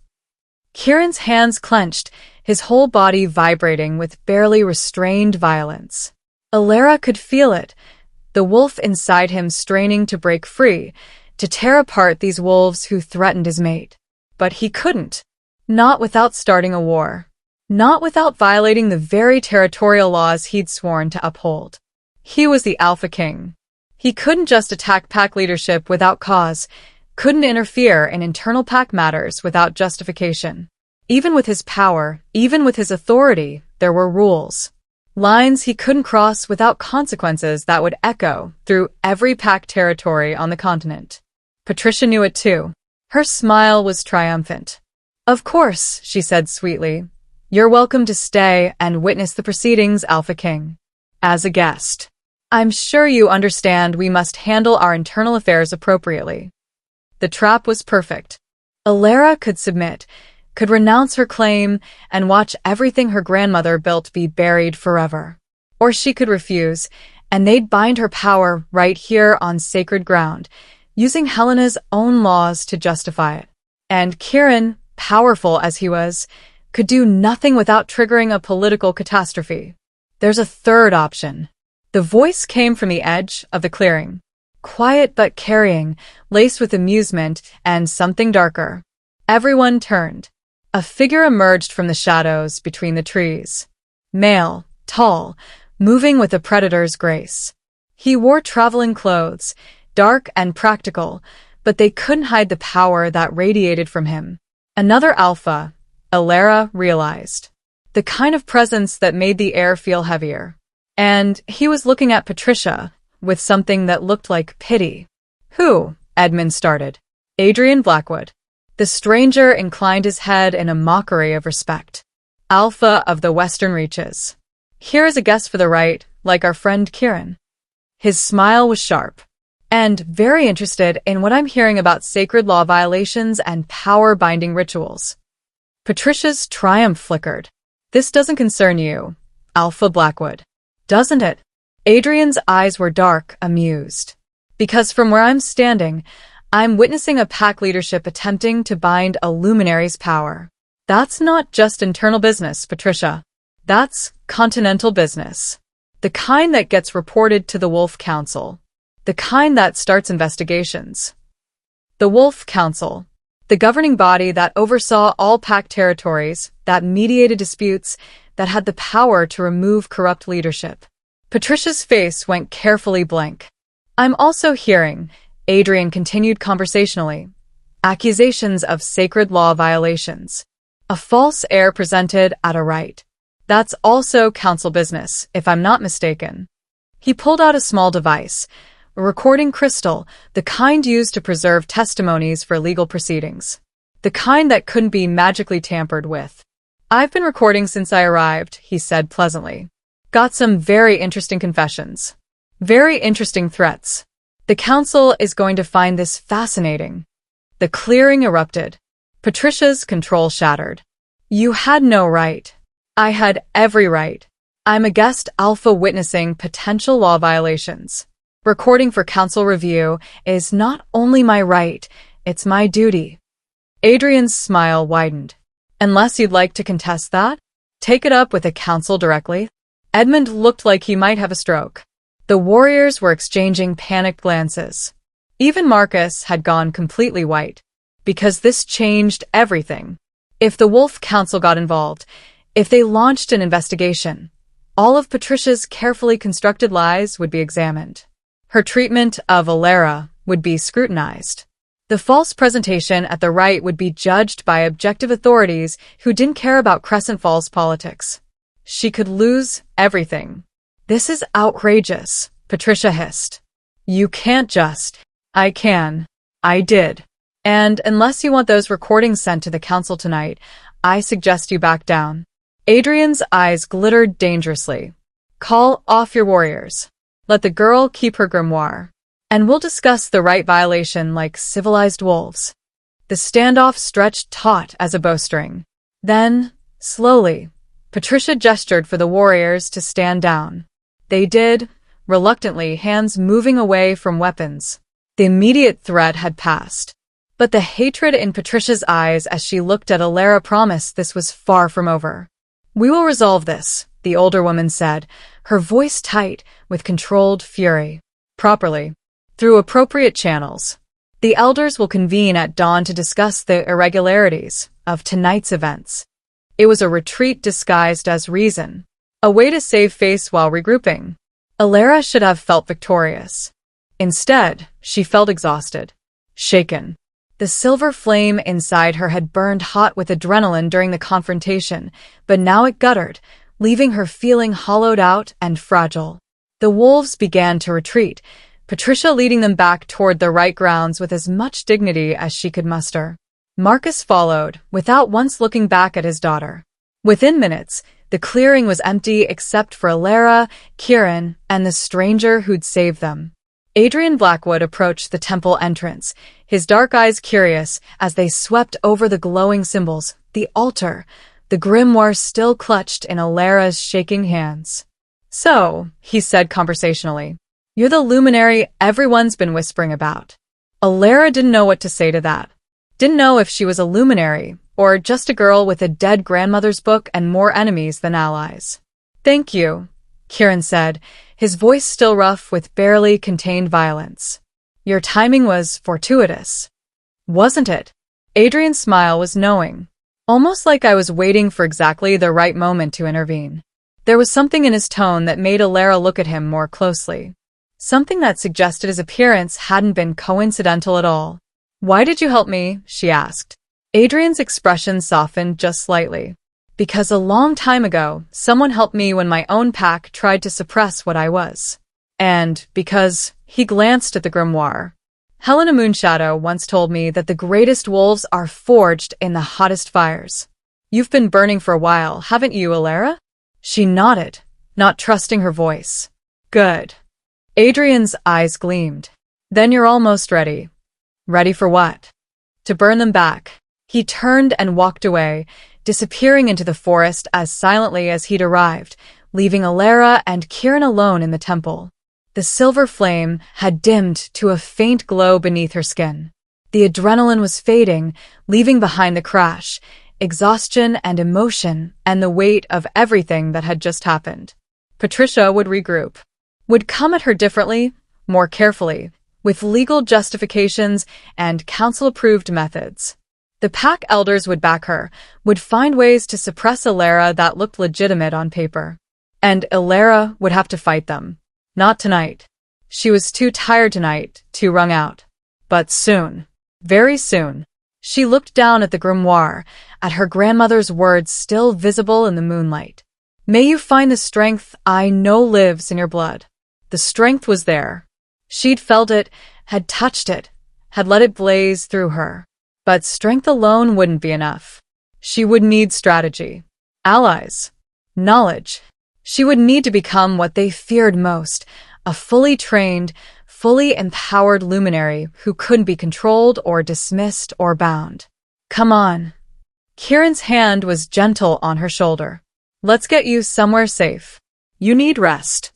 Speaker 1: Kieran's hands clenched, his whole body vibrating with barely restrained violence. Alara could feel it, the wolf inside him straining to break free, to tear apart these wolves who threatened his mate. But he couldn't. Not without starting a war. Not without violating the very territorial laws he'd sworn to uphold. He was the Alpha King. He couldn't just attack pack leadership without cause, couldn't interfere in internal pack matters without justification. Even with his power, even with his authority, there were rules. Lines he couldn't cross without consequences that would echo through every pack territory on the continent. Patricia knew it too. Her smile was triumphant. Of course, she said sweetly. You're welcome to stay and witness the proceedings, Alpha King. As a guest. I'm sure you understand we must handle our internal affairs appropriately. The trap was perfect. Alara could submit, could renounce her claim, and watch everything her grandmother built be buried forever. Or she could refuse, and they'd bind her power right here on sacred ground, using Helena's own laws to justify it. And Kieran, powerful as he was, could do nothing without triggering a political catastrophe. There's a third option. The voice came from the edge of the clearing. Quiet but carrying, laced with amusement and something darker. Everyone turned. A figure emerged from the shadows between the trees. Male, tall, moving with a predator's grace. He wore traveling clothes, dark and practical, but they couldn't hide the power that radiated from him. Another alpha, Alara realized. The kind of presence that made the air feel heavier. And he was looking at Patricia with something that looked like pity. Who? Edmund started. Adrian Blackwood. The stranger inclined his head in a mockery of respect. Alpha of the Western Reaches. Here is a guest for the Rite, like our friend Kieran. His smile was sharp. And very interested in what I'm hearing about sacred law violations and power-binding rituals. Patricia's triumph flickered. This doesn't concern you, Alpha Blackwood. Doesn't it? Adrian's eyes were dark, amused. Because from where I'm standing, I'm witnessing a pack leadership attempting to bind a luminary's power. That's not just internal business, Patricia. That's continental business. The kind that gets reported to the Wolf Council. The kind that starts investigations. The Wolf Council, the governing body that oversaw all pact territories, that mediated disputes, that had the power to remove corrupt leadership. Patricia's face went carefully blank. I'm also hearing, Adrian continued conversationally, accusations of sacred law violations. A false heir presented at a Rite. That's also council business, if I'm not mistaken. He pulled out a small device, a recording crystal, the kind used to preserve testimonies for legal proceedings. The kind that couldn't be magically tampered with. I've been recording since I arrived, he said pleasantly. Got some very interesting confessions. Very interesting threats. The council is going to find this fascinating. The clearing erupted. Patricia's control shattered. You had no right. I had every right. I'm a guest alpha witnessing potential law violations. Recording for council review is not only my right, it's my duty. Adrian's smile widened. Unless you'd like to contest that, take it up with the council directly. Edmund looked like he might have a stroke. The warriors were exchanging panicked glances. Even Marcus had gone completely white. Because this changed everything. If the Wolf Council got involved, if they launched an investigation, all of Patricia's carefully constructed lies would be examined. Her treatment of Alara would be scrutinized. The false presentation at the Rite would be judged by objective authorities who didn't care about Crescent Falls politics. She could lose everything. This is outrageous, Patricia hissed. You can't just. I can. I did. And unless you want those recordings sent to the council tonight, I suggest you back down. Adrian's eyes glittered dangerously. Call off your warriors. Let the girl keep her grimoire. And we'll discuss the Rite violation like civilized wolves. The standoff stretched taut as a bowstring. Then, slowly, Patricia gestured for the warriors to stand down. They did, reluctantly, hands moving away from weapons. The immediate threat had passed. But the hatred in Patricia's eyes as she looked at Alara promised this was far from over. We will resolve this, the older woman said, her voice tight with controlled fury. Properly. Through appropriate channels. The elders will convene at dawn to discuss the irregularities of tonight's events. It was a retreat disguised as reason. A way to save face while regrouping. Alara should have felt victorious. Instead, she felt exhausted. Shaken. The silver flame inside her had burned hot with adrenaline during the confrontation, but now it guttered, leaving her feeling hollowed out and fragile. The wolves began to retreat, Patricia leading them back toward the Rite grounds with as much dignity as she could muster. Marcus followed, without once looking back at his daughter. Within minutes, the clearing was empty except for Alara, Kieran, and the stranger who'd saved them. Adrian Blackwood approached the temple entrance, his dark eyes curious as they swept over the glowing symbols, the altar, the grimoire still clutched in Alara's shaking hands. So, he said conversationally, you're the luminary everyone's been whispering about. Alara didn't know what to say to that. Didn't know if she was a luminary, or just a girl with a dead grandmother's book and more enemies than allies. Thank you, Kieran said, his voice still rough with barely contained violence. Your timing was fortuitous. Wasn't it? Adrian's smile was knowing. Almost like I was waiting for exactly the right moment to intervene. There was something in his tone that made Alara look at him more closely. Something that suggested his appearance hadn't been coincidental at all. Why did you help me? She asked. Adrian's expression softened just slightly. Because a long time ago, someone helped me when my own pack tried to suppress what I was. And because he glanced at the grimoire. Helena Moonshadow once told me that the greatest wolves are forged in the hottest fires. You've been burning for a while, haven't you, Alara? She nodded, not trusting her voice. Good. Adrian's eyes gleamed. Then you're almost ready. Ready for what? To burn them back. He turned and walked away, disappearing into the forest as silently as he'd arrived, leaving Alara and Kieran alone in the temple. The silver flame had dimmed to a faint glow beneath her skin. The adrenaline was fading, leaving behind the crash, exhaustion and emotion, and the weight of everything that had just happened. Patricia would regroup. Would come at her differently, more carefully, with legal justifications and council-approved methods. The pack elders would back her, would find ways to suppress Ilara that looked legitimate on paper. And Ilara would have to fight them. Not tonight. She was too tired tonight, too wrung out. But soon. Very soon. She looked down at the grimoire, at her grandmother's words still visible in the moonlight. May you find the strength I know lives in your blood. The strength was there. She'd felt it, had touched it, had let it blaze through her. But strength alone wouldn't be enough. She would need strategy, allies, knowledge. She would need to become what they feared most, a fully trained, fully empowered luminary who couldn't be controlled or dismissed or bound. Come on. Kieran's hand was gentle on her shoulder. Let's get you somewhere safe. You need rest.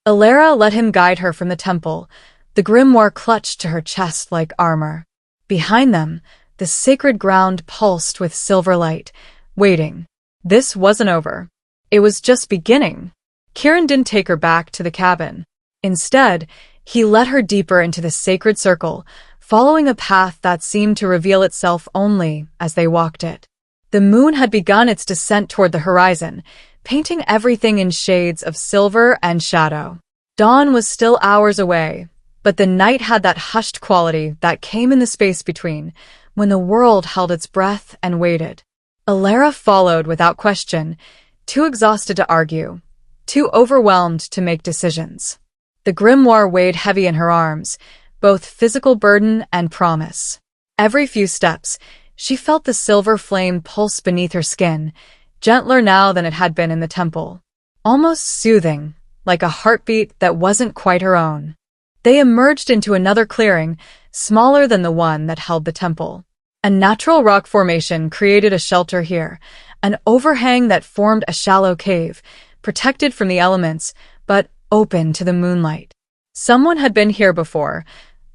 Speaker 1: Ilara let him guide her from the temple, the grimoire clutched to her chest like armor. Behind them, the sacred ground pulsed with silver light, waiting. This wasn't over. It was just beginning. Kieran didn't take her back to the cabin. Instead, he led her deeper into the sacred circle, following a path that seemed to reveal itself only as they walked it. The moon had begun its descent toward the horizon, painting everything in shades of silver and shadow. Dawn was still hours away, but the night had that hushed quality that came in the space between, when the world held its breath and waited. Ilara followed without question, too exhausted to argue, too overwhelmed to make decisions. The grimoire weighed heavy in her arms, both physical burden and promise. Every few steps, she felt the silver flame pulse beneath her skin, gentler now than it had been in the temple. Almost soothing, like a heartbeat that wasn't quite her own. They emerged into another clearing, smaller than the one that held the temple. A natural rock formation created a shelter here, an overhang that formed a shallow cave, protected from the elements, but open to the moonlight. Someone had been here before.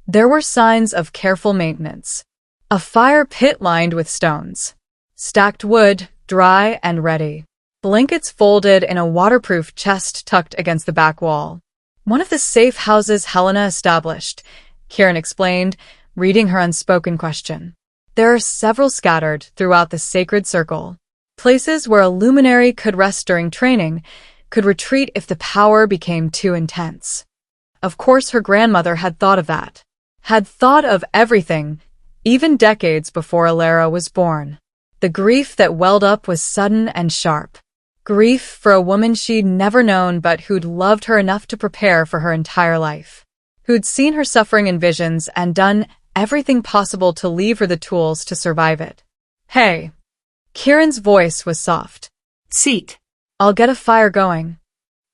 Speaker 1: There were signs of careful maintenance. A fire pit lined with stones. Stacked wood, dry and ready. Blankets folded in a waterproof chest tucked against the back wall. One of the safe houses Helena established, Kieran explained, reading her unspoken question. There are several scattered throughout the sacred circle. Places where a luminary could rest during training, could retreat if the power became too intense. Of course her grandmother had thought of that. Had thought of everything, even decades before Ilara was born. The grief that welled up was sudden and sharp. Grief for a woman she'd never known but who'd loved her enough to prepare for her entire life. Who'd seen her suffering in visions and done everything possible to leave her the tools to survive it. Hey. Kieran's voice was soft.
Speaker 2: Seat.
Speaker 1: I'll get a fire going.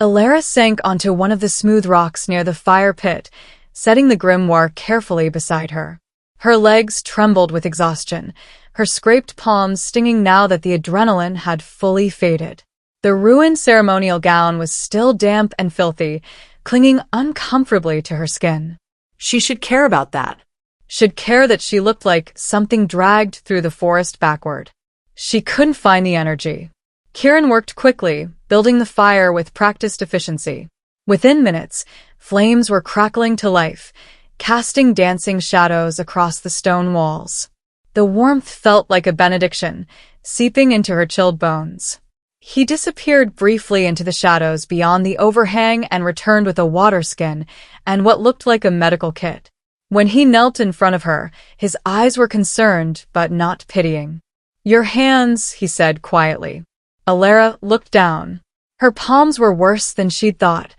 Speaker 1: Ilara sank onto one of the smooth rocks near the fire pit, setting the grimoire carefully beside her. Her legs trembled with exhaustion, her scraped palms stinging now that the adrenaline had fully faded. The ruined ceremonial gown was still damp and filthy, clinging uncomfortably to her skin.
Speaker 2: She should care about that.
Speaker 1: Should care that she looked like something dragged through the forest backward. She couldn't find the energy. Kieran worked quickly, building the fire with practiced efficiency. Within minutes, flames were crackling to life, casting dancing shadows across the stone walls. The warmth felt like a benediction, seeping into her chilled bones. He disappeared briefly into the shadows beyond the overhang and returned with a water skin and what looked like a medical kit. When he knelt in front of her, his eyes were concerned but not pitying. Your hands, he said quietly. Ilara looked down. Her palms were worse than she'd thought.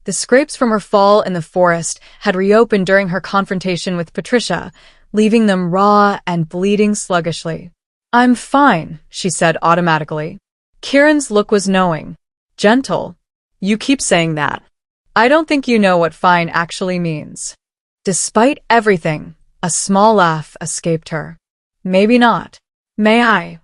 Speaker 1: The scrapes from her fall in the forest had reopened during her confrontation with Patricia, leaving them raw and bleeding sluggishly. I'm fine, she said automatically. Kieran's look was knowing. Gentle.
Speaker 2: You keep saying that.
Speaker 1: I don't think you know what fine actually means. Despite everything, a small laugh escaped her. Maybe not. May I?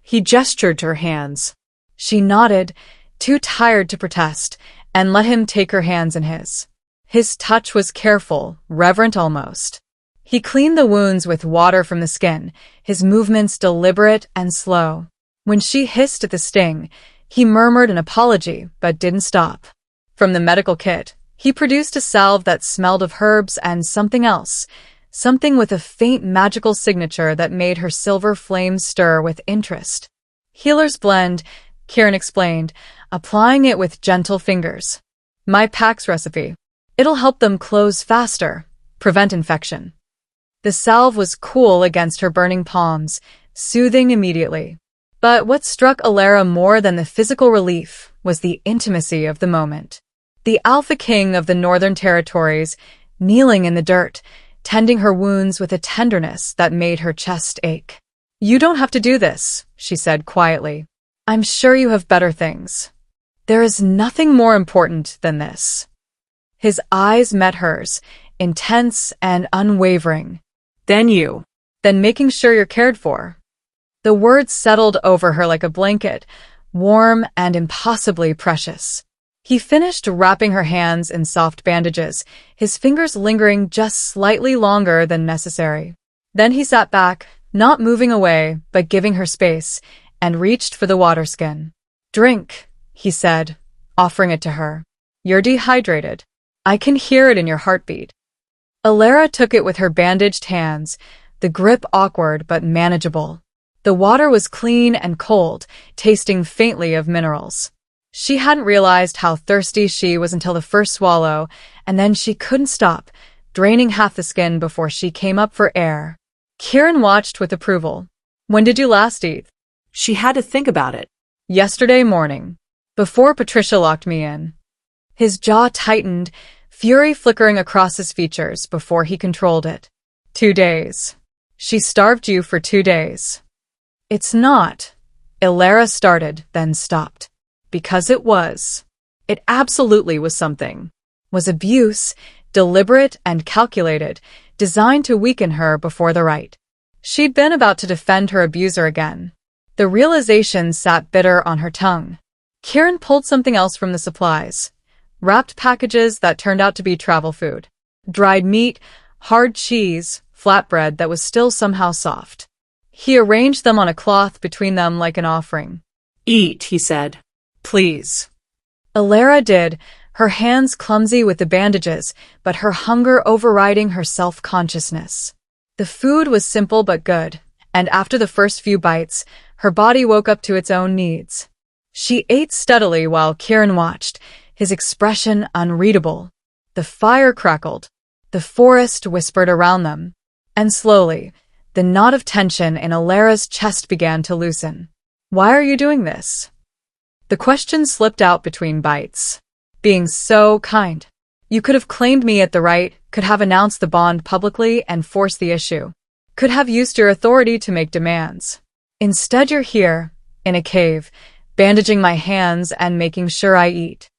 Speaker 2: He gestured to her hands.
Speaker 1: She nodded, too tired to protest, and let him take her hands in his. His touch was careful, reverent almost. He cleaned the wounds with water from the skin, his movements deliberate and slow. When she hissed at the sting, he murmured an apology but didn't stop. From the medical kit, He produced a salve that smelled of herbs and something else, something with a faint magical signature that made her silver flames stir with interest. Healer's blend, Kieran explained, applying it with gentle fingers. My Pax recipe. It'll help them close faster, prevent infection. The salve was cool against her burning palms, soothing immediately. But what struck Alara more than the physical relief was the intimacy of the moment. The Alpha King of the Northern Territories, kneeling in the dirt, tending her wounds with a tenderness that made her chest ache. You don't have to do this, she said quietly. I'm sure you have better things. There is nothing more important than this. His eyes met hers, intense and unwavering. Then making sure you're cared for. The words settled over her like a blanket, warm and impossibly precious. He finished wrapping her hands in soft bandages, his fingers lingering just slightly longer than necessary. Then he sat back, not moving away, but giving her space, and reached for the water skin. Drink, he said, offering it to her. You're dehydrated. I can hear it in your heartbeat. Alara took it with her bandaged hands, the grip awkward but manageable. The water was clean and cold, tasting faintly of minerals. She hadn't realized how thirsty she was until the first swallow, and then she couldn't stop, draining half the skin before she came up for air. Kieran watched with approval. When did you last eat?
Speaker 2: She had to think about it.
Speaker 1: Yesterday morning, before Patricia locked me in. His jaw tightened, fury flickering across his features before he controlled it. 2 days. She starved you for 2 days. It's not. Alara started, then stopped. Because it was. It absolutely was something. Was abuse, deliberate and calculated, designed to weaken her before the Rite. She'd been about to defend her abuser again. The realization sat bitter on her tongue. Kieran pulled something else from the supplies. Wrapped packages that turned out to be travel food. Dried meat, hard cheese, flatbread that was still somehow soft. He arranged them on a cloth between them like an offering.
Speaker 2: Eat, he said. Please.
Speaker 1: Alara did, her hands clumsy with the bandages, but her hunger overriding her self-consciousness. The food was simple but good, and after the first few bites, her body woke up to its own needs. She ate steadily while Kieran watched, his expression unreadable. The fire crackled. The forest whispered around them. And slowly, the knot of tension in Alara's chest began to loosen. Why are you doing this? The question slipped out between bites. Being so kind. You could have claimed me at the Rite, could have announced the bond publicly and forced the issue. Could have used your authority to make demands. Instead you're here, in a cave, bandaging my hands and making sure I eat.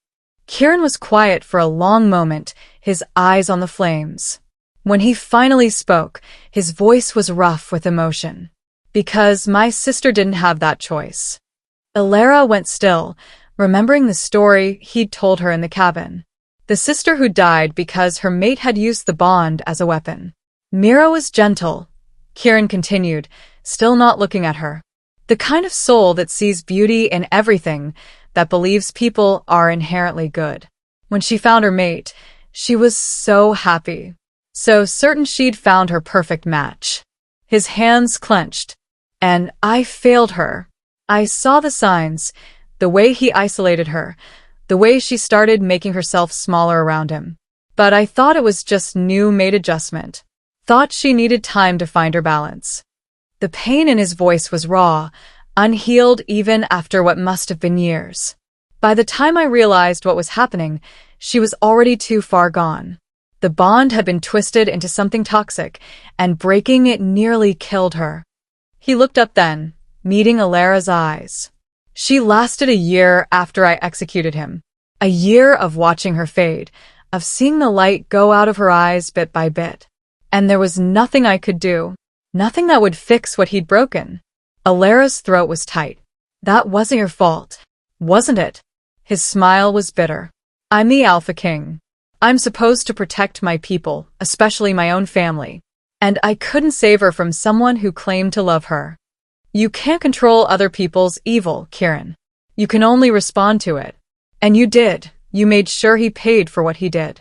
Speaker 1: Kieran was quiet for a long moment, his eyes on the flames. When he finally spoke, his voice was rough with emotion. Because my sister didn't have that choice. Alara went still, remembering the story he'd told her in the cabin. The sister who died because her mate had used the bond as a weapon. Mira was gentle, Kieran continued, still not looking at her. The kind of soul that sees beauty in everything, that believes people are inherently good. When she found her mate, she was so happy. So certain she'd found her perfect match. His hands clenched. And I failed her. I saw the signs, the way he isolated her, the way she started making herself smaller around him. But I thought it was just new-made adjustment. Thought she needed time to find her balance. The pain in his voice was raw, unhealed even after what must have been years. By the time I realized what was happening, she was already too far gone. The bond had been twisted into something toxic, and breaking it nearly killed her. He looked up then, meeting Alara's eyes. She lasted a year after I executed him. A year of watching her fade, of seeing the light go out of her eyes bit by bit. And there was nothing I could do. Nothing that would fix what he'd broken. Alara's throat was tight. That wasn't your fault, wasn't it? His smile was bitter. I'm the Alpha King. I'm supposed to protect my people, especially my own family. And I couldn't save her from someone who claimed to love her. You can't control other people's evil, Kieran. You can only respond to it. And you did, You made sure he paid for what he did.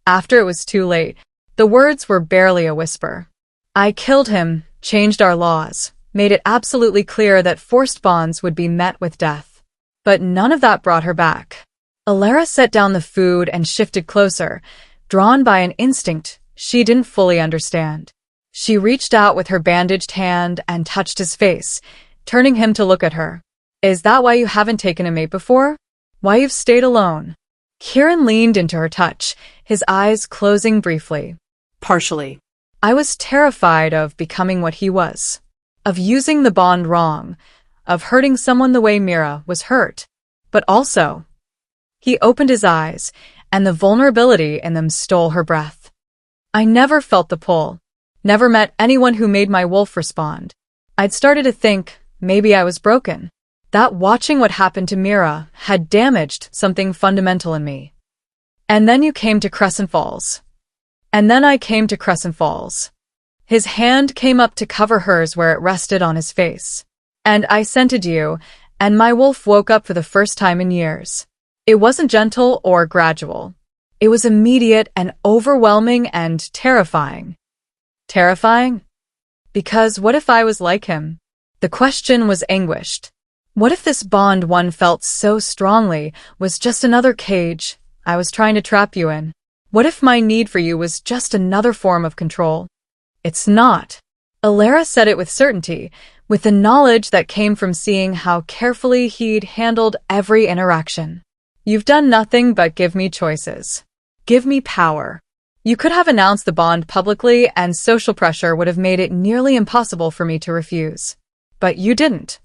Speaker 1: After it was too late, the words were barely a whisper. I killed him, changed our laws, made it absolutely clear that forced bonds would be met with death. But none of that brought her back. Alara set down the food and shifted closer, drawn by an instinct she didn't fully understand. She reached out with her bandaged hand and touched his face, turning him to look at her. Is that why you haven't taken a mate before? Why you've stayed alone? Kieran leaned into her touch, his eyes closing briefly.
Speaker 2: Partially.
Speaker 1: I was terrified of becoming what he was, of using the bond wrong, of hurting someone the way Mira was hurt. But also, he opened his eyes, and the vulnerability in them stole her breath. I never felt the pull, never met anyone who made my wolf respond. I'd started to think maybe I was broken, that watching what happened to Mira had damaged something fundamental in me. And then you came to Crescent Falls. And then I came to Crescent Falls. His hand came up to cover hers where it rested on his face. And I scented you, and my wolf woke up for the first time in years. It wasn't gentle or gradual. It was immediate and overwhelming and terrifying. Terrifying? Because what if I was like him? The question was anguished. What if this bond one felt so strongly was just another cage I was trying to trap you in? What if my need for you was just another form of control? It's not. Alara said it with certainty, with the knowledge that came from seeing how carefully he'd handled every interaction. You've done nothing but give me choices. Give me power. You could have announced the bond publicly and social pressure would have made it nearly impossible for me to refuse. But you didn't.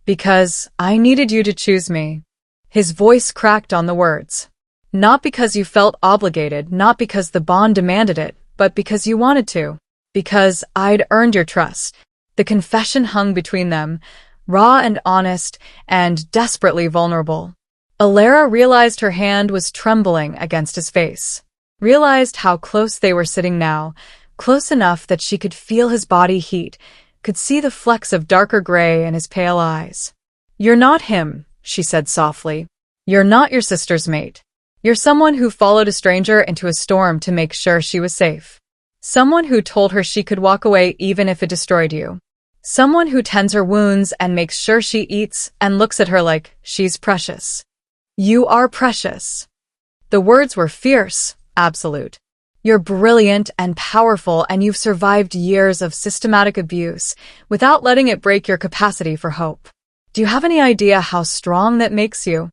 Speaker 1: Because I needed you to choose me. His voice cracked on the words. Not because you felt obligated, not because the bond demanded it, but because you wanted to. Because I'd earned your trust. The confession hung between them, raw and honest, and desperately vulnerable. Alara realized her hand was trembling against his face. Realized how close they were sitting now, close enough that she could feel his body heat, could see the flecks of darker gray in his pale eyes. You're not him, she said softly. You're not your sister's mate. You're someone who followed a stranger into a storm to make sure she was safe. Someone who told her she could walk away even if it destroyed you. Someone who tends her wounds and makes sure she eats and looks at her like she's precious. You are precious. The words were fierce, absolute. You're brilliant and powerful, and you've survived years of systematic abuse without letting it break your capacity for hope. Do you have any idea how strong that makes you?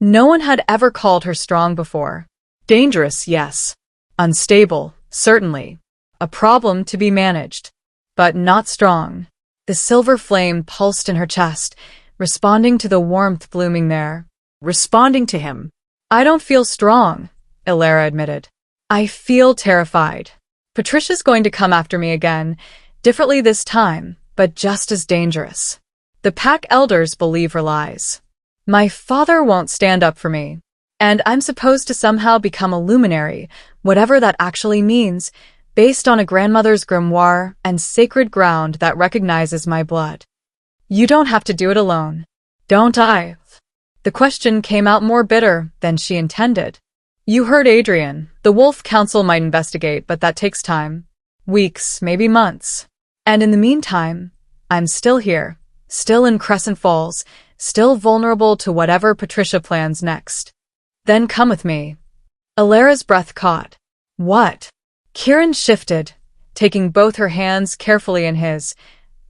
Speaker 1: No one had ever called her strong before. Dangerous, yes. Unstable, certainly. A problem to be managed. But not strong. The silver flame pulsed in her chest, responding to the warmth blooming there. Responding to him. I don't feel strong, Alara admitted. I feel terrified. Patricia's going to come after me again, differently this time, but just as dangerous. The pack elders believe her lies. My father won't stand up for me. And I'm supposed to somehow become a luminary, whatever that actually means, based on a grandmother's grimoire and sacred ground that recognizes my blood. You don't have to do it alone. Don't I? The question came out more bitter than she intended. You heard Adrian. The Wolf Council might investigate, but that takes time. Weeks, maybe months. And in the meantime, I'm still here, still in Crescent Falls, still vulnerable to whatever Patricia plans next. Then come with me. Alara's breath caught. What? Kieran shifted, taking both her hands carefully in his,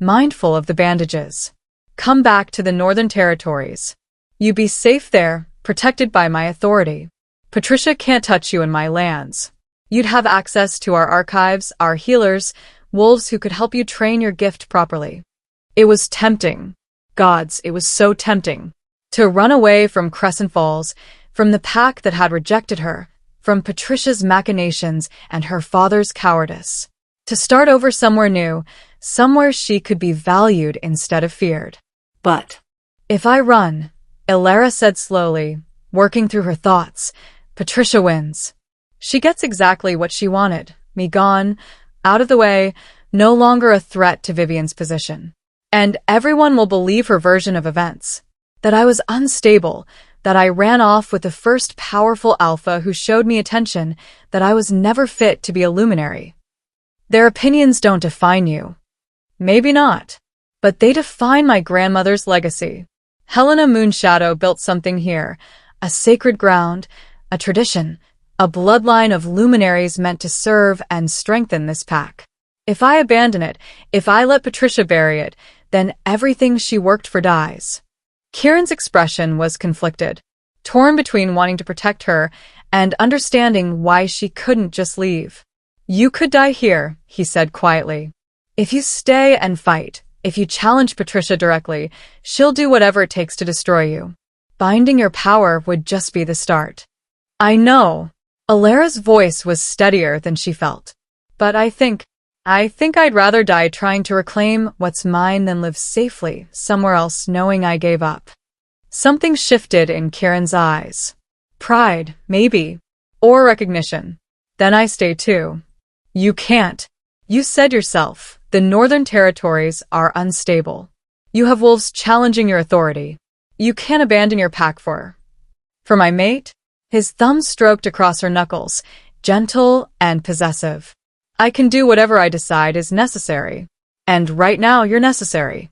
Speaker 1: mindful of the bandages. Come back to the Northern Territories. You be safe there, protected by my authority. Patricia can't touch you in my lands. You'd have access to our archives, our healers, wolves who could help you train your gift properly. It was tempting. Gods, it was so tempting. To run away from Crescent Falls, from the pack that had rejected her, from Patricia's machinations and her father's cowardice. To start over somewhere new, somewhere she could be valued instead of feared.
Speaker 2: But
Speaker 1: if I run, Alara said slowly, working through her thoughts, Patricia wins. She gets exactly what she wanted, me gone, out of the way, no longer a threat to Vivian's position. And everyone will believe her version of events. That I was unstable, that I ran off with the first powerful alpha who showed me attention, that I was never fit to be a luminary. Their opinions don't define you. Maybe not. But they define my grandmother's legacy. Helena Moonshadow built something here, a sacred ground, a tradition, a bloodline of luminaries meant to serve and strengthen this pack. If I abandon it, if I let Patricia bury it, then everything she worked for dies. Kieran's expression was conflicted, torn between wanting to protect her and understanding why she couldn't just leave. You could die here, he said quietly. If you stay and fight, if you challenge Patricia directly, she'll do whatever it takes to destroy you. Binding your power would just be the start. I know. Alara's voice was steadier than she felt. But I think I'd rather die trying to reclaim what's mine than live safely somewhere else knowing I gave up. Something shifted in Kieran's eyes. Pride, maybe. Or recognition. Then I stay too. You can't. You said yourself, the Northern Territories are unstable. You have wolves challenging your authority. You can't abandon your pack for my mate? His thumb stroked across her knuckles, gentle and possessive. I can do whatever I decide is necessary. And right now you're necessary.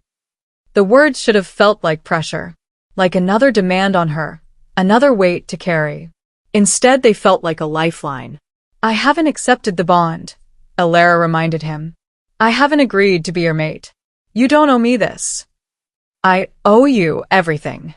Speaker 1: The words should have felt like pressure, like another demand on her, another weight to carry.
Speaker 2: Instead, they felt like a lifeline.
Speaker 1: I haven't accepted the bond, Alara reminded him. I haven't agreed to be your mate. You don't owe me this. I owe you everything.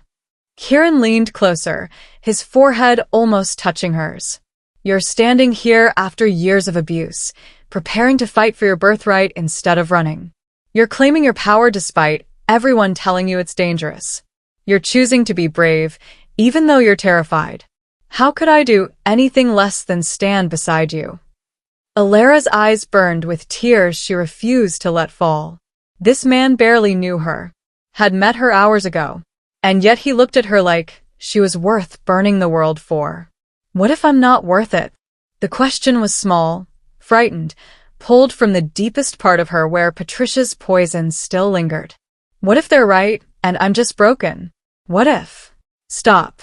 Speaker 1: Kieran leaned closer, his forehead almost touching hers. You're standing here after years of abuse, preparing to fight for your birthright instead of running. You're claiming your power despite everyone telling you it's dangerous. You're choosing to be brave, even though you're terrified. How could I do anything less than stand beside you? Alara's eyes burned with tears she refused to let fall. This man barely knew her, had met her hours ago, and yet he looked at her like she was worth burning the world for. What if I'm not worth it? The question was small, frightened, pulled from the deepest part of her where Patricia's poison still lingered. What if they're right, and I'm just broken? What if? Stop.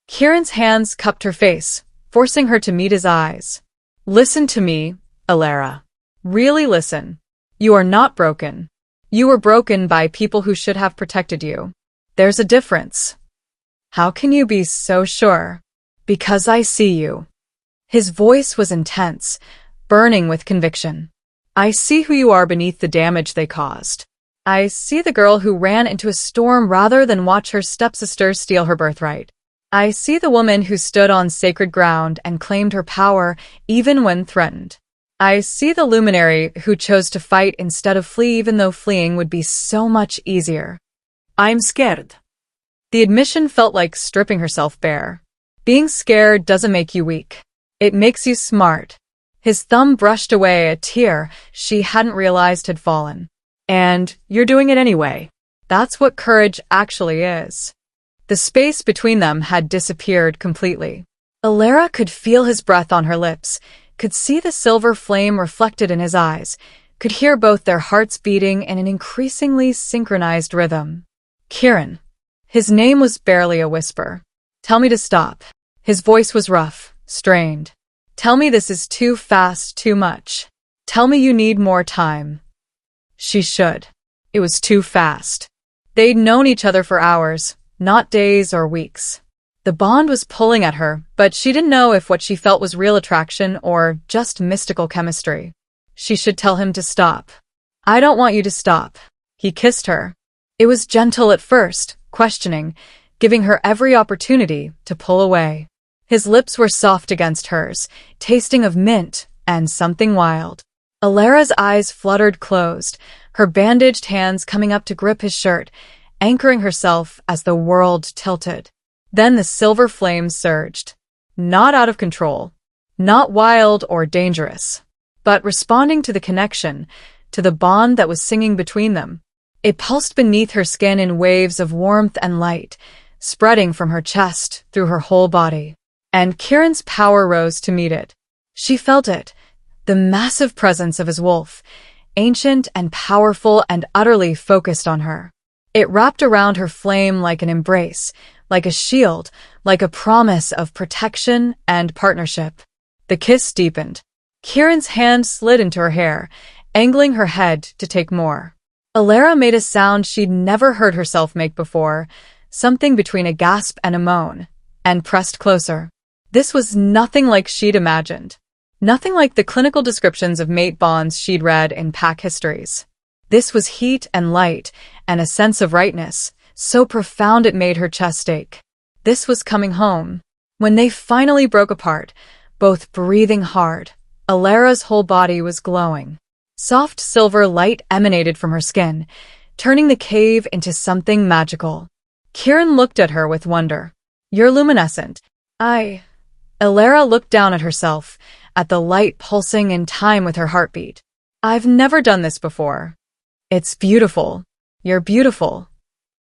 Speaker 1: Kieran's hands cupped her face, forcing her to meet his eyes. Listen to me, Alara. Really listen. You are not broken. You were broken by people who should have protected you. There's a difference. How can you be so sure? Because I see you. His voice was intense, burning with conviction. I see who you are beneath the damage they caused. I see the girl who ran into a storm rather than watch her stepsister steal her birthright. I see the woman who stood on sacred ground and claimed her power even when threatened. I see the luminary who chose to fight instead of flee even though fleeing would be so much easier. I'm scared. The admission felt like stripping herself bare. Being scared doesn't make you weak. It makes you smart. His thumb brushed away a tear she hadn't realized had fallen. And you're doing it anyway. That's what courage actually is. The space between them had disappeared completely. Alara could feel his breath on her lips, could see the silver flame reflected in his eyes, could hear both their hearts beating in an increasingly synchronized rhythm. Kieran. His name was barely a whisper. Tell me to stop. His voice was rough, strained. Tell me this is too fast, too much. Tell me you need more time. She should. It was too fast. They'd known each other for hours, not days or weeks. The bond was pulling at her, but she didn't know if what she felt was real attraction or just mystical chemistry. She should tell him to stop. I don't want you to stop. He kissed her. It was gentle at first, questioning, giving her every opportunity to pull away. His lips were soft against hers, tasting of mint and something wild. Alara's eyes fluttered closed, her bandaged hands coming up to grip his shirt, anchoring herself as the world tilted. Then the silver flames surged. Not out of control, not wild or dangerous, but responding to the connection, to the bond that was singing between them. It pulsed beneath her skin in waves of warmth and light, spreading from her chest through her whole body. And Kieran's power rose to meet it. She felt it, the massive presence of his wolf, ancient and powerful and utterly focused on her. It wrapped around her flame like an embrace, like a shield, like a promise of protection and partnership. The kiss deepened. Kieran's hand slid into her hair, angling her head to take more. Alara made a sound she'd never heard herself make before, something between a gasp and a moan, and pressed closer. This was nothing like she'd imagined. Nothing like the clinical descriptions of mate bonds she'd read in pack histories. This was heat and light, and a sense of rightness, so profound it made her chest ache. This was coming home. When they finally broke apart, both breathing hard, Alara's whole body was glowing. Soft silver light emanated from her skin, turning the cave into something magical. Kieran looked at her with wonder. "You're luminescent." Alara looked down at herself, at the light pulsing in time with her heartbeat. "I've never done this before." "It's beautiful. You're beautiful."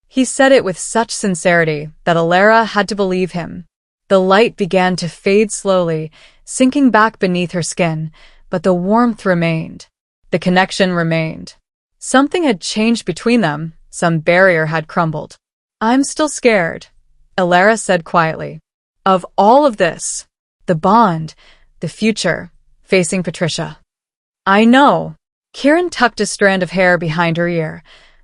Speaker 1: He said it with such sincerity that Alara had to believe him. The light began to fade slowly, sinking back beneath her skin, but the warmth remained. The connection remained. Something had changed between them, some barrier had crumbled. "I'm still scared," Alara said quietly. "Of all of this. The bond, the future, facing Patricia." "I know." Kieran tucked a strand of hair behind her ear,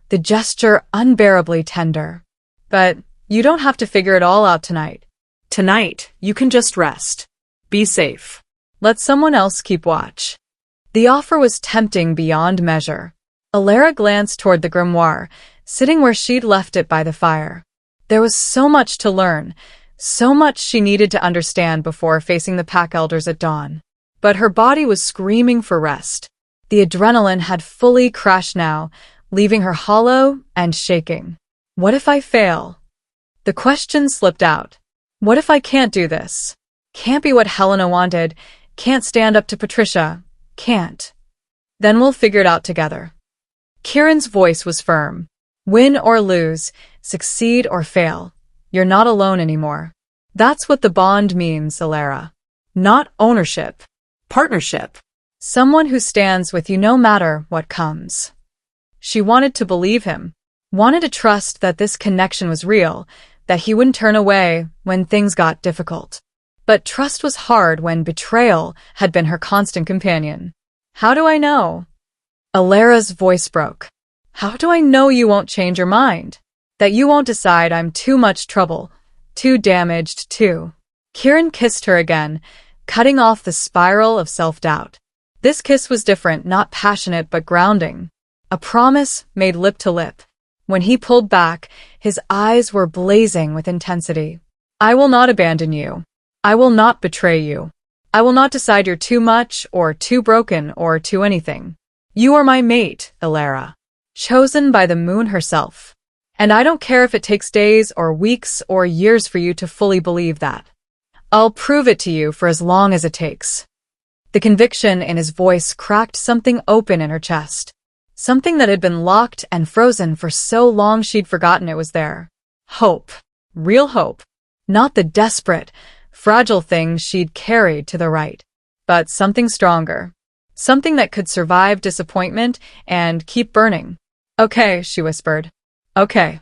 Speaker 1: the gesture unbearably tender. "But you don't have to figure it all out tonight. Tonight, you can just rest. Be safe. Let someone else keep watch." The offer was tempting beyond measure. Alara glanced toward the grimoire, sitting where she'd left it by the fire. There was so much to learn, so much she needed to understand before facing the pack elders at dawn. But her body was screaming for rest. The adrenaline had fully crashed now, leaving her hollow and shaking. "What if I fail?" The question slipped out. "What if I can't do this? Can't be what Helena wanted, can't stand up to Patricia, can't. Then we'll figure it out together." Kieran's voice was firm. "Win or lose, succeed or fail, you're not alone anymore. That's what the bond means, Alara. Not ownership. Partnership. Someone who stands with you no matter what comes." She wanted to believe him, wanted to trust that this connection was real, that he wouldn't turn away when things got difficult. But trust was hard when betrayal had been her constant companion. "How do I know?" Alara's voice broke. "How do I know you won't change your mind? That you won't decide I'm too much trouble, too damaged, too?" Kieran kissed her again, cutting off the spiral of self-doubt. This kiss was different, not passionate but grounding. A promise made lip to lip. When he pulled back, his eyes were blazing with intensity. "I will not abandon you. I will not betray you. I will not decide you're too much or too broken or too anything. You are my mate, Alara, chosen by the moon herself. And I don't care if it takes days or weeks or years for you to fully believe that. I'll prove it to you for as long as it takes." The conviction in his voice cracked something open in her chest. Something that had been locked and frozen for so long she'd forgotten it was there. Hope. Real hope. Not the desperate, fragile thing she'd carried to the Rite, but something stronger. Something that could survive disappointment and keep burning. "Okay," she whispered. "Okay."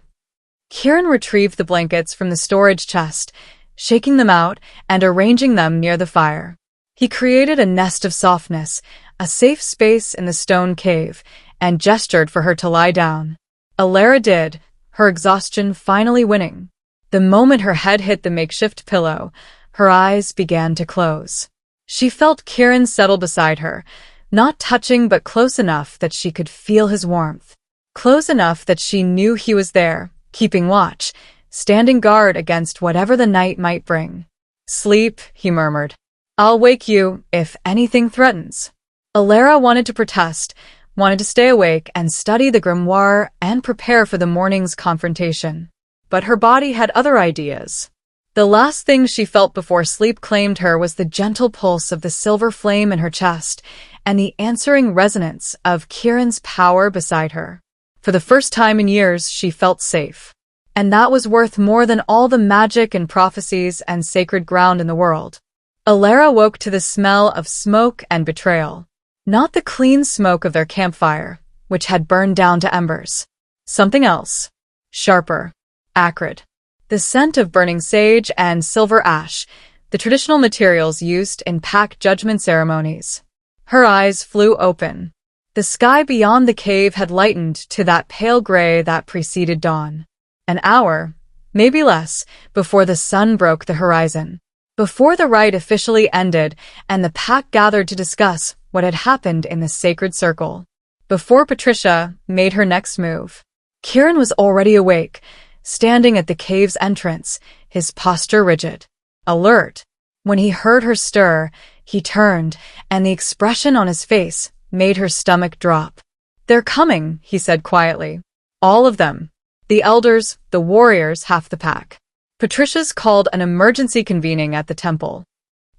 Speaker 1: Kieran retrieved the blankets from the storage chest, shaking them out and arranging them near the fire. He created a nest of softness, a safe space in the stone cave, and gestured for her to lie down. Alara did, her exhaustion finally winning. The moment her head hit the makeshift pillow, her eyes began to close. She felt Kieran settle beside her, not touching but close enough that she could feel his warmth. Close enough that she knew he was there, keeping watch, standing guard against whatever the night might bring. "Sleep," he murmured. "I'll wake you if anything threatens." Alara wanted to protest, wanted to stay awake and study the grimoire and prepare for the morning's confrontation. But her body had other ideas. The last thing she felt before sleep claimed her was the gentle pulse of the silver flame in her chest and the answering resonance of Kieran's power beside her. For the first time in years, she felt safe. And that was worth more than all the magic and prophecies and sacred ground in the world. Alara woke to the smell of smoke and betrayal. Not the clean smoke of their campfire, which had burned down to embers. Something else. Sharper. Acrid. The scent of burning sage and silver ash, the traditional materials used in pack judgment ceremonies. Her eyes flew open. The sky beyond the cave had lightened to that pale gray that preceded dawn. An hour, maybe less, before the sun broke the horizon. Before the rite officially ended and the pack gathered to discuss what had happened in the sacred circle. Before Patricia made her next move. Kieran was already awake, standing at the cave's entrance, his posture rigid, alert. When he heard her stir, he turned, and the expression on his face made her stomach drop. "They're coming," he said quietly. "All of them. The elders, the warriors, half the pack." Patricia's called an emergency convening at the temple.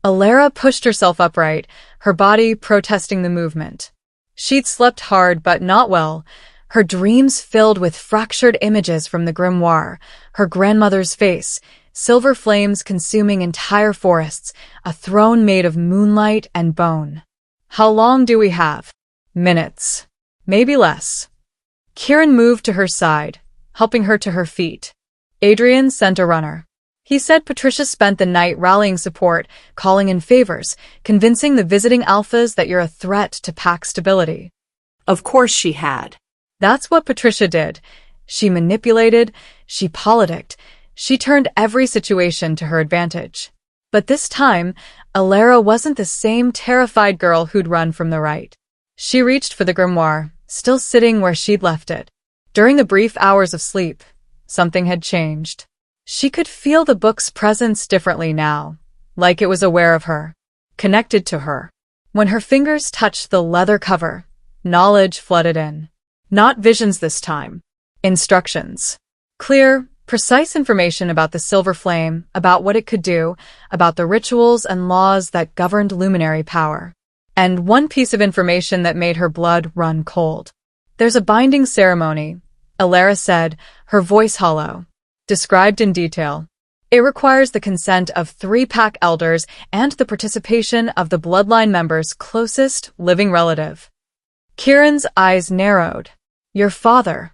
Speaker 1: Alara pushed herself upright, her body protesting the movement. She'd slept hard but not well, her dreams filled with fractured images from the grimoire, her grandmother's face, silver flames consuming entire forests, a throne made of moonlight and bone. "How long do we have?" "Minutes. Maybe less." Kieran moved to her side, helping her to her feet. Adrian sent a runner. He said Patricia spent the night rallying support, calling in favors, convincing the visiting alphas that you're a threat to pack stability.
Speaker 2: Of course she had.
Speaker 1: That's what Patricia did. She manipulated, she politicked, she turned every situation to her advantage. But this time, Alara wasn't the same terrified girl who'd run from the Rite. She reached for the grimoire, still sitting where she'd left it. During the brief hours of sleep, something had changed. She could feel the book's presence differently now, like it was aware of her, connected to her. When her fingers touched the leather cover, knowledge flooded in. Not visions this time. Instructions. Clear, precise information about the silver flame, about what it could do, about the rituals and laws that governed luminary power. And one piece of information that made her blood run cold. "There's a binding ceremony," Alara said, her voice hollow. "Described in detail. It requires the consent of 3 pack elders and the participation of the bloodline member's closest living relative." Kieran's eyes narrowed. "Your father."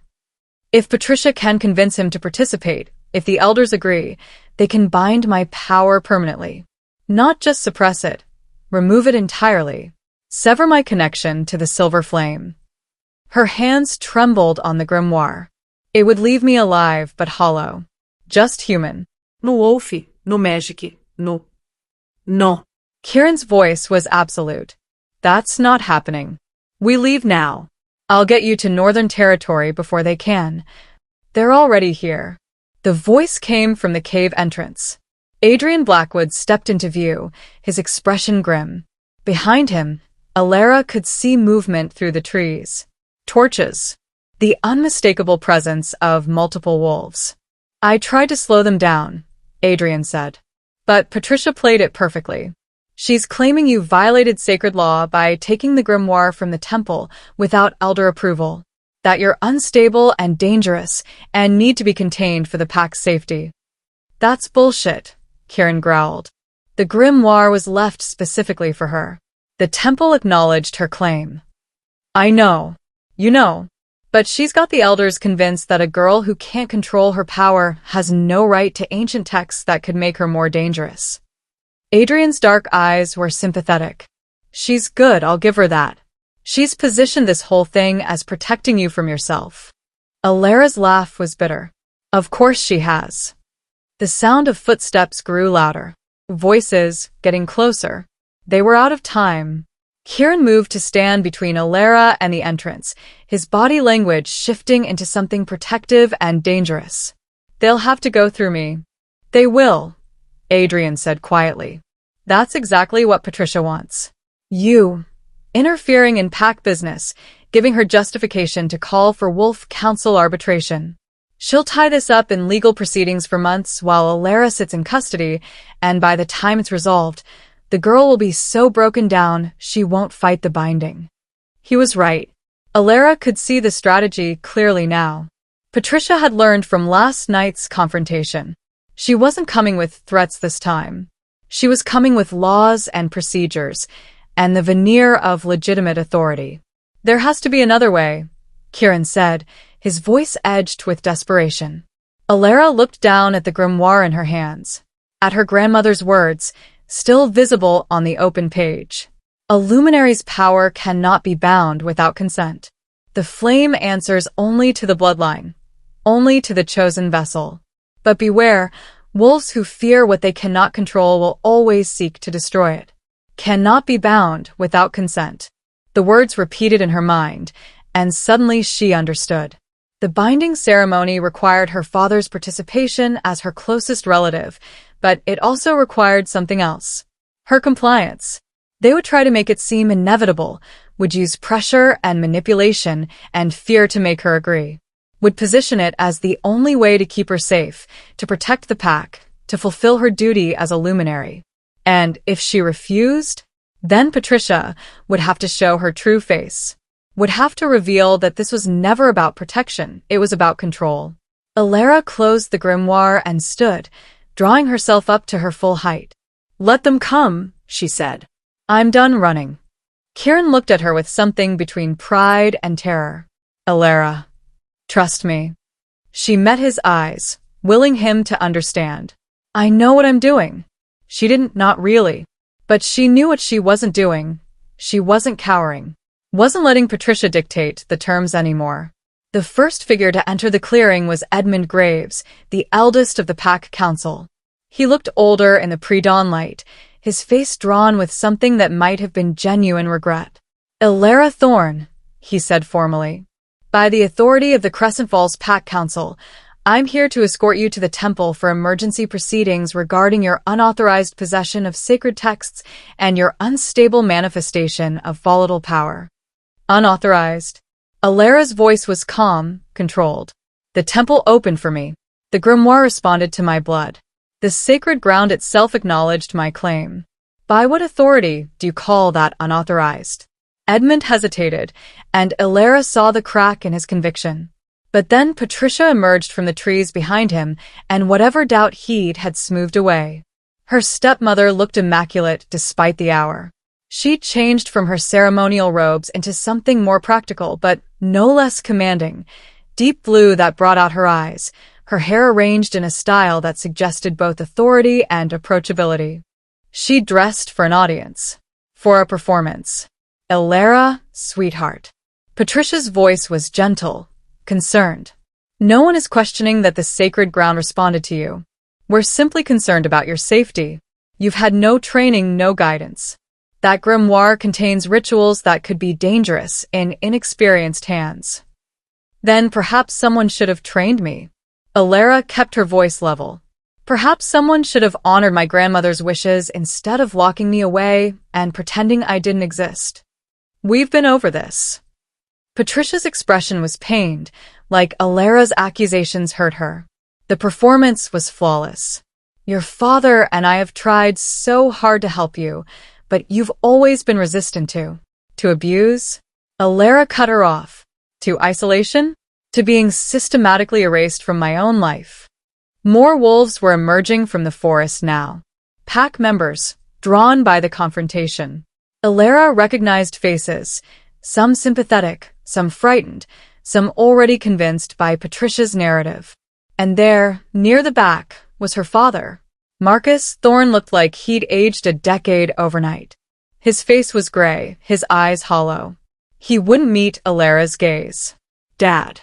Speaker 1: "If Patricia can convince him to participate, if the elders agree, they can bind my power permanently. Not just suppress it, remove it entirely. Sever my connection to the silver flame." Her hands trembled on the grimoire. "It would leave me alive but hollow. Just human."
Speaker 2: No Wolf, no Magic, no. No.
Speaker 1: Kieran's voice was absolute. "That's not happening. We leave now. I'll get you to Northern Territory before they can. They're already here." The voice came from the cave entrance. Adrian Blackwood stepped into view, his expression grim. Behind him, Alara could see movement through the trees. Torches. The unmistakable presence of multiple wolves. "I tried to slow them down," Adrian said. "But Patricia played it perfectly. She's claiming you violated sacred law by taking the grimoire from the temple without elder approval, that you're unstable and dangerous and need to be contained for the pack's safety." "That's bullshit," Kieran growled. "The grimoire was left specifically for her. The temple acknowledged her claim." "I know. You know. But she's got the elders convinced that a girl who can't control her power has no right to ancient texts that could make her more dangerous." Adrian's dark eyes were sympathetic. "She's good, I'll give her that. She's positioned this whole thing as protecting you from yourself." Alara's laugh was bitter. "Of course she has." The sound of footsteps grew louder. Voices getting closer. They were out of time. Kieran moved to stand between Alara and the entrance, his body language shifting into something protective and dangerous. "They'll have to go through me." "They will," Adrian said quietly. "That's exactly what Patricia wants. You, interfering in pack business, giving her justification to call for Wolf Council arbitration. She'll tie this up in legal proceedings for months while Alara sits in custody, and by the time it's resolved, the girl will be so broken down she won't fight the binding." He was right. Alara could see the strategy clearly now. Patricia had learned from last night's confrontation. She wasn't coming with threats this time. She was coming with laws and procedures, and the veneer of legitimate authority. "There has to be another way," Kieran said, his voice edged with desperation. Alara looked down at the grimoire in her hands, at her grandmother's words, still visible on the open page. A luminary's power cannot be bound without consent. The flame answers only to the bloodline, only to the chosen vessel. But beware, wolves who fear what they cannot control will always seek to destroy it. Cannot be bound without consent. The words repeated in her mind, and suddenly she understood. The binding ceremony required her father's participation as her closest relative, but it also required something else. Her compliance. They would try to make it seem inevitable, would use pressure and manipulation and fear to make her agree, would position it as the only way to keep her safe, to protect the pack, to fulfill her duty as a luminary. And if she refused, then Patricia would have to show her true face, would have to reveal that this was never about protection, it was about control. Alara closed the grimoire and stood, drawing herself up to her full height. "Let them come," she said. "I'm done running." Kieran looked at her with something between pride and terror. "Alara, trust me." She met his eyes, willing him to understand. "I know what I'm doing." She didn't, not really. But she knew what she wasn't doing. She wasn't cowering. Wasn't letting Patricia dictate the terms anymore. The first figure to enter the clearing was Edmund Graves, the eldest of the pack council. He looked older in the pre-dawn light, his face drawn with something that might have been genuine regret. "Alara Thorne," he said formally. "By the authority of the Crescent Falls Pack Council, I'm here to escort you to the temple for emergency proceedings regarding your unauthorized possession of sacred texts and your unstable manifestation of volatile power." Unauthorized. Alara's voice was calm, controlled. "The temple opened for me. The grimoire responded to my blood. The sacred ground itself acknowledged my claim. By what authority do you call that unauthorized?" Edmund hesitated, and Alara saw the crack in his conviction. But then Patricia emerged from the trees behind him, and whatever doubt he'd had smoothed away. Her stepmother looked immaculate despite the hour. She'd changed from her ceremonial robes into something more practical, but no less commanding. Deep blue that brought out her eyes, her hair arranged in a style that suggested both authority and approachability. She dressed for an audience. For a performance. "Alara, sweetheart." Patricia's voice was gentle, concerned. "No one is questioning that the sacred ground responded to you. We're simply concerned about your safety. You've had no training, no guidance. That grimoire contains rituals that could be dangerous in inexperienced hands. Then perhaps someone should have trained me." Alara kept her voice level. "Perhaps someone should have honored my grandmother's wishes instead of locking me away and pretending I didn't exist. We've been over this." Patricia's expression was pained, like Alara's accusations hurt her. The performance was flawless. "Your father and I have tried so hard to help you, but you've always been resistant to abuse." Alara cut her off. "To isolation? To being systematically erased from my own life." More wolves were emerging from the forest now. Pack members, drawn by the confrontation. Alara recognized faces, some sympathetic, some frightened, some already convinced by Patricia's narrative. And there, near the back, was her father. Marcus Thorne looked like he'd aged a decade overnight. His face was gray, his eyes hollow. He wouldn't meet Alara's gaze. "Dad."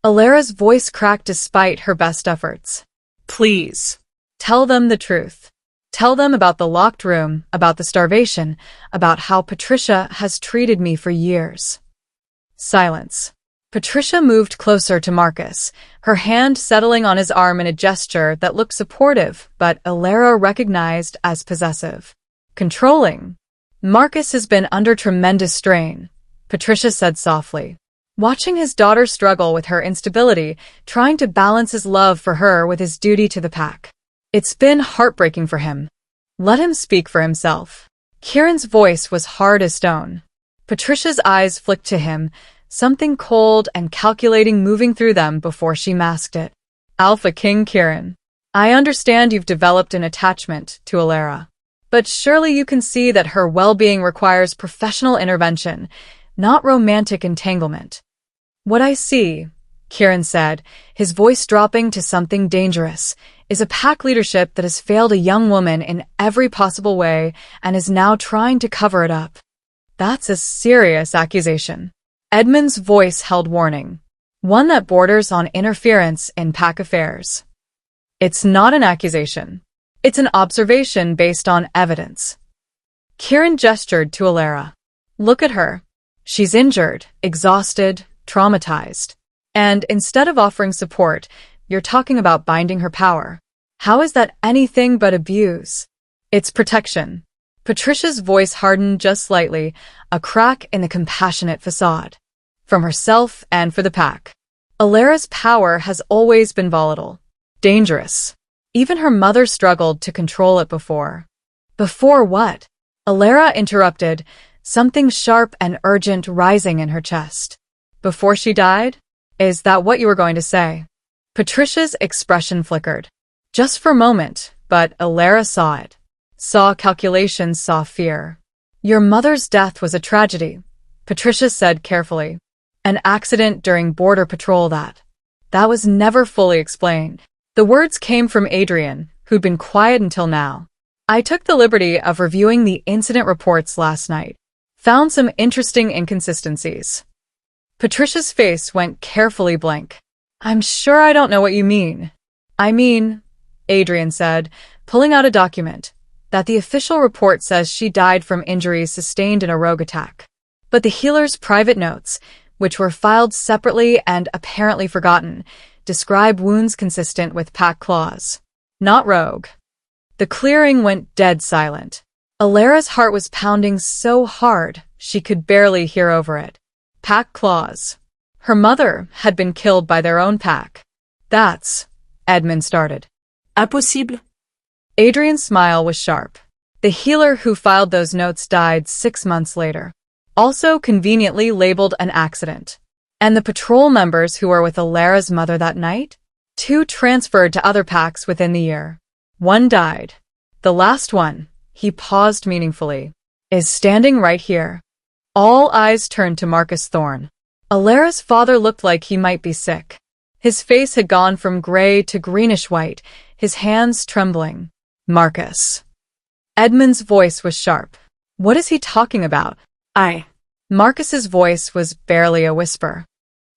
Speaker 1: Alara's voice cracked despite her best efforts. "Please, tell them the truth. Tell them about the locked room, about the starvation, about how Patricia has treated me for years." Silence. Patricia moved closer to Marcus, her hand settling on his arm in a gesture that looked supportive, but Alara recognized as possessive. Controlling. "Marcus has been under tremendous strain," Patricia said softly. Watching his daughter struggle with her instability, trying to balance his love for her with his duty to the pack. It's been heartbreaking for him. Let him speak for himself. Kieran's voice was hard as stone. Patricia's eyes flicked to him, something cold and calculating moving through them before she masked it. "Alpha King Kieran, I understand you've developed an attachment to Alara. But surely you can see that her well-being requires professional intervention, not romantic entanglement." "What I see," Kieran said, his voice dropping to something dangerous, is a pack leadership that has failed a young woman in every possible way and is now trying to cover it up. That's a serious accusation. Edmund's voice held warning, one that borders on interference in pack affairs. It's not an accusation. It's an observation based on evidence. Kieran gestured to Alara. Look at her. She's injured, exhausted, traumatized. And instead of offering support, you're talking about binding her power. How is that anything but abuse? It's protection. Patricia's voice hardened just slightly, a crack in the compassionate facade. From herself and for the pack. Alara's power has always been volatile. Dangerous. Even her mother struggled to control it before. Before what? Alara interrupted, something sharp and urgent rising in her chest. Before she died? Is that what you were going to say? Patricia's expression flickered. Just for a moment, but Alara saw it. Saw calculations, saw fear. Your mother's death was a tragedy, Patricia said carefully. An accident during border patrol that was never fully explained. The words came from Adrian, who'd been quiet until now. I took the liberty of reviewing the incident reports last night. Found some interesting inconsistencies. Patricia's face went carefully blank. I'm sure I don't know what you mean. I mean, Adrian said, pulling out a document, that the official report says she died from injuries sustained in a rogue attack. But the healer's private notes, which were filed separately and apparently forgotten, describe wounds consistent with pack claws. Not rogue. The clearing went dead silent. Alara's heart was pounding so hard she could barely hear over it. Pack claws. Her mother had been killed by their own pack. That's... Edmund started.
Speaker 2: Impossible.
Speaker 1: Adrian's smile was sharp. The healer who filed those notes died 6 months later. Also conveniently labeled an accident. And the patrol members who were with Alara's mother that night? 2 transferred to other packs within the year. 1 died. The last one, he paused meaningfully, is standing right here. All eyes turned to Marcus Thorne. Alara's father looked like he might be sick. His face had gone from gray to greenish-white, his hands trembling. Marcus. Edmund's voice was sharp. What is he talking about? Marcus's voice was barely a whisper.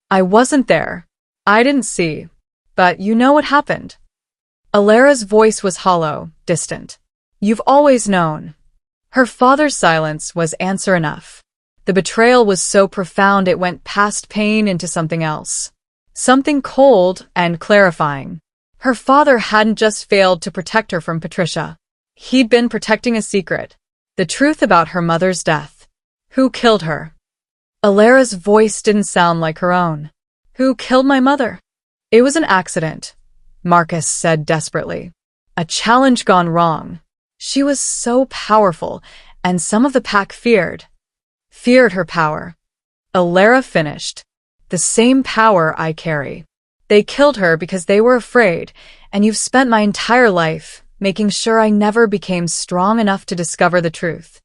Speaker 1: I wasn't there. I didn't see. But you know what happened. Alara's voice was hollow, distant. You've always known. Her father's silence was answer enough. The betrayal was so profound it went past pain into something else. Something cold and clarifying. Her father hadn't just failed to protect her from Patricia. He'd been protecting a secret. The truth about her mother's death. Who killed her? Alara's voice didn't sound like her own. Who killed my mother? It was an accident, Marcus said desperately. A challenge gone wrong. She was so powerful, and some of the pack feared her power. Alara finished. The same power I carry. They killed her because they were afraid, and you've spent my entire life making sure I never became strong enough to discover the truth.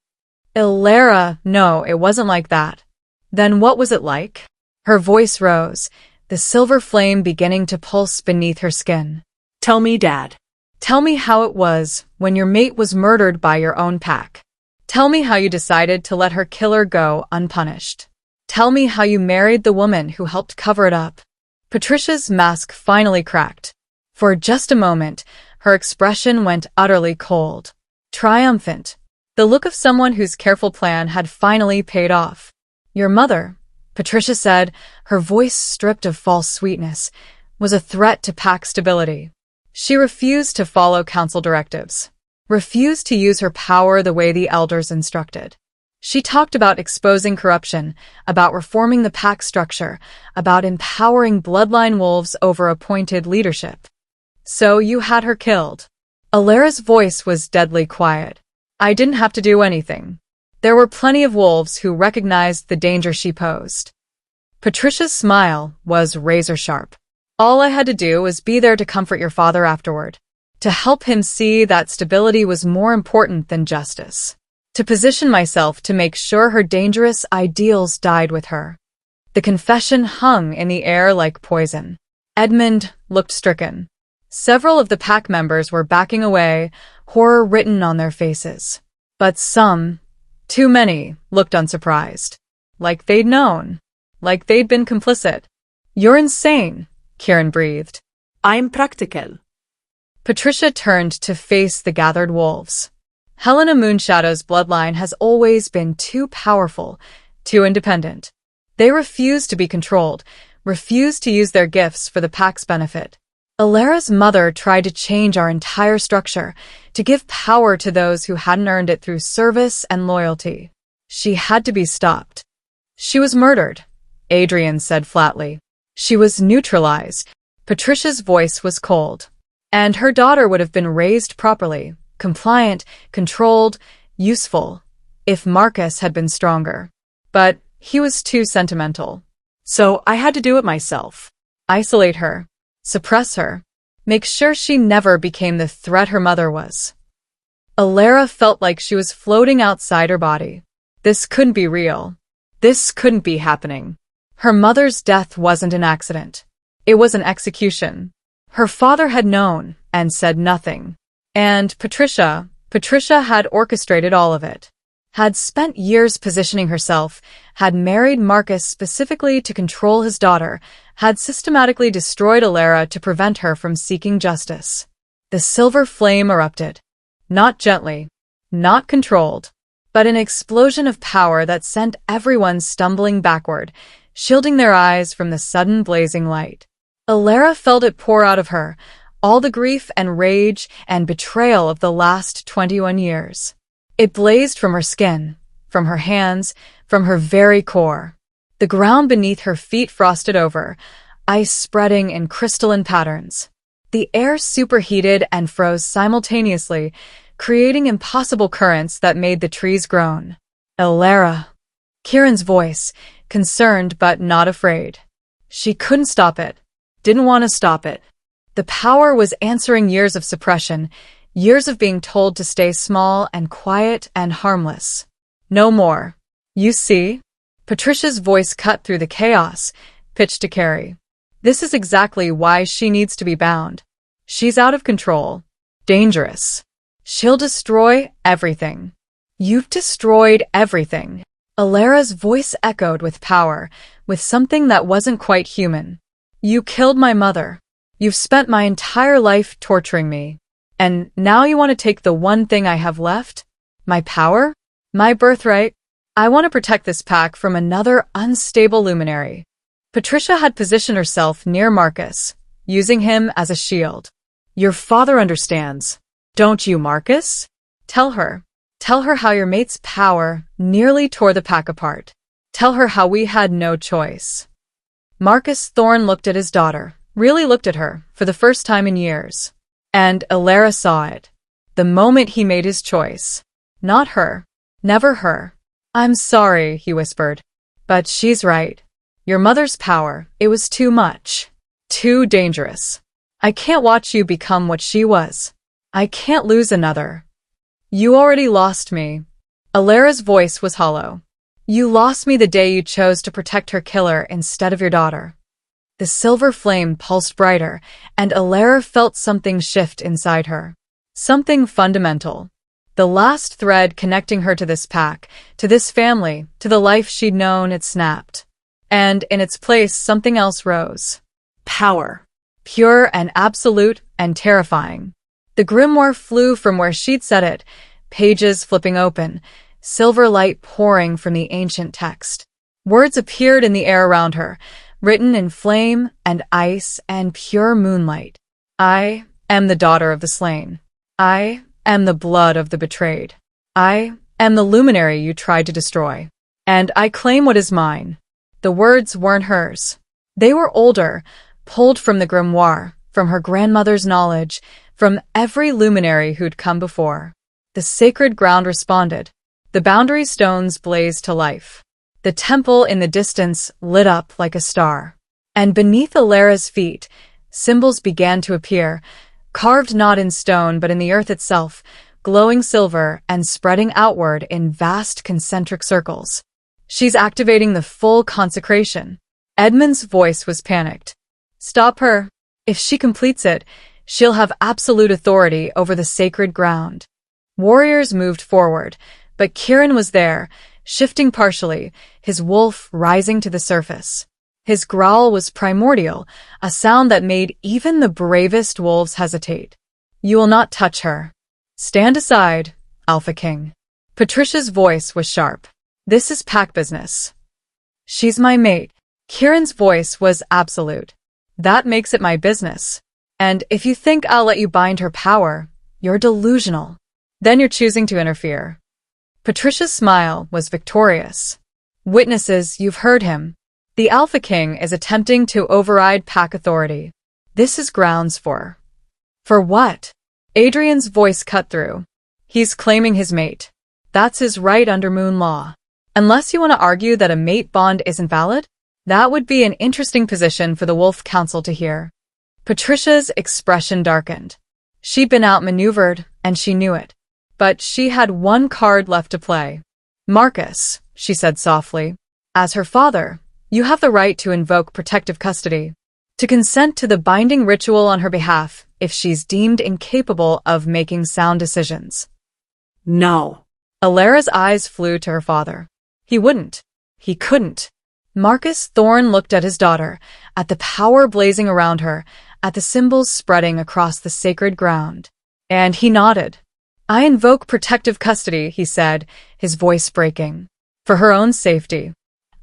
Speaker 1: Alara, no, it wasn't like that. Then what was it like? Her voice rose, the silver flame beginning to pulse beneath her skin.
Speaker 2: Tell me, Dad.
Speaker 1: Tell me how it was when your mate was murdered by your own pack. Tell me how you decided to let her killer go unpunished. Tell me how you married the woman who helped cover it up. Patricia's mask finally cracked. For just a moment, her expression went utterly cold. Triumphant. The look of someone whose careful plan had finally paid off. Your mother, Patricia said, her voice stripped of false sweetness, was a threat to pack stability. She refused to follow council directives. Refused to use her power the way the elders instructed. She talked about exposing corruption, about reforming the pack structure, about empowering bloodline wolves over appointed leadership. So you had her killed. Alara's voice was deadly quiet. I didn't have to do anything. There were plenty of wolves who recognized the danger she posed. Patricia's smile was razor-sharp. All I had to do was be there to comfort your father afterward. To help him see that stability was more important than justice. To position myself to make sure her dangerous ideals died with her. The confession hung in the air like poison. Edmund looked stricken. Several of the pack members were backing away, horror written on their faces. But some, too many, looked unsurprised. Like they'd known. Like they'd been complicit. "You're insane," Kieran breathed.
Speaker 2: I'm practical.
Speaker 1: Patricia turned to face the gathered wolves. Helena Moonshadow's bloodline has always been too powerful, too independent. They refused to be controlled, refused to use their gifts for the pack's benefit. Alara's mother tried to change our entire structure, to give power to those who hadn't earned it through service and loyalty. She had to be stopped. She was murdered, Adrian said flatly. She was neutralized. Patricia's voice was cold. And her daughter would have been raised properly, compliant, controlled, useful, if Marcus had been stronger. But he was too sentimental.
Speaker 2: So I had to do it myself.
Speaker 1: Isolate her. Suppress her. Make sure she never became the threat her mother was. Alara felt like she was floating outside her body. This couldn't be real. This couldn't be happening. Her mother's death wasn't an accident. It was an execution. Her father had known and said nothing. And Patricia had orchestrated all of it. Had spent years positioning herself, had married Marcus specifically to control his daughter, had systematically destroyed Alara to prevent her from seeking justice. The silver flame erupted. Not gently, not controlled, but an explosion of power that sent everyone stumbling backward, shielding their eyes from the sudden blazing light. Alara felt it pour out of her, all the grief and rage and betrayal of the last 21 years. It blazed from her skin, from her hands, from her very core. The ground beneath her feet frosted over, ice spreading in crystalline patterns. The air superheated and froze simultaneously, creating impossible currents that made the trees groan. Alara. Kieran's voice, concerned but not afraid. She couldn't stop it. Didn't want to stop it. The power was answering years of suppression, years of being told to stay small and quiet and harmless. No more. You see? Patricia's voice cut through the chaos, pitched to Carrie. This is exactly why she needs to be bound. She's out of control. Dangerous. She'll destroy everything. You've destroyed everything. Alara's voice echoed with power, with something that wasn't quite human. You killed my mother. You've spent my entire life torturing me. And now you want to take the one thing I have left? My power? My birthright? I want to protect this pack from another unstable luminary. Patricia had positioned herself near Marcus, using him as a shield. Your father understands. Don't you, Marcus? Tell her. Tell her how your mate's power nearly tore the pack apart. Tell her how we had no choice. Marcus Thorne looked at his daughter, really looked at her, for the first time in years. And Alara saw it. The moment he made his choice. Not her. Never her. I'm sorry, he whispered. But she's right. Your mother's power, it was too much. Too dangerous. I can't watch you become what she was. I can't lose another. You already lost me. Alara's voice was hollow. You lost me the day you chose to protect her killer instead of your daughter. The silver flame pulsed brighter, and Alara felt something shift inside her. Something fundamental. The last thread connecting her to this pack, to this family, to the life she'd known had snapped. And in its place, something else rose. Power. Pure and absolute and terrifying. The grimoire flew from where she'd set it, pages flipping open, silver light pouring from the ancient text. Words appeared in the air around her, written in flame and ice and pure moonlight. I am the daughter of the slain. I am the blood of the betrayed. I am the luminary you tried to destroy. And I claim what is mine. The words weren't hers. They were older, pulled from the grimoire, from her grandmother's knowledge, from every luminary who'd come before. The sacred ground responded. The boundary stones blazed to life. The temple in the distance lit up like a star. And beneath Alara's feet, symbols began to appear, carved not in stone but in the earth itself, glowing silver and spreading outward in vast concentric circles. She's activating the full consecration. Edmund's voice was panicked. Stop her. If she completes it, she'll have absolute authority over the sacred ground. Warriors moved forward, but Kieran was there, shifting partially, his wolf rising to the surface. His growl was primordial, a sound that made even the bravest wolves hesitate. You will not touch her. Stand aside, Alpha King. Patricia's voice was sharp. This is pack business. She's my mate. Kieran's voice was absolute. That makes it my business. And if you think I'll let you bind her power, you're delusional. Then you're choosing to interfere. Patricia's smile was victorious. Witnesses, you've heard him. The Alpha King is attempting to override pack authority. This is grounds for. For what? Adrian's voice cut through. He's claiming his mate. That's his right under moon law. Unless you want to argue that a mate bond isn't valid, that would be an interesting position for the Wolf Council to hear. Patricia's expression darkened. She'd been outmaneuvered, and she knew it. But she had one card left to play. Marcus, she said softly, as her father, you have the right to invoke protective custody, to consent to the binding ritual on her behalf if she's deemed incapable of making sound decisions.
Speaker 2: No.
Speaker 1: Alara's eyes flew to her father. He wouldn't. He couldn't. Marcus Thorne looked at his daughter, at the power blazing around her, at the symbols spreading across the sacred ground. And he nodded. I invoke protective custody, he said, his voice breaking. For her own safety.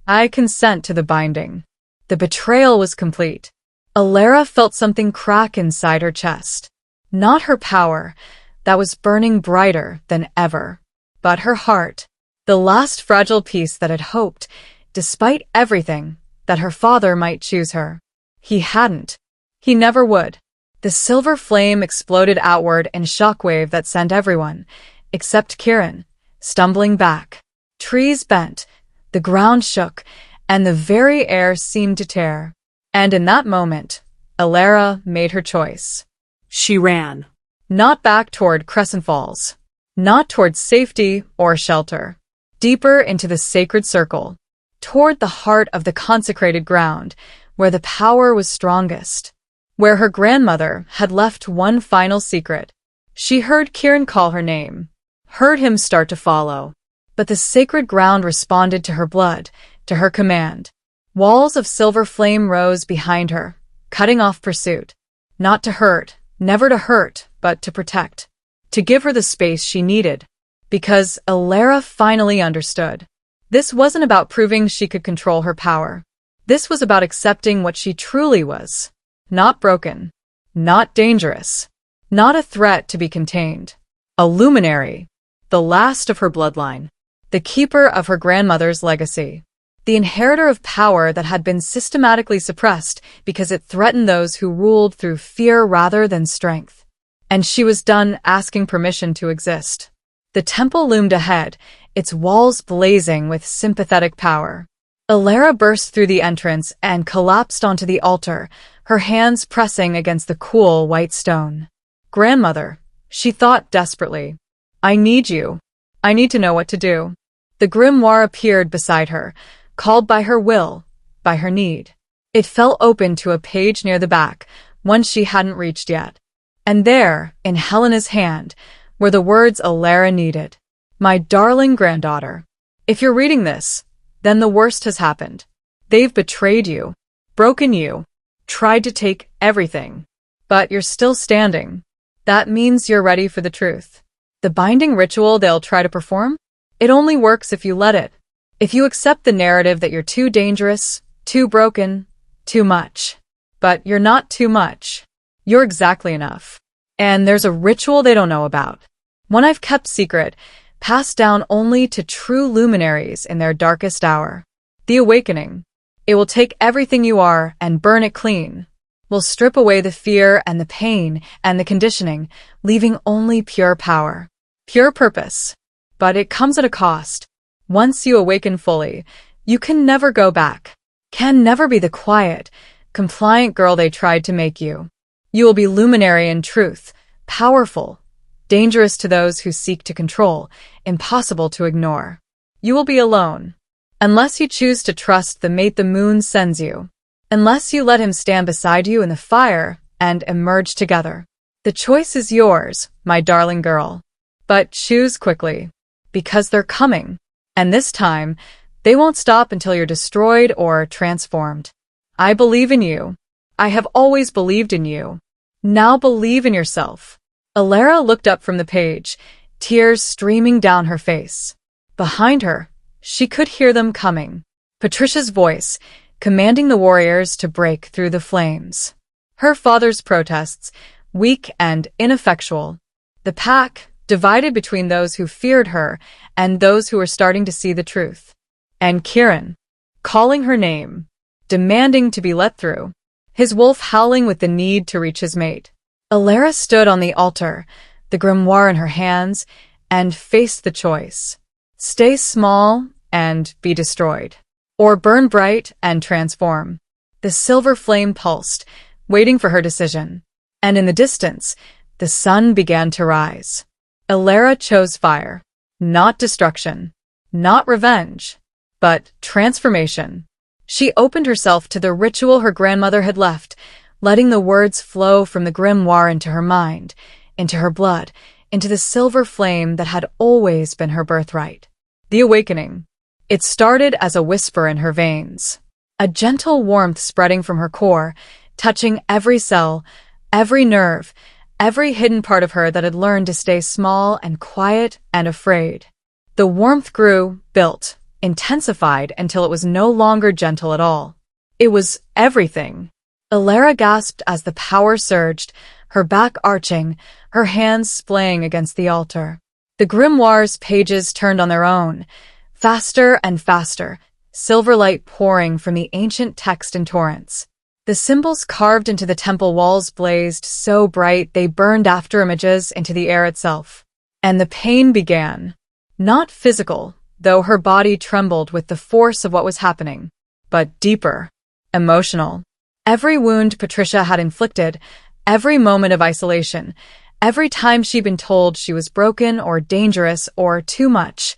Speaker 1: I consent to the binding. The betrayal was complete. Alara felt something crack inside her chest. Not her power, that was burning brighter than ever, but her heart, the last fragile piece that had hoped, despite everything, that her father might choose her. He hadn't. He never would. The silver flame exploded outward in a shockwave that sent everyone, except Kieran, stumbling back. Trees bent, the ground shook, and the very air seemed to tear. And in that moment, Alara made her choice.
Speaker 2: She ran.
Speaker 1: Not back toward Crescent Falls. Not toward safety or shelter. Deeper into the sacred circle. Toward the heart of the consecrated ground, where the power was strongest. Where her grandmother had left one final secret. She heard Kieran call her name. Heard him start to follow. But the sacred ground responded to her blood, to her command. Walls of silver flame rose behind her, cutting off pursuit. Not to hurt, never to hurt, but to protect. To give her the space she needed. Because Alara finally understood. This wasn't about proving she could control her power. This was about accepting what she truly was. Not broken. Not dangerous. Not a threat to be contained. A luminary. The last of her bloodline. The keeper of her grandmother's legacy. The inheritor of power that had been systematically suppressed because it threatened those who ruled through fear rather than strength. And she was done asking permission to exist. The temple loomed ahead, its walls blazing with sympathetic power. Alara burst through the entrance and collapsed onto the altar, her hands pressing against the cool white stone. Grandmother, she thought desperately. I need you. I need to know what to do. The grimoire appeared beside her, called by her will, by her need. It fell open to a page near the back, one she hadn't reached yet. And there, in Helena's hand, were the words Alara needed. My darling granddaughter. If you're reading this, then the worst has happened. They've betrayed you, broken you, tried to take everything. But you're still standing. That means you're ready for the truth. The binding ritual they'll try to perform? It only works if you let it. If you accept the narrative that you're too dangerous, too broken, too much. But you're not too much. You're exactly enough. And there's a ritual they don't know about. One I've kept secret, passed down only to true luminaries in their darkest hour. The awakening. It will take everything you are and burn it clean. Will strip away the fear and the pain and the conditioning, leaving only pure power. Pure purpose. But it comes at a cost. Once you awaken fully, you can never go back. Can never be the quiet, compliant girl they tried to make you. You will be luminary in truth, powerful, dangerous to those who seek to control, impossible to ignore. You will be alone. Unless you choose to trust the mate the moon sends you. Unless you let him stand beside you in the fire and emerge together. The choice is yours, my darling girl. But choose quickly. Because they're coming. And this time, they won't stop until you're destroyed or transformed. I believe in you. I have always believed in you. Now believe in yourself. Alara looked up from the page, tears streaming down her face. Behind her, she could hear them coming. Patricia's voice, commanding the warriors to break through the flames. Her father's protests, weak and ineffectual. The pack, divided between those who feared her and those who were starting to see the truth. And Kieran, calling her name, demanding to be let through. His wolf howling with the need to reach his mate. Alara stood on the altar, the grimoire in her hands, and faced the choice. Stay small and be destroyed. Or burn bright and transform. The silver flame pulsed, waiting for her decision. And in the distance, the sun began to rise. Alara chose fire. Not destruction. Not revenge. But transformation. She opened herself to the ritual her grandmother had left, letting the words flow from the grimoire into her mind, into her blood, into the silver flame that had always been her birthright. The awakening. It started as a whisper in her veins. A gentle warmth spreading from her core, touching every cell, every nerve, every hidden part of her that had learned to stay small and quiet and afraid. The warmth grew, built, intensified until it was no longer gentle at all. It was everything. Alara gasped as the power surged, her back arching, her hands splaying against the altar. The grimoire's pages turned on their own, faster and faster, silver light pouring from the ancient text in torrents. The symbols carved into the temple walls blazed so bright they burned after images into the air itself. And the pain began. Not physical, though her body trembled with the force of what was happening, but deeper, emotional. Every wound Patricia had inflicted, every moment of isolation, every time she'd been told she was broken or dangerous or too much,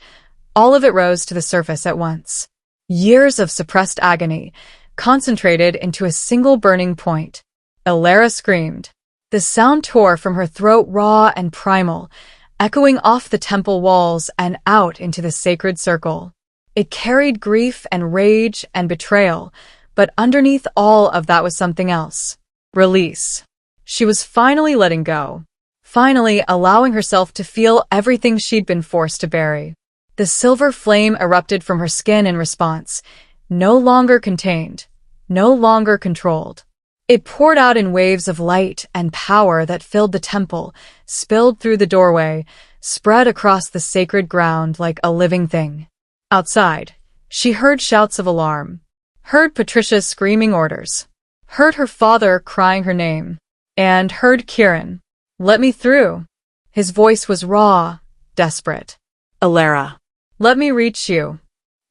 Speaker 1: all of it rose to the surface at once. Years of suppressed agony, concentrated into a single burning point. Alara screamed. The sound tore from her throat raw and primal, echoing off the temple walls and out into the sacred circle. It carried grief and rage and betrayal, but underneath all of that was something else. Release. She was finally letting go. Finally allowing herself to feel everything she'd been forced to bury. The silver flame erupted from her skin in response, no longer contained, no longer controlled. It poured out in waves of light and power that filled the temple, spilled through the doorway, spread across the sacred ground like a living thing. Outside, she heard shouts of alarm, heard Patricia's screaming orders, heard her father crying her name, and heard Kieran, "Let me through." His voice was raw, desperate.
Speaker 2: Alara.
Speaker 1: "Let me reach you."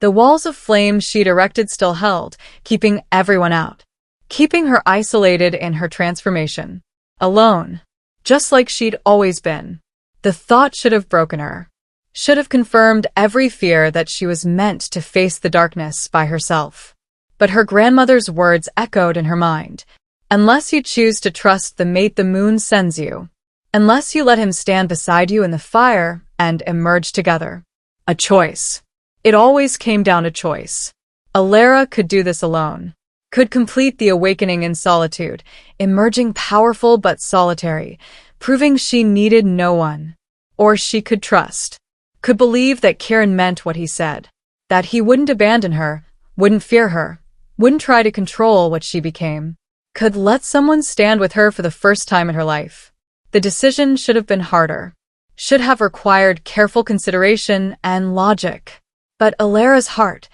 Speaker 1: The walls of flame she'd erected still held, keeping everyone out. Keeping her isolated in her transformation. Alone. Just like she'd always been. The thought should have broken her. Should have confirmed every fear that she was meant to face the darkness by herself. But her grandmother's words echoed in her mind. Unless you choose to trust the mate the moon sends you. Unless you let him stand beside you in the fire and emerge together. A choice. It always came down to choice. Alara could do this alone. Could complete the awakening in solitude, emerging powerful but solitary, proving she needed no one. Or she could trust. Could believe that Kieran meant what he said. That he wouldn't abandon her, wouldn't fear her, wouldn't try to control what she became. Could let someone stand with her for the first time in her life. The decision should have been harder. Should have required careful consideration and logic. But Alara's heart,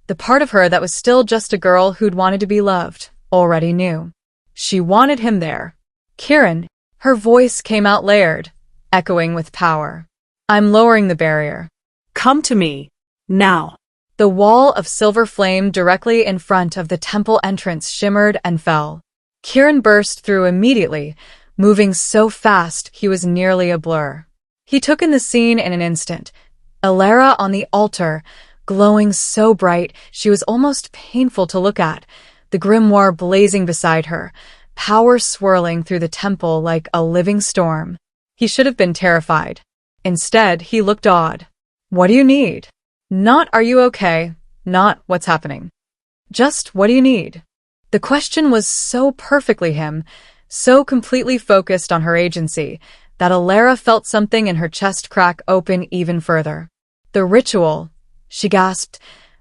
Speaker 1: the part of her that was still just a girl who'd wanted to be loved, already knew. She wanted him there. Kieran, her voice came out layered, echoing with power. "I'm lowering the barrier.
Speaker 2: Come to me. Now."
Speaker 1: The wall of silver flame directly in front of the temple entrance shimmered and fell. Kieran burst through immediately, moving so fast he was nearly a blur. He took in the scene in an instant. Alara on the altar, glowing so bright she was almost painful to look at, the grimoire blazing beside her, power swirling through the temple like a living storm. He should have been terrified. Instead, he looked awed. What do you need? Not are you okay, not what's happening. Just what do you need? The question was so perfectly him, so completely focused on her agency, that Alara felt something in her chest crack open even further. The ritual, she gasped,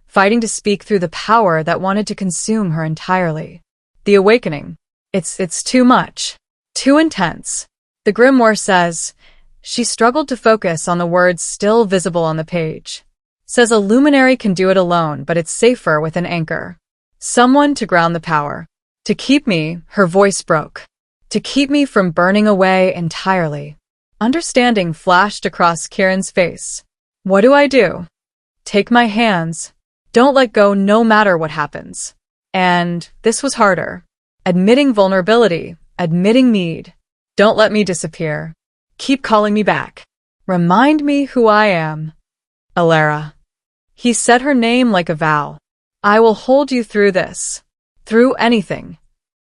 Speaker 1: fighting to speak through the power that wanted to consume her entirely. The awakening. It's too much. Too intense. The grimoire says. She struggled to focus on the words still visible on the page. Says a luminary can do it alone, but it's safer with an anchor. Someone to ground the power. To keep me, her voice broke. To keep me from burning away entirely. Understanding flashed across Kieran's face. What do I do? Take my hands. Don't let go no matter what happens. And this was harder. Admitting vulnerability, admitting need. Don't let me disappear. Keep calling me back. Remind me who I am. Alara. He said her name like a vow. I will hold you through this. Through anything.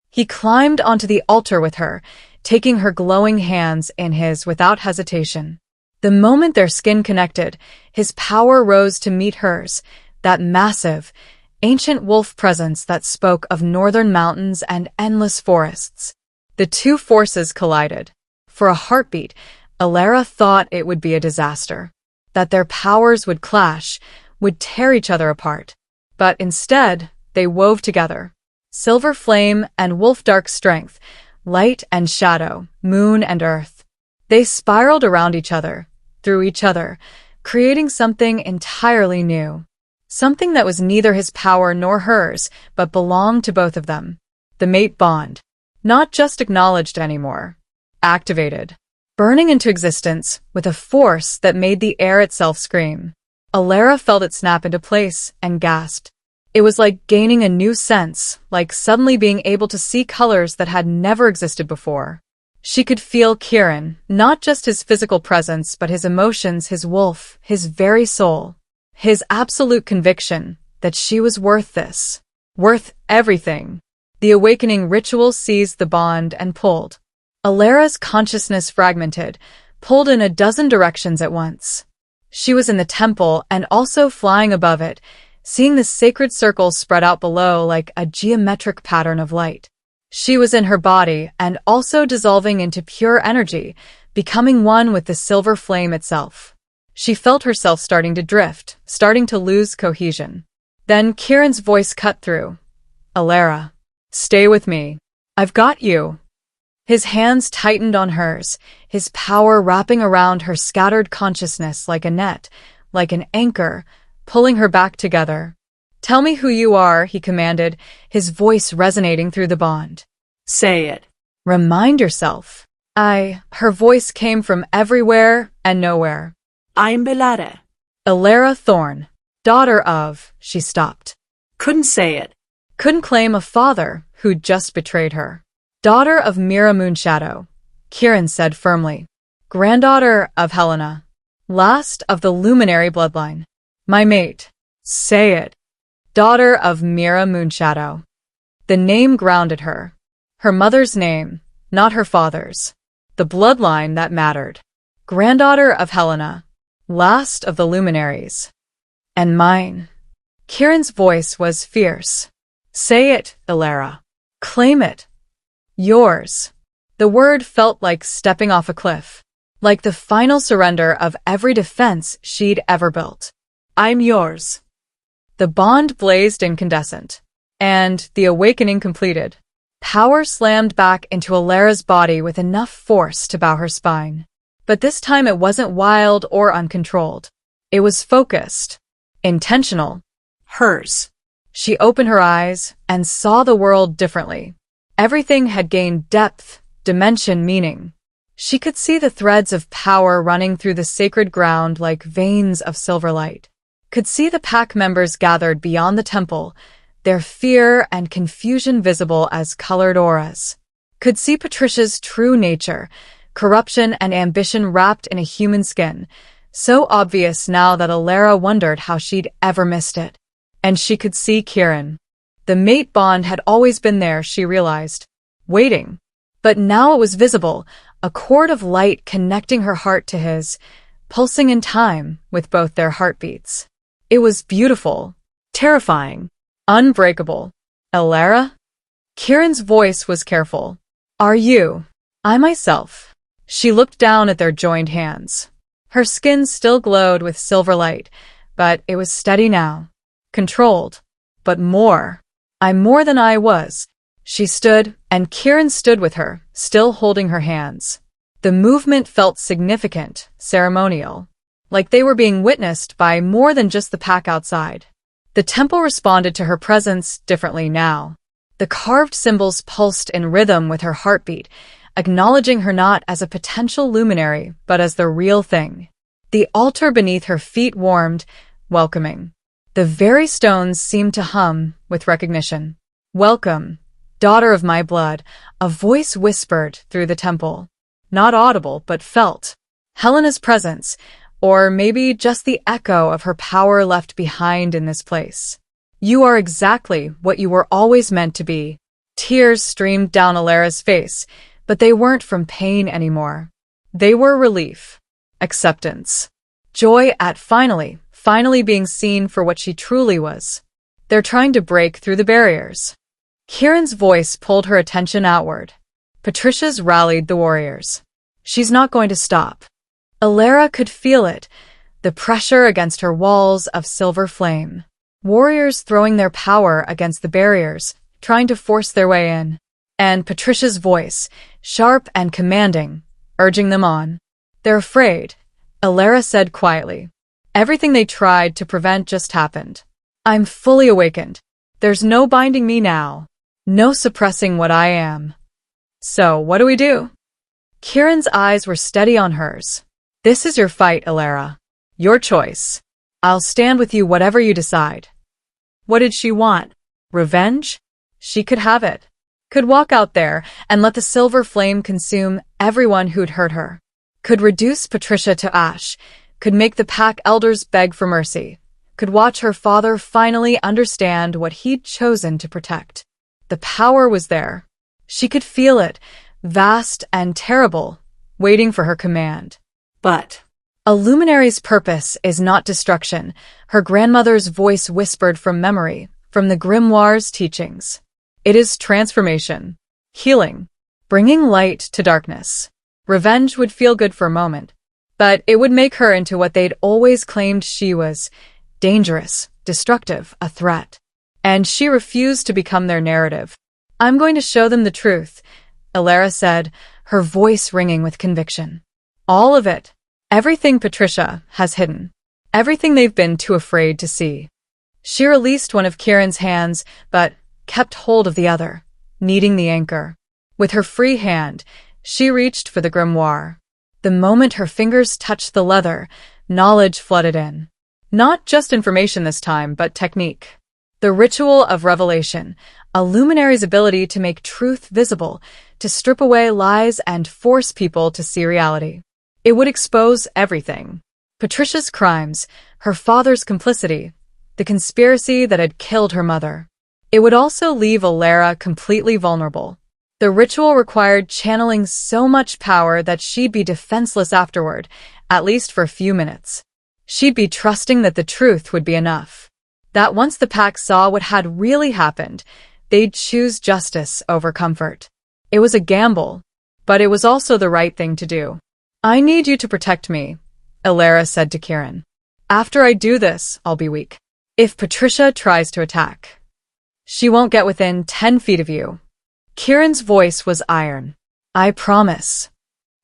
Speaker 1: He climbed onto the altar with her, taking her glowing hands in his without hesitation. The moment their skin connected, his power rose to meet hers, that massive, ancient wolf presence that spoke of northern mountains and endless forests. The two forces collided. For a heartbeat, Alara thought it would be a disaster, that their powers would clash, would tear each other apart. But instead, they wove together. Silver flame and wolf dark strength, light and shadow, moon and earth. They spiraled around each other, through each other, creating something entirely new. Something that was neither his power nor hers, but belonged to both of them. The mate bond. Not just acknowledged anymore. Activated. Burning into existence with a force that made the air itself scream. Alara felt it snap into place and gasped. It was like gaining a new sense, like suddenly being able to see colors that had never existed before. She could feel Kieran, not just his physical presence, but his emotions, his wolf, his very soul. His absolute conviction that she was worth this. Worth everything. The awakening ritual seized the bond and pulled. Alara's consciousness fragmented, pulled in a dozen directions at once. She was in the temple and also flying above it, seeing the sacred circles spread out below like a geometric pattern of light. She was in her body and also dissolving into pure energy, becoming one with the silver flame itself. She felt herself starting to drift, starting to lose cohesion. Then Kieran's voice cut through. Alara, stay with me. I've got you. His hands tightened on hers, his power wrapping around her scattered consciousness like a net, like an anchor, pulling her back together. Tell me who you are, he commanded, his voice resonating through the bond.
Speaker 2: Say it.
Speaker 1: Remind yourself. Her voice came from everywhere and nowhere.
Speaker 2: I'm Alara.
Speaker 1: Alara Thorne, daughter of, she stopped.
Speaker 2: Couldn't say it.
Speaker 1: Couldn't claim a father who'd just betrayed her. Daughter of Mira Moonshadow, Kieran said firmly. Granddaughter of Helena. Last of the luminary bloodline. My mate. Say it. Daughter of Mira Moonshadow. The name grounded her. Her mother's name, not her father's. The bloodline that mattered. Granddaughter of Helena. Last of the luminaries. And mine. Kieran's voice was fierce. Say it, Alara. Claim it. Yours. The word felt like stepping off a cliff. Like the final surrender of every defense she'd ever built. I'm yours. The bond blazed incandescent. And the awakening completed. Power slammed back into Alara's body with enough force to bow her spine. But this time it wasn't wild or uncontrolled. It was focused. Intentional. Hers. She opened her eyes and saw the world differently. Everything had gained depth, dimension, meaning. She could see the threads of power running through the sacred ground like veins of silver light. Could see the pack members gathered beyond the temple, their fear and confusion visible as colored auras. Could see Patricia's true nature, corruption and ambition wrapped in a human skin, so obvious now that Alara wondered how she'd ever missed it. And she could see Kieran. The mate bond had always been there, she realized, waiting. But now it was visible, a cord of light connecting her heart to his, pulsing in time with both their heartbeats. It was beautiful, terrifying, unbreakable. Alara? Kieran's voice was careful. Are you? I myself. She looked down at their joined hands. Her skin still glowed with silver light, but it was steady now. Controlled. But more. I'm more than I was. She stood, and Kieran stood with her, still holding her hands. The movement felt significant, ceremonial, like they were being witnessed by more than just the pack outside. The temple responded to her presence differently now. The carved symbols pulsed in rhythm with her heartbeat, acknowledging her not as a potential luminary, but as the real thing. The altar beneath her feet warmed, welcoming. The very stones seemed to hum with recognition. Welcome, daughter of my blood, a voice whispered through the temple. Not audible, but felt. Helena's presence, or maybe just the echo of her power left behind in this place. You are exactly what you were always meant to be. Tears streamed down Alara's face, but they weren't from pain anymore. They were relief, acceptance, joy at finally being seen for what she truly was. They're trying to break through the barriers. Kieran's voice pulled her attention outward. Patricia's rallied the warriors. She's not going to stop. Alara could feel it, the pressure against her walls of silver flame. Warriors throwing their power against the barriers, trying to force their way in. And Patricia's voice, sharp and commanding, urging them on. They're afraid, Alara said quietly. Everything they tried to prevent just happened. I'm fully awakened. There's no binding me now. No suppressing what I am. So, what do we do? Kieran's eyes were steady on hers. This is your fight, Alara. Your choice. I'll stand with you whatever you decide. What did she want? Revenge? She could have it. Could walk out there and let the silver flame consume everyone who'd hurt her. Could reduce Patricia to ash. Could make the pack elders beg for mercy. Could watch her father finally understand what he'd chosen to protect. The power was there. She could feel it, vast and terrible, waiting for her command. But a luminary's purpose is not destruction, her grandmother's voice whispered from memory, from the grimoire's teachings. It is transformation, healing, bringing light to darkness. Revenge would feel good for a moment, but it would make her into what they'd always claimed she was, dangerous, destructive, a threat. And she refused to become their narrative. I'm going to show them the truth, Alara said, her voice ringing with conviction. All of it. Everything Patricia has hidden. Everything they've been too afraid to see. She released one of Kieran's hands, but kept hold of the other, needing the anchor. With her free hand, she reached for the grimoire. The moment her fingers touched the leather, knowledge flooded in. Not just information this time, but technique. The ritual of revelation, a luminary's ability to make truth visible, to strip away lies and force people to see reality. It would expose everything. Patricia's crimes, her father's complicity, the conspiracy that had killed her mother. It would also leave Alara completely vulnerable. The ritual required channeling so much power that she'd be defenseless afterward, at least for a few minutes. She'd be trusting that the truth would be enough. That once the pack saw what had really happened, they'd choose justice over comfort. It was a gamble, but it was also the right thing to do. I need you to protect me, Alara said to Kieran. After I do this, I'll be weak. If Patricia tries to attack, she won't get within 10 feet of you. Kieran's voice was iron. I promise.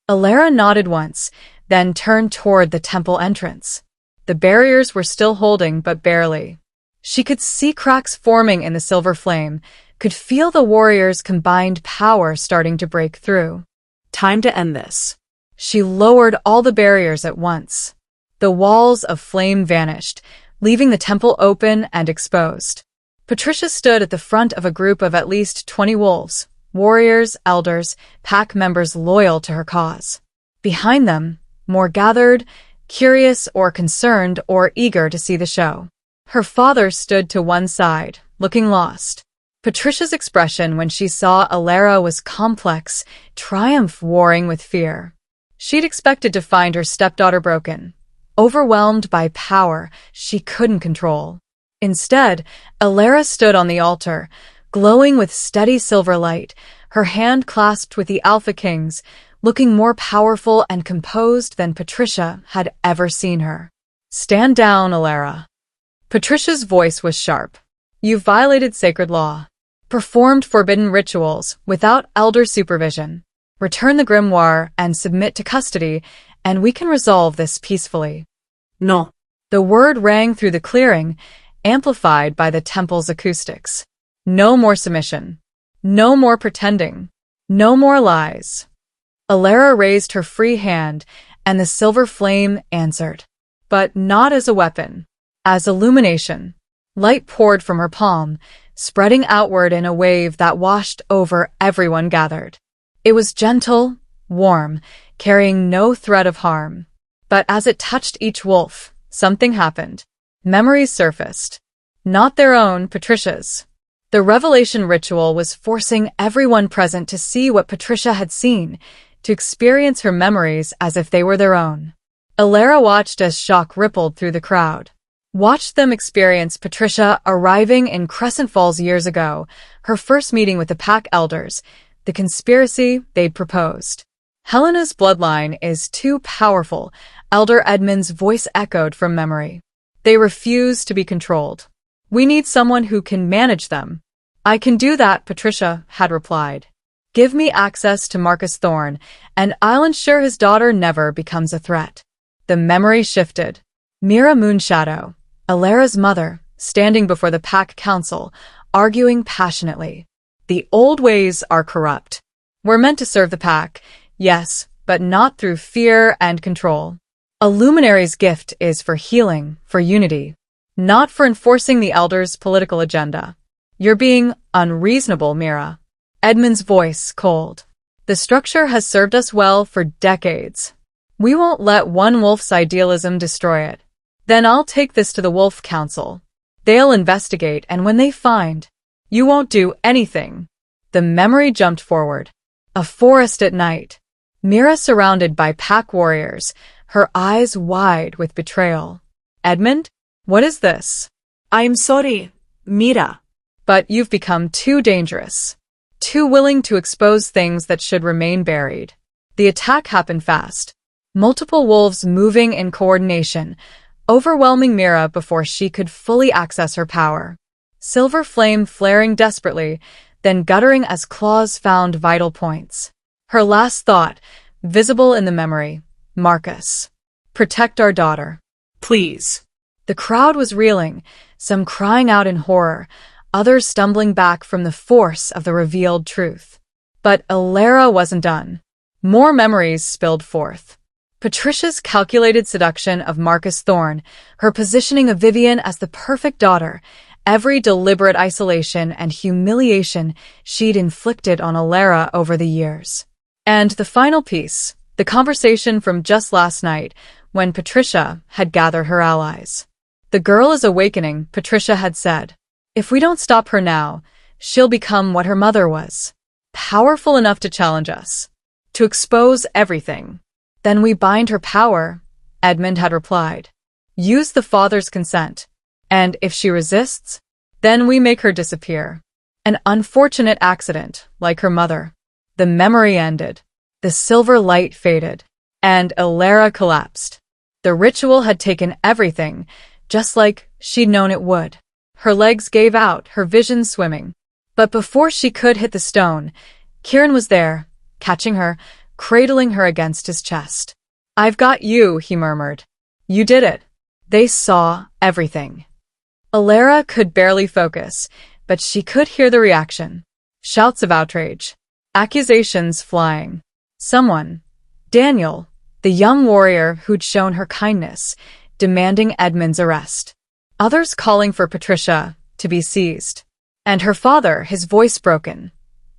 Speaker 1: Alara nodded once, then turned toward the temple entrance. The barriers were still holding, but barely. She could see cracks forming in the silver flame, could feel the warriors' combined power starting to break through. Time to end this. She lowered all the barriers at once. The walls of flame vanished, leaving the temple open and exposed. Patricia stood at the front of a group of at least 20 wolves, warriors, elders, pack members loyal to her cause. Behind them, more gathered, curious or concerned or eager to see the show. Her father stood to one side, looking lost. Patricia's expression when she saw Alara was complex, triumph warring with fear. She'd expected to find her stepdaughter broken, overwhelmed by power she couldn't control. Instead, Alara stood on the altar, glowing with steady silver light, her hand clasped with the Alpha King's, looking more powerful and composed than Patricia had ever seen her. "Stand down, Alara." Patricia's voice was sharp. "You've violated sacred law, performed forbidden rituals without elder supervision. Return the grimoire and submit to custody, and we can resolve this peacefully."
Speaker 2: No.
Speaker 1: The word rang through the clearing, amplified by the temple's acoustics. No more submission. No more pretending. No more lies. Alara raised her free hand, and the silver flame answered. But not as a weapon. As illumination. Light poured from her palm, spreading outward in a wave that washed over everyone gathered. It was gentle, warm, carrying no threat of harm. But as it touched each wolf, something happened. Memories surfaced. Not their own, Patricia's. The revelation ritual was forcing everyone present to see what Patricia had seen, to experience her memories as if they were their own. Alara watched as shock rippled through the crowd. Watched them experience Patricia arriving in Crescent Falls years ago, her first meeting with the pack elders, the conspiracy they'd proposed. "Helena's bloodline is too powerful," Elder Edmund's voice echoed from memory. "They refuse to be controlled. We need someone who can manage them." "I can do that," Patricia had replied. "Give me access to Marcus Thorne, and I'll ensure his daughter never becomes a threat." The memory shifted. Mira Moonshadow, Alara's mother, standing before the pack council, arguing passionately. "The old ways are corrupt. We're meant to serve the pack, yes, but not through fear and control. A luminary's gift is for healing, for unity, not for enforcing the elders' political agenda." "You're being unreasonable, Mira." Edmund's voice cold. "The structure has served us well for decades. We won't let one wolf's idealism destroy it." "Then I'll take this to the Wolf Council. They'll investigate, and when they find, you won't do anything." The memory jumped forward. A forest at night. Mira surrounded by pack warriors, her eyes wide with betrayal. "Edmund? What is this?"
Speaker 2: I'm sorry, Mira.
Speaker 1: "But you've become too dangerous. Too willing to expose things that should remain buried." The attack happened fast. Multiple wolves moving in coordination, overwhelming Mira before she could fully access her power. Silver flame flaring desperately, then guttering as claws found vital points. Her last thought, visible in the memory, "Marcus, protect our daughter."
Speaker 2: Please.
Speaker 1: The crowd was reeling, some crying out in horror, others stumbling back from the force of the revealed truth. But Alara wasn't done. More memories spilled forth. Patricia's calculated seduction of Marcus Thorne, her positioning of Vivian as the perfect daughter, every deliberate isolation and humiliation she'd inflicted on Alara over the years. And the final piece, the conversation from just last night, when Patricia had gathered her allies. "The girl is awakening," Patricia had said. "If we don't stop her now, she'll become what her mother was. Powerful enough to challenge us. To expose everything. Then we bind her power," Edmund had replied. "Use the father's consent. And if she resists, then we make her disappear. An unfortunate accident, like her mother." The memory ended. The silver light faded. And Alara collapsed. The ritual had taken everything, just like she'd known it would. Her legs gave out, her vision swimming. But before she could hit the stone, Kieran was there, catching her, cradling her against his chest. "I've got you," he murmured. "You did it." They saw everything. Alara could barely focus, but she could hear the reaction. Shouts of outrage. Accusations flying. Someone, Daniel, the young warrior who'd shown her kindness, demanding Edmund's arrest. Others calling for Patricia to be seized. And her father, his voice broken.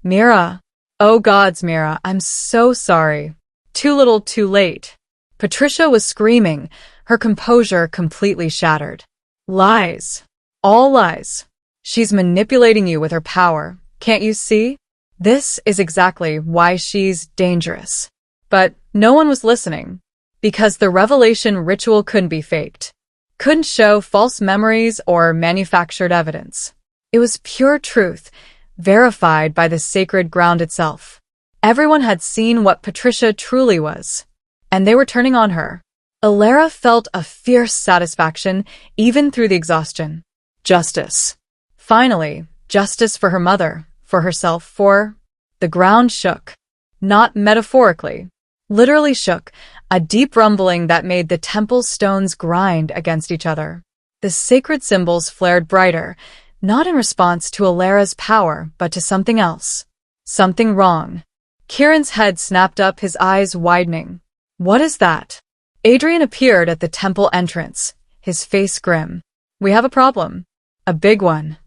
Speaker 1: "Mira. Oh gods, Mira, I'm so sorry. Too little, too late." Patricia was screaming, her composure completely shattered. Lies. All lies. She's manipulating you with her power. Can't you see? This is exactly why she's dangerous. But no one was listening, because the revelation ritual couldn't be faked. Couldn't show false memories or manufactured evidence. It was pure truth, verified by the sacred ground itself. Everyone had seen what Patricia truly was, and they were turning on her. Alara felt a fierce satisfaction even through the exhaustion. Justice. Finally, justice for her mother, for herself, for... The ground shook. Not metaphorically. Literally shook, a deep rumbling that made the temple stones grind against each other. The sacred symbols flared brighter, not in response to Alara's power, but to something else. Something wrong. Kieran's head snapped up, his eyes widening. What is that? Adrian appeared at the temple entrance, his face grim. We have a problem. A big one.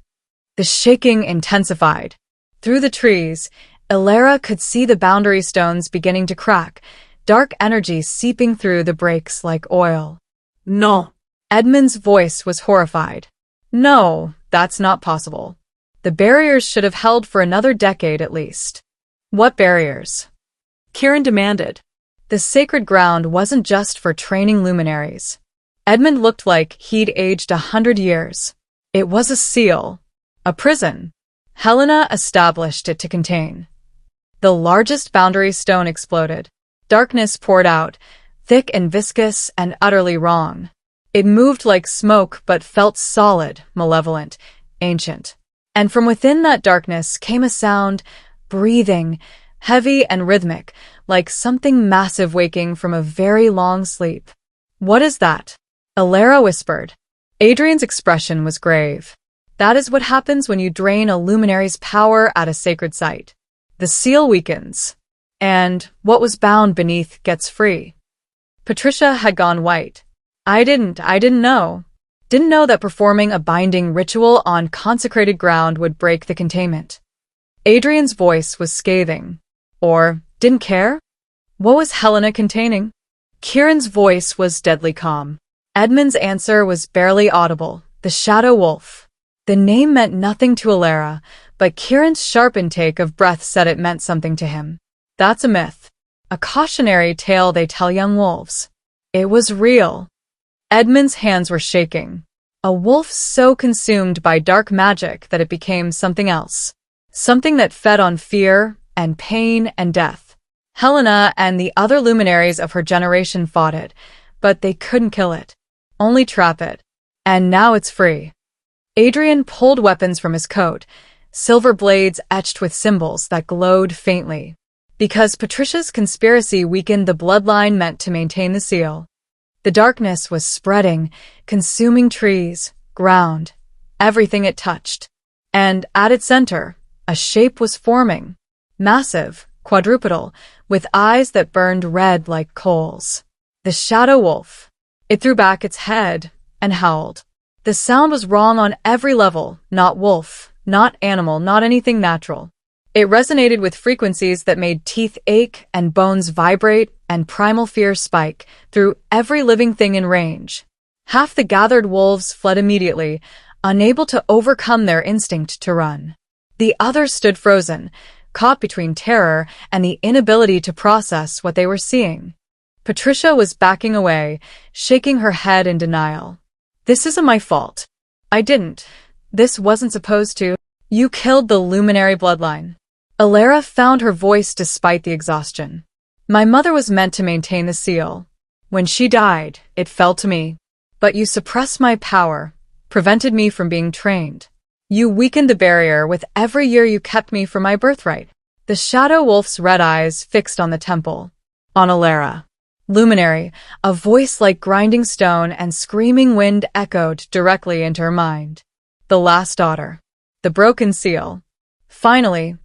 Speaker 1: The shaking intensified. Through the trees, Alara could see the boundary stones beginning to crack, dark energy seeping through the breaks like oil.
Speaker 2: No.
Speaker 1: Edmund's voice was horrified. No, that's not possible. The barriers should have held for another decade at least. What barriers?
Speaker 2: Kieran demanded.
Speaker 1: The sacred ground wasn't just for training luminaries. Edmund looked like he'd aged 100 years. It was a seal. A prison. Helena established it to contain. The largest boundary stone exploded. Darkness poured out, thick and viscous and utterly wrong. It moved like smoke but felt solid, malevolent, ancient. And from within that darkness came a sound, breathing, heavy and rhythmic, like something massive waking from a very long sleep. What is that? Alara whispered. Adrian's expression was grave. That is what happens when you drain a luminary's power at a sacred site. The seal weakens, and what was bound beneath gets free. Patricia had gone white. I didn't know. Didn't know that performing a binding ritual on consecrated ground would break the containment. Adrian's voice was scathing. Or, didn't care? What was Helena containing? Kieran's voice was deadly calm. Edmund's answer was barely audible. The Shadow Wolf. The name meant nothing to Alara, but Kieran's sharp intake of breath said it meant something to him. That's a myth. A cautionary tale they tell young wolves. It was real. Edmund's hands were shaking. A wolf so consumed by dark magic that it became something else. Something that fed on fear and pain and death. Helena and the other luminaries of her generation fought it, but they couldn't kill it. Only trap it. And now it's free. Adrian pulled weapons from his coat, silver blades etched with symbols that glowed faintly. Because Patricia's conspiracy weakened the bloodline meant to maintain the seal. The darkness was spreading, consuming trees, ground, everything it touched. And at its center, a shape was forming. Massive, quadrupedal, with eyes that burned red like coals. The Shadow Wolf. It threw back its head and howled. The sound was wrong on every level, not wolf, not animal, not anything natural. It resonated with frequencies that made teeth ache and bones vibrate and primal fear spike through every living thing in range. Half the gathered wolves fled immediately, unable to overcome their instinct to run. The others stood frozen, caught between terror and the inability to process what they were seeing. Patricia was backing away, shaking her head in denial. This isn't my fault. I didn't. This wasn't supposed to. You killed the luminary bloodline. Alara found her voice despite the exhaustion. My mother was meant to maintain the seal. When she died, it fell to me. But you suppressed my power, prevented me from being trained. You weakened the barrier with every year you kept me from my birthright. The Shadow Wolf's red eyes fixed on the temple. On Alara. Luminary, a voice like grinding stone and screaming wind echoed directly into her mind. The last daughter. The broken seal. Finally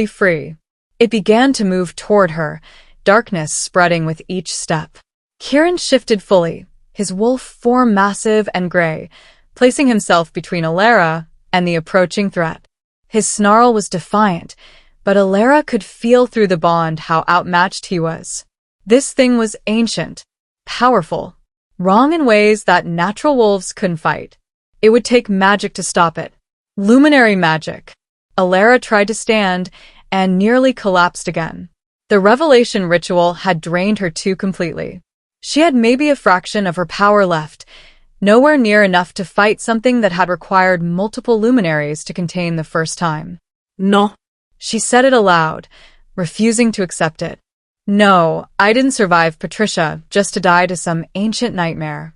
Speaker 1: free. It began to move toward her, darkness spreading with each step. Kieran shifted fully, his wolf form massive and gray, placing himself between Alara and the approaching threat. His snarl was defiant, but Alara could feel through the bond how outmatched he was. This thing was ancient, powerful, wrong in ways that natural wolves couldn't fight. It would take magic to stop it. Luminary magic. Alara tried to stand and nearly collapsed again. The revelation ritual had drained her too completely. She had maybe a fraction of her power left, nowhere near enough to fight something that had required multiple luminaries to contain the first time.
Speaker 2: No.
Speaker 1: She said it aloud, refusing to accept it. No, I didn't survive Patricia just to die to some ancient nightmare.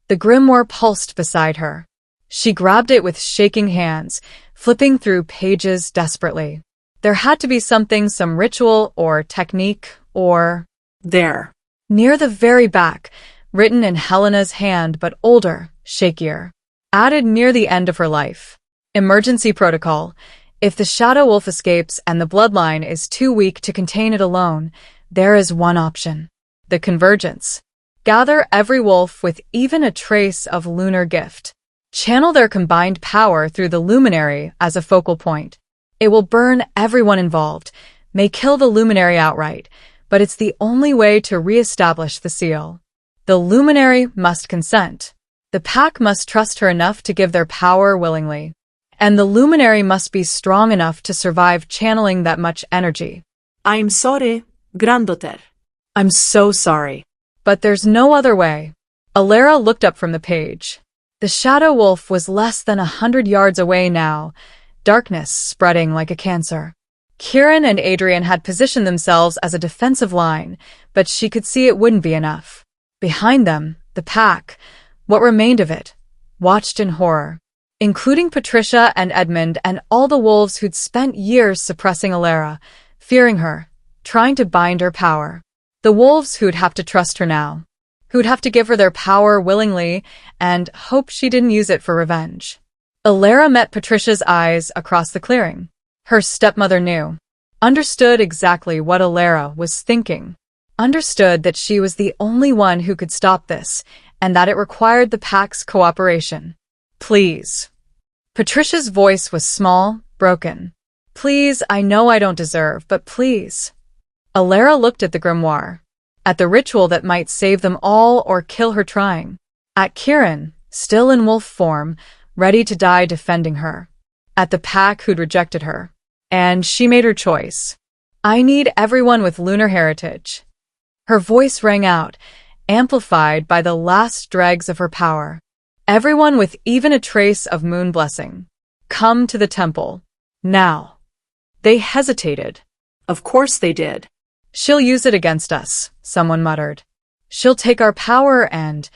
Speaker 1: The grimoire pulsed beside her. She grabbed it with shaking hands, flipping through pages desperately. There had to be something, some ritual or technique or...
Speaker 2: There.
Speaker 1: Near the very back, written in Helena's hand but older, shakier. Added near the end of her life. Emergency protocol. If the shadow wolf escapes and the bloodline is too weak to contain it alone, there is one option. The convergence. Gather every wolf with even a trace of lunar gift. Channel their combined power through the luminary as a focal point. It will burn everyone involved, may kill the luminary outright, but it's the only way to re-establish the seal. The luminary must consent. The pack must trust her enough to give their power willingly. And the luminary must be strong enough to survive channeling that much energy.
Speaker 2: I'm sorry, granddaughter.
Speaker 1: I'm so sorry. But there's no other way. Alara looked up from the page. The shadow wolf was less than 100 yards away now, darkness spreading like a cancer. Kieran and Adrian had positioned themselves as a defensive line, but she could see it wouldn't be enough. Behind them, the pack, what remained of it, watched in horror, including Patricia and Edmund and all the wolves who'd spent years suppressing Alara, fearing her, trying to bind her power. The wolves who'd have to trust her now, who'd have to give her their power willingly and hope she didn't use it for revenge. Alara met Patricia's eyes across the clearing. Her stepmother knew, understood exactly what Alara was thinking, understood that she was the only one who could stop this, and that it required the pack's cooperation. Please. Patricia's voice was small, broken. Please, I know I don't deserve, but please. Alara looked at the grimoire, at the ritual that might save them all or kill her trying, at Kieran, still in wolf form, ready to die defending her, at the pack who'd rejected her. And she made her choice. I need everyone with lunar heritage. Her voice rang out, amplified by the last dregs of her power. Everyone with even a trace of moon blessing. Come to the temple. Now. They hesitated.
Speaker 2: Of course they did.
Speaker 1: She'll use it against us, someone muttered. She'll take our power and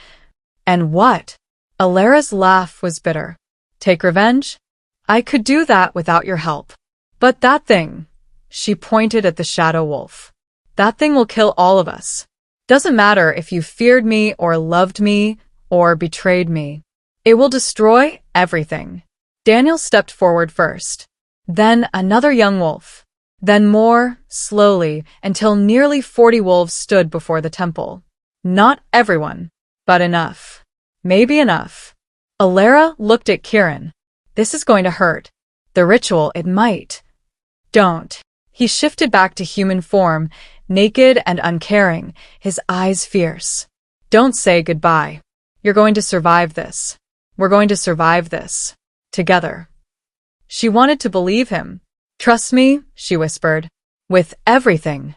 Speaker 1: what? Alara's laugh was bitter. Take revenge? I could do that without your help. But that thing, she pointed at the shadow wolf. That thing will kill all of us. Doesn't matter if you feared me or loved me or betrayed me. It will destroy everything. Daniel stepped forward first. Then another young wolf. Then more, slowly, until nearly 40 wolves stood before the temple. Not everyone, but enough. Maybe enough. Alara looked at Kieran. This is going to hurt. The ritual, it might. Don't. He shifted back to human form, naked and uncaring, his eyes fierce. Don't say goodbye. You're going to survive this. We're going to survive this. Together. She wanted to believe him. Trust me, she whispered. With everything.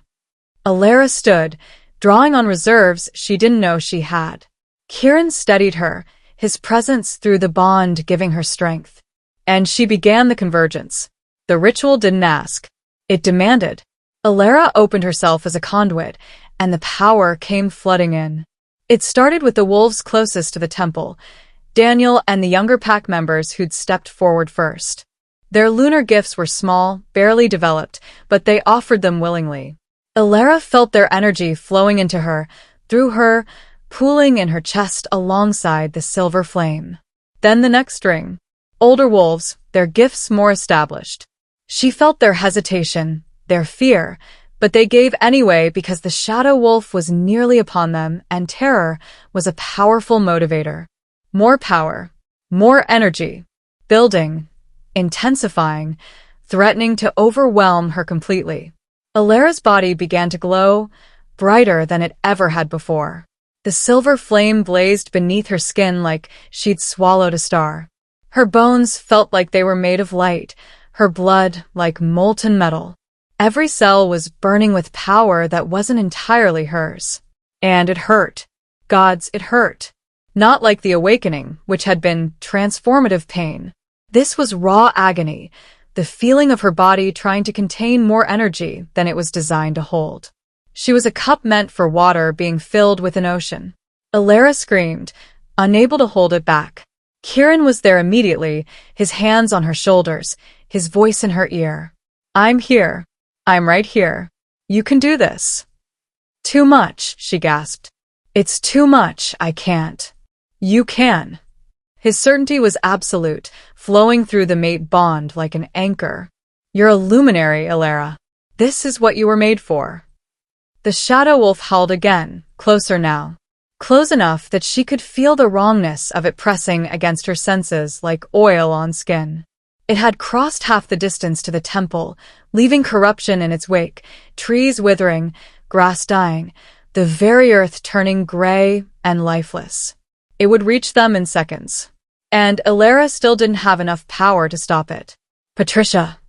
Speaker 1: Alara stood, drawing on reserves she didn't know she had. Kieran steadied her, his presence through the bond giving her strength. And she began the convergence. The ritual didn't ask. It demanded. Alara opened herself as a conduit, and the power came flooding in. It started with the wolves closest to the temple, Daniel and the younger pack members who'd stepped forward first. Their lunar gifts were small, barely developed, but they offered them willingly. Alara felt their energy flowing into her, through her, pooling in her chest alongside the silver flame. Then the next ring. Older wolves, their gifts more established. She felt their hesitation, their fear, but they gave anyway because the shadow wolf was nearly upon them and terror was a powerful motivator. More power, more energy, building, intensifying, threatening to overwhelm her completely. Alara's body began to glow, brighter than it ever had before. The silver flame blazed beneath her skin like she'd swallowed a star. Her bones felt like they were made of light, her blood like molten metal. Every cell was burning with power that wasn't entirely hers. And it hurt. Gods, it hurt. Not like the awakening, which had been transformative pain. This was raw agony, the feeling of her body trying to contain more energy than it was designed to hold. She was a cup meant for water being filled with an ocean. Alara screamed, unable to hold it back. Kieran was there immediately, his hands on her shoulders, his voice in her ear. I'm here. I'm right here. You can do this. Too much, she gasped. It's too much, I can't. You can. His certainty was absolute, flowing through the mate bond like an anchor. You're a luminary, Alara. This is what you were made for. The shadow wolf howled again, closer now. Close enough that she could feel the wrongness of it pressing against her senses like oil on skin. It had crossed half the distance to the temple, leaving corruption in its wake, trees withering, grass dying, the very earth turning gray and lifeless. It would reach them in seconds. And Alara still didn't have enough power to stop it. Patricia.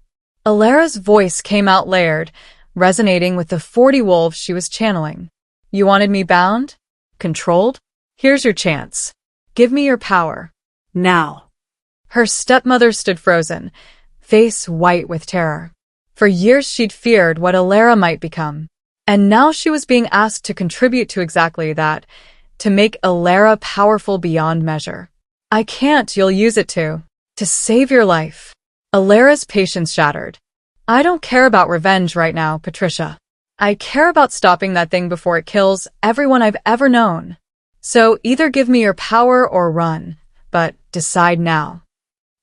Speaker 1: Alara's voice came out layered, resonating with the 40 wolves she was channeling. You wanted me bound? Controlled? Here's your chance. Give me your power. Now. Her stepmother stood frozen, face white with terror. For years she'd feared what Alara might become. And now she was being asked to contribute to exactly that, to make Alara powerful beyond measure. I can't, you'll use it to save your life. Alara's patience shattered. I don't care about revenge right now, Patricia. I care about stopping that thing before it kills everyone I've ever known. So either give me your power or run, but decide now.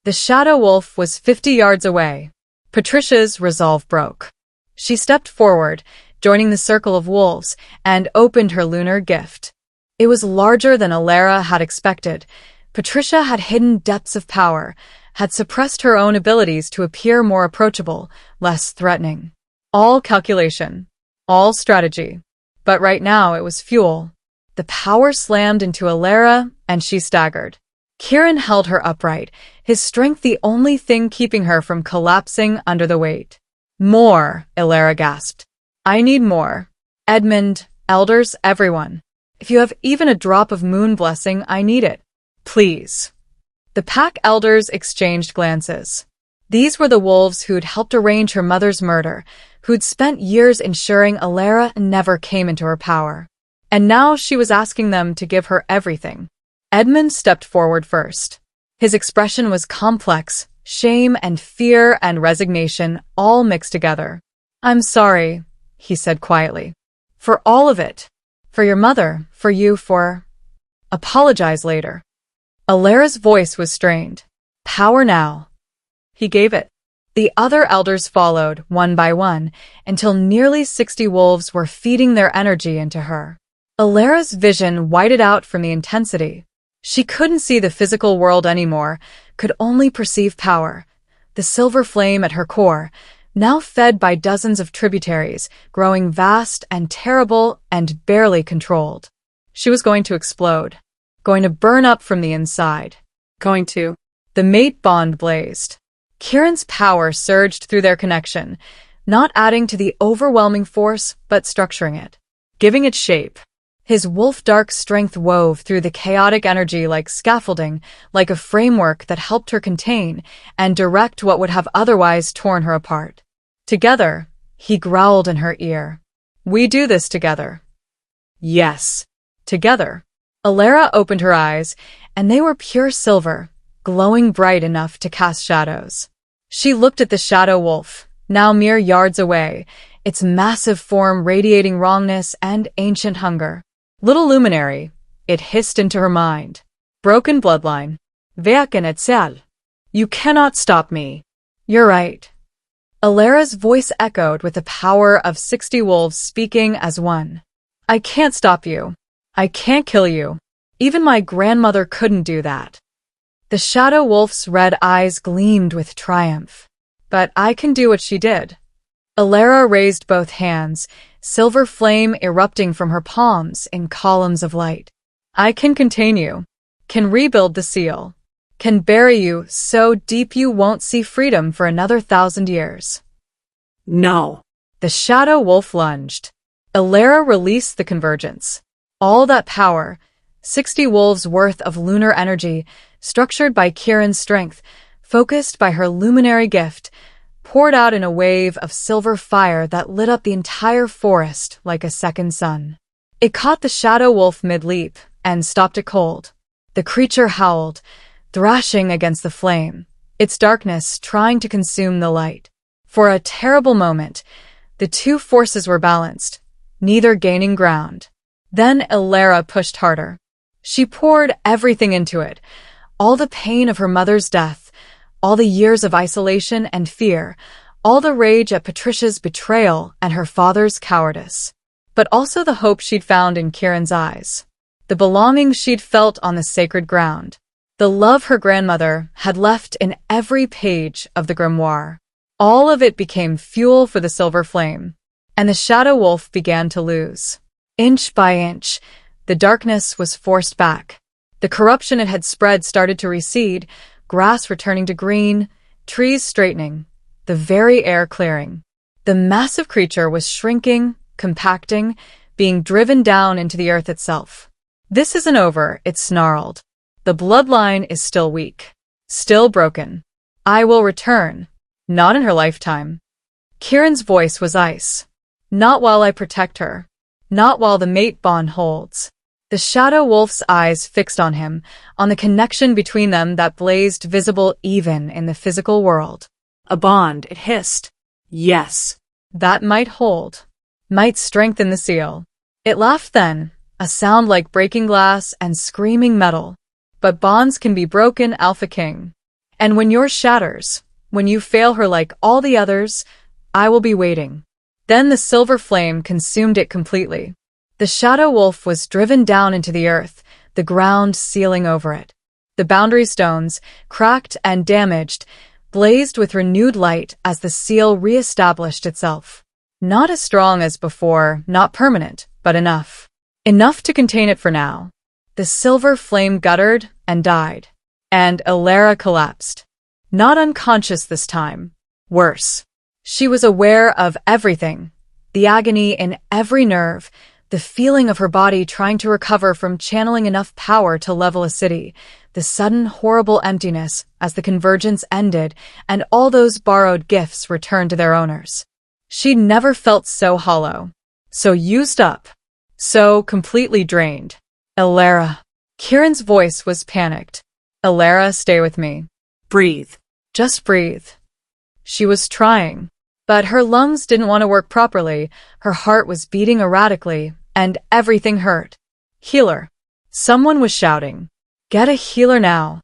Speaker 1: The shadow wolf was 50 yards away. Patricia's resolve broke. She stepped forward, joining the circle of wolves, and opened her lunar gift. It was larger than Alara had expected. Patricia had hidden depths of power, had suppressed her own abilities to appear more approachable, less threatening. All calculation. All strategy. But right now it was fuel. The power slammed into Alara, and she staggered. Kieran held her upright, his strength the only thing keeping her from collapsing under the weight. More, Alara gasped. I need more. Edmund, elders, everyone. If you have even a drop of moon blessing, I need it. Please. The pack elders exchanged glances. These were the wolves who'd helped arrange her mother's murder, who'd spent years ensuring Alara never came into her power. And now she was asking them to give her everything. Edmund stepped forward first. His expression was complex, shame and fear and resignation all mixed together. I'm sorry, he said quietly. For all of it. For your mother, for you, for... Apologize later. Alara's voice was strained. Power now. He gave it. The other elders followed, one by one, until nearly 60 wolves were feeding their energy into her. Alara's vision whited out from the intensity. She couldn't see the physical world anymore, could only perceive power. The silver flame at her core, now fed by dozens of tributaries, growing vast and terrible and barely controlled. She was going to explode. Going to burn up from the inside. The mate bond blazed. Kieran's power surged through their connection, not adding to the overwhelming force, but structuring it, giving it shape. His wolf-dark strength wove through the chaotic energy like scaffolding, like a framework that helped her contain and direct what would have otherwise torn her apart. Together, he growled in her ear. We do this together. Yes, together. Alara opened her eyes, and they were pure silver, glowing bright enough to cast shadows. She looked at the shadow wolf, now mere yards away, its massive form radiating wrongness and ancient hunger. Little luminary, it hissed into her mind. Broken bloodline. Väken etzel. You cannot stop me. You're right. Alara's voice echoed with the power of 60 wolves speaking as one. I can't stop you. I can't kill you. Even my grandmother couldn't do that. The shadow wolf's red eyes gleamed with triumph. But I can do what she did. Alara raised both hands, silver flame erupting from her palms in columns of light. I can contain you, can rebuild the seal, can bury you so deep you won't see freedom for another 1,000 years.
Speaker 2: No.
Speaker 1: The shadow wolf lunged. Alara released the convergence. All that power, 60 wolves' worth of lunar energy, structured by Kieran's strength, focused by her luminary gift, poured out in a wave of silver fire that lit up the entire forest like a second sun. It caught the shadow wolf mid-leap and stopped it cold. The creature howled, thrashing against the flame, its darkness trying to consume the light. For a terrible moment, the two forces were balanced, neither gaining ground. Then Alara pushed harder. She poured everything into it, all the pain of her mother's death, all the years of isolation and fear, all the rage at Patricia's betrayal and her father's cowardice. But also the hope she'd found in Kieran's eyes, the belonging she'd felt on the sacred ground, the love her grandmother had left in every page of the grimoire. All of it became fuel for the silver flame, and the shadow wolf began to lose. Inch by inch, the darkness was forced back. The corruption it had spread started to recede, grass returning to green, trees straightening, the very air clearing. The massive creature was shrinking, compacting, being driven down into the earth itself. This isn't over, it snarled. The bloodline is still weak, still broken. I will return, not in her lifetime. Kieran's voice was ice. Not while I protect her. Not while the mate bond holds. The shadow wolf's eyes fixed on him, on the connection between them that blazed visible even in the physical world.
Speaker 2: A bond, it hissed. Yes.
Speaker 1: That might hold, might strengthen the seal. It laughed then, a sound like breaking glass and screaming metal. But bonds can be broken, Alpha King. And when yours shatters, when you fail her like all the others, I will be waiting. Then the silver flame consumed it completely. The shadow wolf was driven down into the earth, the ground sealing over it. The boundary stones, cracked and damaged, blazed with renewed light as the seal re-established itself. Not as strong as before, not permanent, but enough. Enough to contain it for now. The silver flame guttered and died, and Alara collapsed. Not unconscious this time. Worse. She was aware of everything, the agony in every nerve, the feeling of her body trying to recover from channeling enough power to level a city, the sudden horrible emptiness as the convergence ended and all those borrowed gifts returned to their owners. She'd never felt so hollow, so used up, so completely drained. Alara. Kieran's voice was panicked. Alara, stay with me.
Speaker 2: Breathe.
Speaker 1: Just breathe. She was trying, but her lungs didn't want to work properly, her heart was beating erratically, and everything hurt. Healer. Someone was shouting. Get a healer now.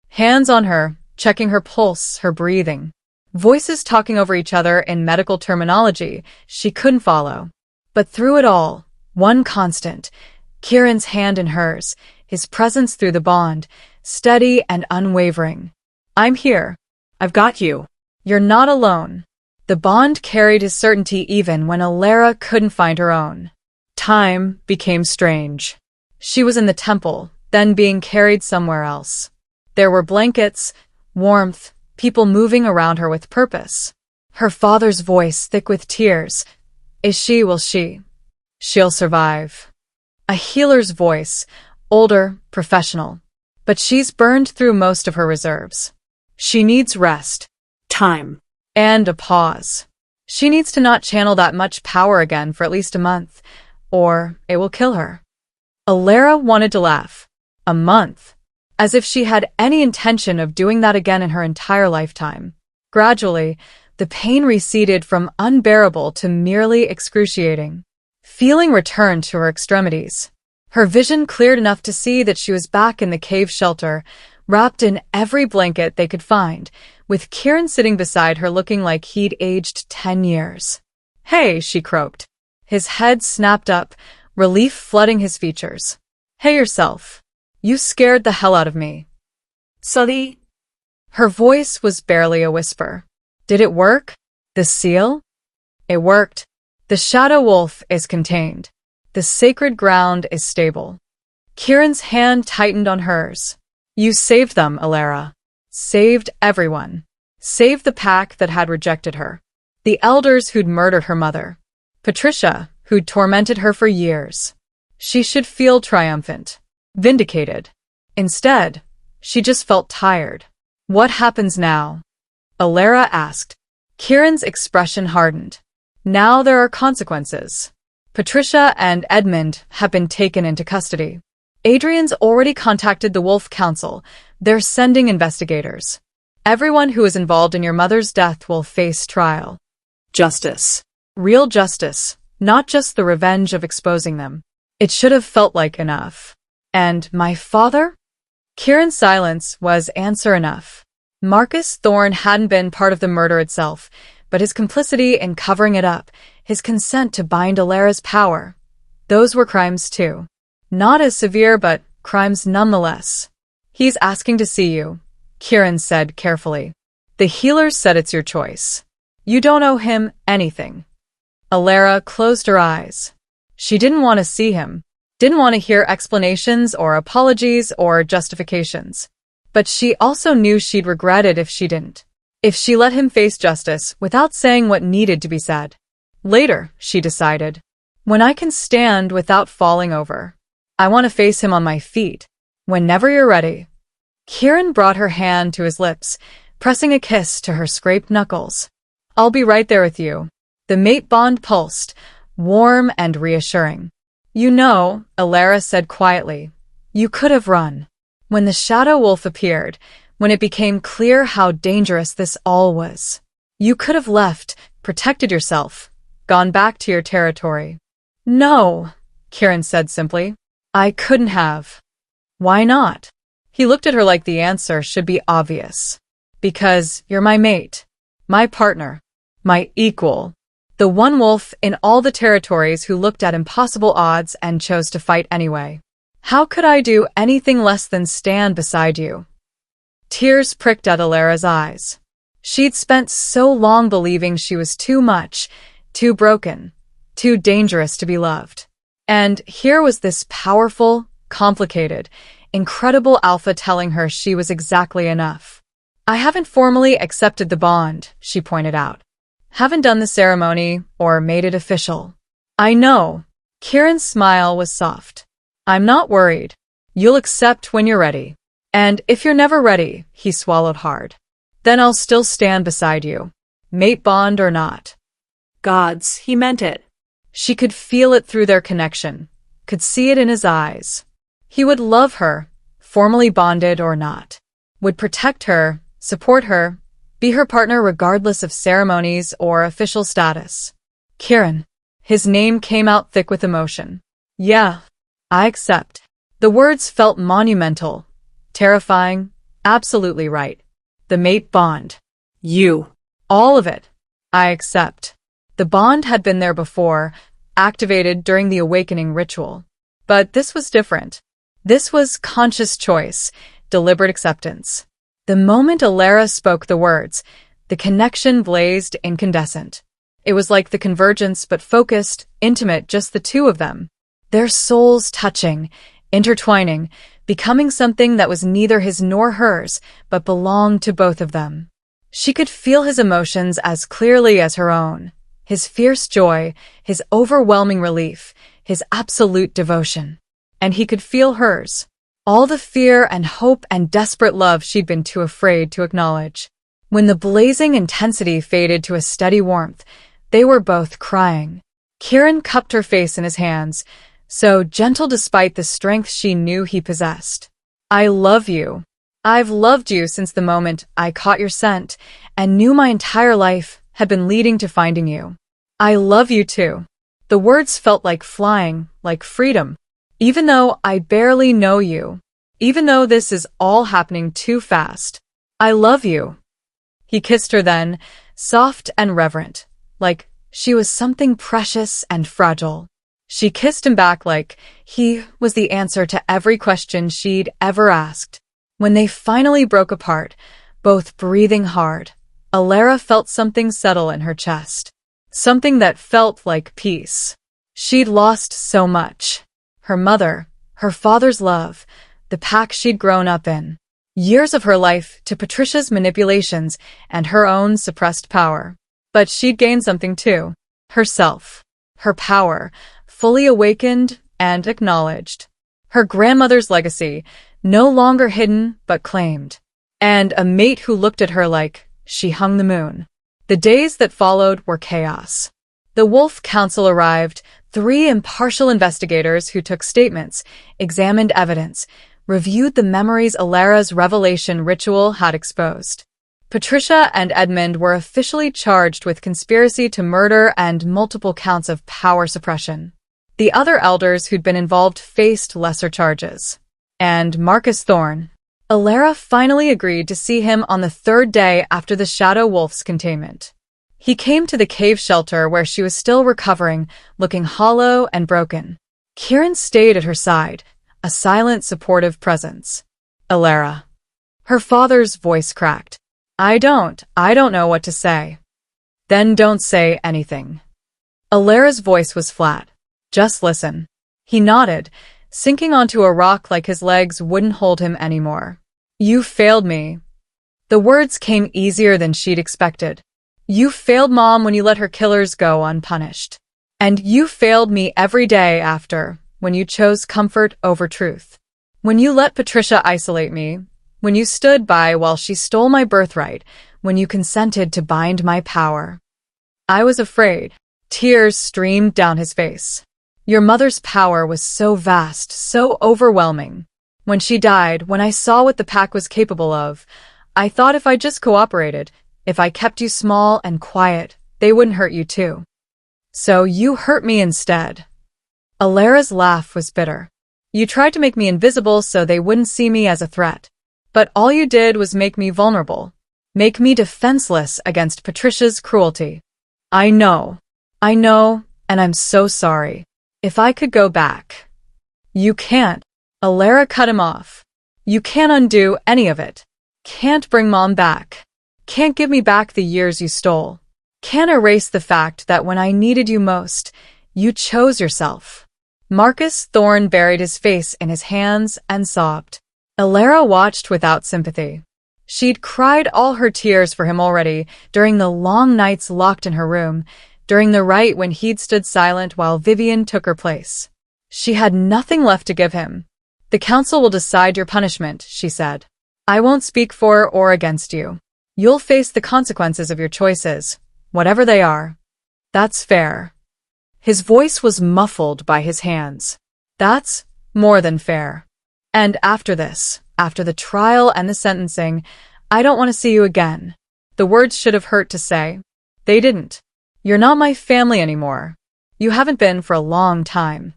Speaker 1: Hands on her, checking her pulse, her breathing. Voices talking over each other in medical terminology she couldn't follow. But through it all, one constant. Kieran's hand in hers, his presence through the bond, steady and unwavering. I'm here.
Speaker 2: I've got you.
Speaker 1: You're not alone. The bond carried his certainty even when Alara couldn't find her own. Time became strange. She was in the temple, then being carried somewhere else. There were blankets, warmth, people moving around her with purpose. Her father's voice thick with tears. Will she? She'll survive. A healer's voice, older, professional. But she's burned through most of her reserves. She needs rest.
Speaker 2: Time.
Speaker 1: And a pause. She needs to not channel that much power again for at least a month, or it will kill her. Alara wanted to laugh. A month. As if she had any intention of doing that again in her entire lifetime. Gradually, the pain receded from unbearable to merely excruciating. Feeling returned to her extremities. Her vision cleared enough to see that she was back in the cave shelter, wrapped in every blanket they could find, with Kieran sitting beside her looking like he'd aged 10 years. Hey, she croaked. His head snapped up, relief flooding his features. Hey yourself. You scared the hell out of me.
Speaker 2: Sorry.
Speaker 1: Her voice was barely a whisper. Did it work? The seal? It worked. The shadow wolf is contained. The sacred ground is stable. Kieran's hand tightened on hers. You saved them, Alara. Saved everyone. Saved the pack that had rejected her. The elders who'd murdered her mother. Patricia, who'd tormented her for years. She should feel triumphant. Vindicated. Instead, she just felt tired. What happens now? Alara asked. Kieran's expression hardened. Now there are consequences. Patricia and Edmund have been taken into custody. Adrian's already contacted the Wolf Council. They're sending investigators. Everyone who is involved in your mother's death will face trial.
Speaker 2: Justice.
Speaker 1: Real justice, not just the revenge of exposing them. It should have felt like enough. And my father? Kieran's silence was answer enough. Marcus Thorne hadn't been part of the murder itself, but his complicity in covering it up, his consent to bind Alara's power, those were crimes too. Not as severe, but crimes nonetheless. He's asking to see you, Kieran said carefully. The healers said it's your choice. You don't owe him anything. Alara closed her eyes. She didn't want to see him, didn't want to hear explanations or apologies or justifications. But she also knew she'd regret it if she didn't. If she let him face justice without saying what needed to be said. Later, she decided. When I can stand without falling over. I want to face him on my feet. Whenever you're ready. Kieran brought her hand to his lips, pressing a kiss to her scraped knuckles. I'll be right there with you. The mate bond pulsed, warm and reassuring. You know, Alara said quietly, you could have run. When the shadow wolf appeared, when it became clear how dangerous this all was, you could have left, protected yourself, gone back to your territory. No, Kieran said simply. I couldn't have. Why not? He looked at her like the answer should be obvious. Because you're my mate, my partner, my equal. The one wolf in all the territories who looked at impossible odds and chose to fight anyway. How could I do anything less than stand beside you? Tears pricked at Alara's eyes. She'd spent so long believing she was too much, too broken, too dangerous to be loved. And here was this powerful, complicated, incredible alpha telling her she was exactly enough. I haven't formally accepted the bond, she pointed out. Haven't done the ceremony or made it official. I know. Kieran's smile was soft. I'm not worried. You'll accept when you're ready. And if you're never ready, he swallowed hard. Then I'll still stand beside you. Mate bond or not.
Speaker 2: Gods, he meant it.
Speaker 1: She could feel it through their connection, could see it in his eyes. He would love her, formally bonded or not. Would protect her, support her, be her partner regardless of ceremonies or official status. Kieran. His name came out thick with emotion. Yeah, I accept. The words felt monumental, terrifying, absolutely right. The mate bond.
Speaker 2: You.
Speaker 1: All of it. I accept. The bond had been there before, activated during the awakening ritual. But this was different. This was conscious choice, deliberate acceptance. The moment Alara spoke the words, the connection blazed incandescent. It was like the convergence, but focused, intimate, just the two of them. Their souls touching, intertwining, becoming something that was neither his nor hers, but belonged to both of them. She could feel his emotions as clearly as her own. His fierce joy, his overwhelming relief, his absolute devotion. And he could feel hers. All the fear and hope and desperate love she'd been too afraid to acknowledge. When the blazing intensity faded to a steady warmth, they were both crying. Kieran cupped her face in his hands, so gentle despite the strength she knew he possessed. I love you. I've loved you since the moment I caught your scent and knew my entire life had been leading to finding you. I love you too. The words felt like flying, like freedom. Even though I barely know you. Even though this is all happening too fast. I love you. He kissed her then, soft and reverent, like she was something precious and fragile. She kissed him back like he was the answer to every question she'd ever asked. When they finally broke apart, both breathing hard, Alara felt something settle in her chest. Something that felt like peace. She'd lost so much. Her mother, her father's love, the pack she'd grown up in. Years of her life to Patricia's manipulations and her own suppressed power. But she'd gained something too. Herself. Her power, fully awakened and acknowledged. Her grandmother's legacy, no longer hidden but claimed. And a mate who looked at her like she hung the moon. The days that followed were chaos. The Wolf Council arrived, 3 impartial investigators who took statements, examined evidence, reviewed the memories Alara's revelation ritual had exposed. Patricia and Edmund were officially charged with conspiracy to murder and multiple counts of power suppression. The other elders who'd been involved faced lesser charges. And Marcus Thorne. Alara finally agreed to see him on the 3rd day after the Shadow Wolf's containment. He came to the cave shelter where she was still recovering, looking hollow and broken. Kieran stayed at her side, a silent, supportive presence. Alara. Her father's voice cracked. I don't know what to say. Then don't say anything. Alara's voice was flat. Just listen. He nodded, sinking onto a rock like his legs wouldn't hold him anymore. You failed me. The words came easier than she'd expected. You failed Mom when you let her killers go unpunished. And you failed me every day after, when you chose comfort over truth. When you let Patricia isolate me, when you stood by while she stole my birthright, when you consented to bind my power. I was afraid. Tears streamed down his face. Your mother's power was so vast, so overwhelming. When she died, when I saw what the pack was capable of, I thought if I just cooperated, if I kept you small and quiet, they wouldn't hurt you too. So you hurt me instead. Alara's laugh was bitter. You tried to make me invisible so they wouldn't see me as a threat. But all you did was make me vulnerable. Make me defenseless against Patricia's cruelty. I know, and I'm so sorry. If I could go back. You can't. Alara cut him off. You can't undo any of it. Can't bring Mom back. Can't give me back the years you stole. Can't erase the fact that when I needed you most, you chose yourself. Marcus Thorne buried his face in his hands and sobbed. Alara watched without sympathy. She'd cried all her tears for him already during the long nights locked in her room, during the rite when he'd stood silent while Vivian took her place. She had nothing left to give him. The council will decide your punishment, she said. I won't speak for or against you. You'll face the consequences of your choices, whatever they are. That's fair. His voice was muffled by his hands. That's more than fair. And after this, after the trial and the sentencing, I don't want to see you again. The words should have hurt to say. They didn't. You're not my family anymore. You haven't been for a long time.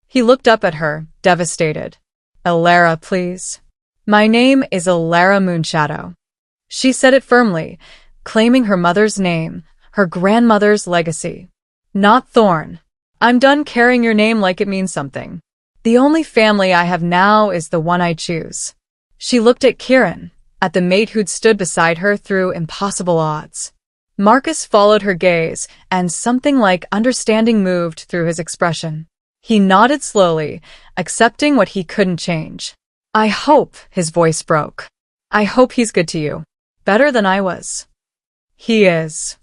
Speaker 1: He looked up at her, devastated. Alara, please. My name is Alara Moonshadow. She said it firmly, claiming her mother's name, her grandmother's legacy. Not Thorne. I'm done carrying your name like it means something. The only family I have now is the one I choose. She looked at Kieran, at the mate who'd stood beside her through impossible odds. Marcus followed her gaze, and something like understanding moved through his expression. He nodded slowly, accepting what he couldn't change. I hope, his voice broke. I hope he's good to you. Better than I was. He is.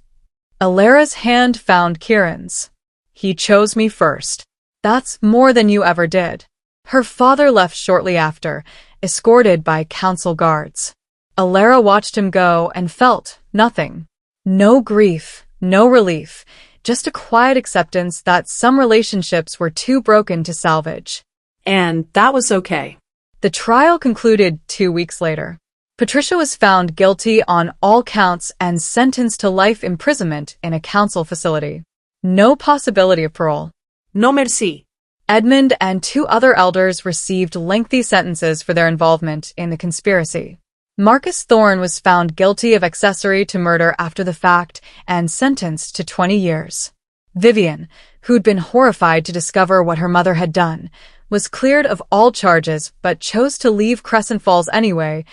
Speaker 1: Alara's hand found Kieran's. He chose me first. That's more than you ever did. Her father left shortly after, escorted by council guards. Alara watched him go and felt nothing. No grief, no relief, just a quiet acceptance that some relationships were too broken to salvage.
Speaker 2: And that was okay.
Speaker 1: The trial concluded 2 weeks later. Patricia was found guilty on all counts and sentenced to life imprisonment in a council facility. No possibility of parole.
Speaker 2: No merci.
Speaker 1: Edmund and 2 other elders received lengthy sentences for their involvement in the conspiracy. Marcus Thorne was found guilty of accessory to murder after the fact and sentenced to 20 years. Vivian, who'd been horrified to discover what her mother had done, was cleared of all charges but chose to leave Crescent Falls anyway,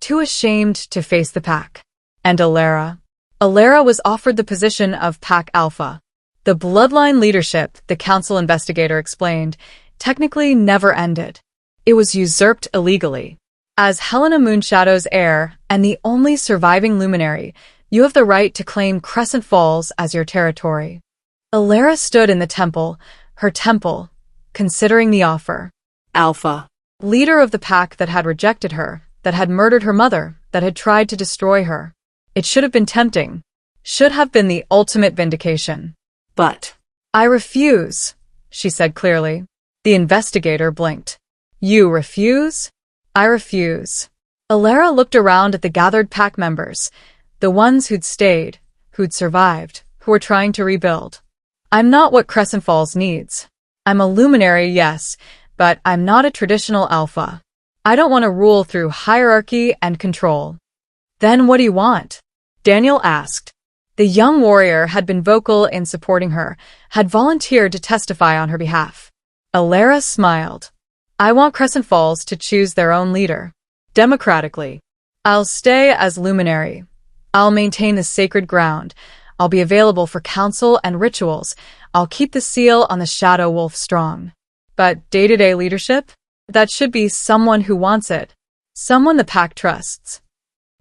Speaker 1: too ashamed to face the pack. And Alara Alara was offered the position of Pack Alpha. The bloodline leadership, the council investigator explained, technically never ended. It was usurped illegally. As Helena Moonshadow's heir and the only surviving luminary, you have the right to claim Crescent Falls as your territory. Alara stood in the temple, her temple, considering the offer.
Speaker 2: Alpha.
Speaker 1: Leader of the pack that had rejected her, that had murdered her mother, that had tried to destroy her. It should have been tempting. Should have been the ultimate vindication.
Speaker 2: But
Speaker 1: I refuse, she said clearly. The investigator blinked. You refuse? I refuse. Alara looked around at the gathered pack members, the ones who'd stayed, who'd survived, who were trying to rebuild. I'm not what Crescent Falls needs. I'm a luminary, yes, but I'm not a traditional alpha. I don't want to rule through hierarchy and control. Then what do you want? Daniel asked. The young warrior had been vocal in supporting her, had volunteered to testify on her behalf. Alara smiled. I want Crescent Falls to choose their own leader. Democratically. I'll stay as luminary. I'll maintain the sacred ground. I'll be available for council and rituals. I'll keep the seal on the Shadow Wolf strong. But day-to-day leadership? That should be someone who wants it. Someone the pack trusts.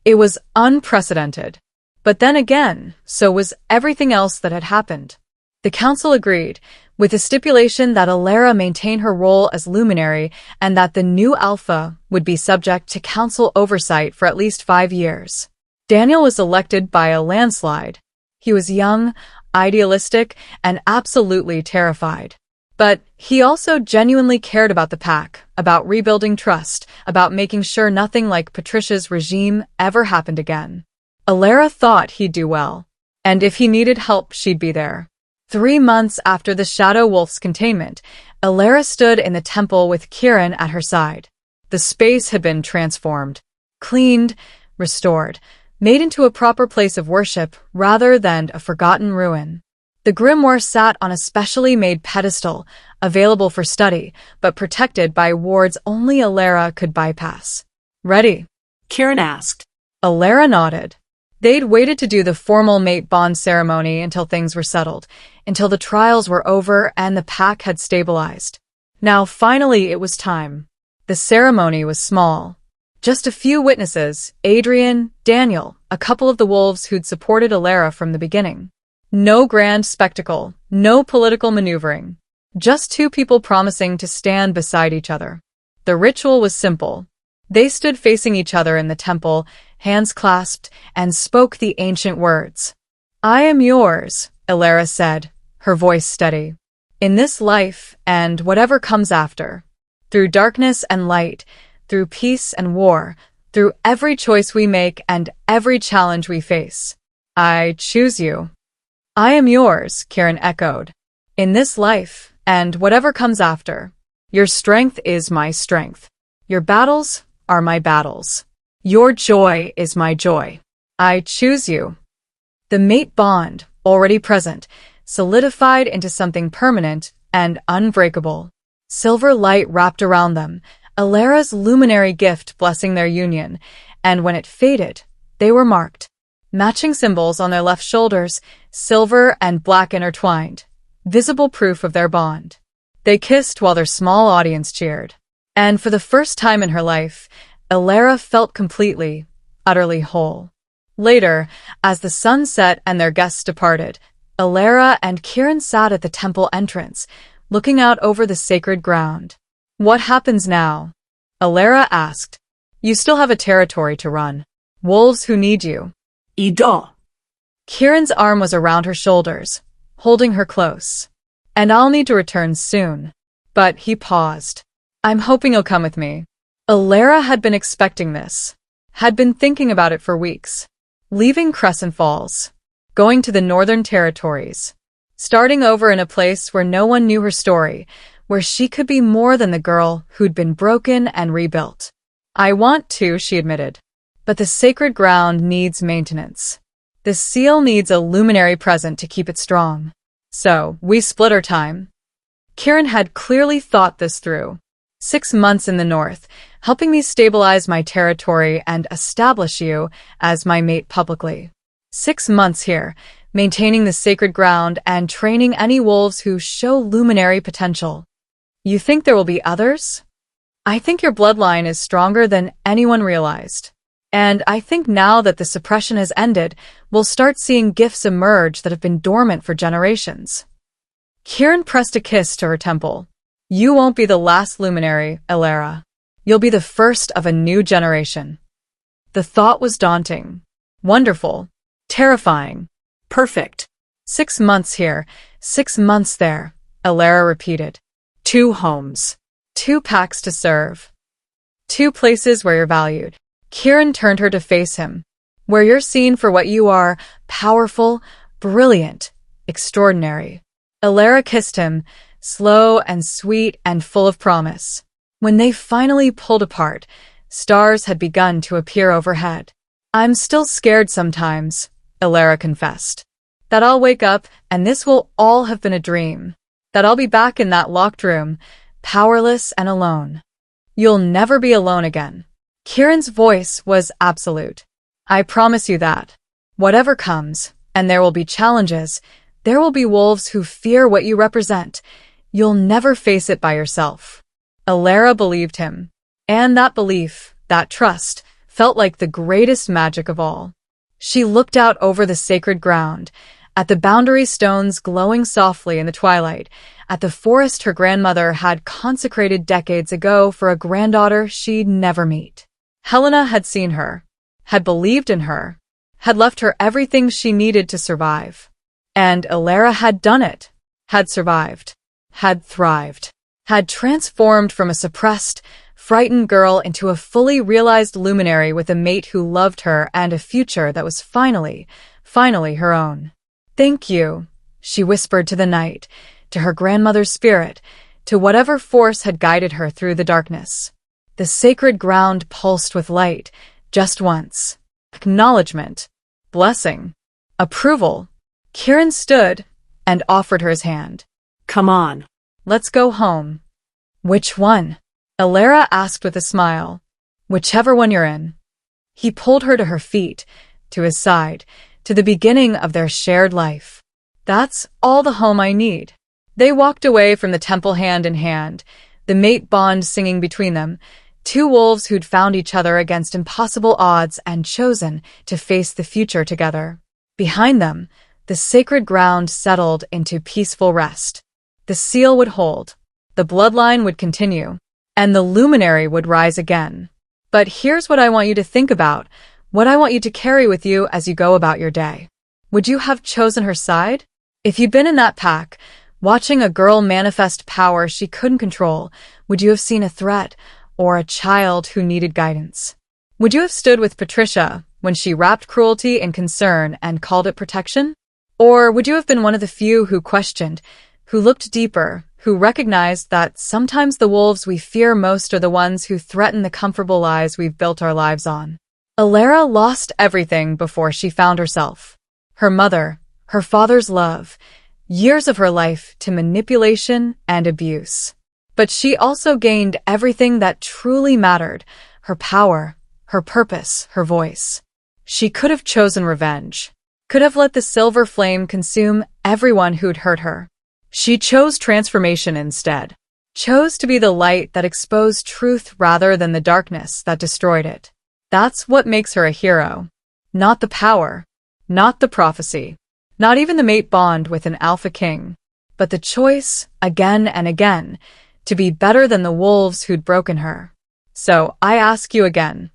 Speaker 1: It was unprecedented. But then again, so was everything else that had happened. The council agreed, with the stipulation that Alara maintain her role as luminary and that the new alpha would be subject to council oversight for at least 5 years. Daniel was elected by a landslide. He was young, idealistic, and absolutely terrified. But he also genuinely cared about the pack, about rebuilding trust, about making sure nothing like Patricia's regime ever happened again. Alara thought he'd do well. And if he needed help, she'd be there. 3 months after the Shadow Wolf's containment, Alara stood in the temple with Kieran at her side. The space had been transformed, cleaned, restored, made into a proper place of worship rather than a forgotten ruin. The grimoire sat on a specially made pedestal, available for study, but protected by wards only Alara could bypass. Ready?
Speaker 2: Kieran asked.
Speaker 1: Alara nodded. They'd waited to do the formal mate bond ceremony until things were settled, until the trials were over and the pack had stabilized. Now finally it was time. The ceremony was small. Just a few witnesses, Adrian, Daniel, a couple of the wolves who'd supported Alara from the beginning. No grand spectacle, no political maneuvering. Just 2 people promising to stand beside each other. The ritual was simple. They stood facing each other in the temple, hands clasped, and spoke the ancient words. I am yours, Alara said, her voice steady. In this life and whatever comes after. Through darkness and light, through peace and war, through every choice we make and every challenge we face. I choose you. I am yours, Kieran echoed. In this life and whatever comes after. Your strength is my strength. Your battles are my battles. Your joy is my joy. I choose you. The mate bond, already present, solidified into something permanent and unbreakable. Silver light wrapped around them, Alara's luminary gift blessing their union, and when it faded, they were marked. Matching symbols on their left shoulders, silver and black intertwined, visible proof of their bond. They kissed while their small audience cheered. And for the first time in her life, Alara felt completely, utterly whole. Later, as the sun set and their guests departed, Alara and Kieran sat at the temple entrance, looking out over the sacred ground. What happens now? Alara asked. You still have a territory to run. Wolves who need you.
Speaker 2: Ida.
Speaker 1: Kieran's arm was around her shoulders, holding her close. And I'll need to return soon. But he paused. I'm hoping you'll come with me. Alara had been expecting this, had been thinking about it for weeks. Leaving Crescent Falls, going to the Northern Territories, starting over in a place where no one knew her story, where she could be more than the girl who'd been broken and rebuilt. I want to, she admitted. But the sacred ground needs maintenance. The seal needs a luminary present to keep it strong. So, we split our time. Kieran had clearly thought this through. 6 months in the north, helping me stabilize my territory and establish you as my mate publicly. 6 months here, maintaining the sacred ground and training any wolves who show luminary potential. You think there will be others? I think your bloodline is stronger than anyone realized. And I think now that the suppression has ended, we'll start seeing gifts emerge that have been dormant for generations. Kieran pressed a kiss to her temple. You won't be the last luminary, Elara. You'll be the first of a new generation. The thought was daunting. Wonderful. Terrifying.
Speaker 2: Perfect.
Speaker 1: 6 months here, 6 months there, Elara repeated.
Speaker 2: 2 homes.
Speaker 1: 2 packs to serve. 2 places where you're valued. Kieran turned her to face him. Where you're seen for what you are, powerful, brilliant, extraordinary. Elara kissed him, slow and sweet and full of promise. When they finally pulled apart, stars had begun to appear overhead. I'm still scared sometimes, Elara confessed. That I'll wake up and this will all have been a dream. That I'll be back in that locked room, powerless and alone. You'll never be alone again. Kieran's voice was absolute. I promise you that. Whatever comes, and there will be challenges, there will be wolves who fear what you represent. You'll never face it by yourself. Elara believed him. And that belief, that trust, felt like the greatest magic of all. She looked out over the sacred ground, at the boundary stones glowing softly in the twilight, at the forest her grandmother had consecrated decades ago for a granddaughter she'd never meet. Helena had seen her, had believed in her, had left her everything she needed to survive. And Elara had done it, had survived, had thrived, had transformed from a suppressed, frightened girl into a fully realized luminary with a mate who loved her and a future that was finally her own. Thank you, she whispered to the night, to her grandmother's spirit, to whatever force had guided her through the darkness. The sacred ground pulsed with light, just once. Acknowledgement, blessing, approval. Kieran stood and offered her his hand.
Speaker 2: Come on.
Speaker 1: Let's go home. Which one? Elara asked with a smile. Whichever one you're in. He pulled her to her feet, to his side, to the beginning of their shared life. That's all the home I need. They walked away from the temple hand in hand, the mate bond singing between them, 2 wolves who'd found each other against impossible odds and chosen to face the future together. Behind them, the sacred ground settled into peaceful rest. The seal would hold, the bloodline would continue, and the luminary would rise again. But here's what I want you to think about, what I want you to carry with you as you go about your day. Would you have chosen her side? If you'd been in that pack, watching a girl manifest power she couldn't control, would you have seen a threat or a child who needed guidance? Would you have stood with Patricia when she wrapped cruelty in concern and called it protection? Or would you have been one of the few who questioned, who looked deeper, who recognized that sometimes the wolves we fear most are the ones who threaten the comfortable lies we've built our lives on? Elara lost everything before she found herself. Her mother, her father's love, years of her life to manipulation and abuse. But she also gained everything that truly mattered, her power, her purpose, her voice. She could have chosen revenge, could have let the silver flame consume everyone who'd hurt her. She chose transformation instead, chose to be the light that exposed truth rather than the darkness that destroyed it. That's what makes her a hero. Not the power, not the prophecy, not even the mate bond with an alpha king, but the choice, again and again, to be better than the wolves who'd broken her. So I ask you again,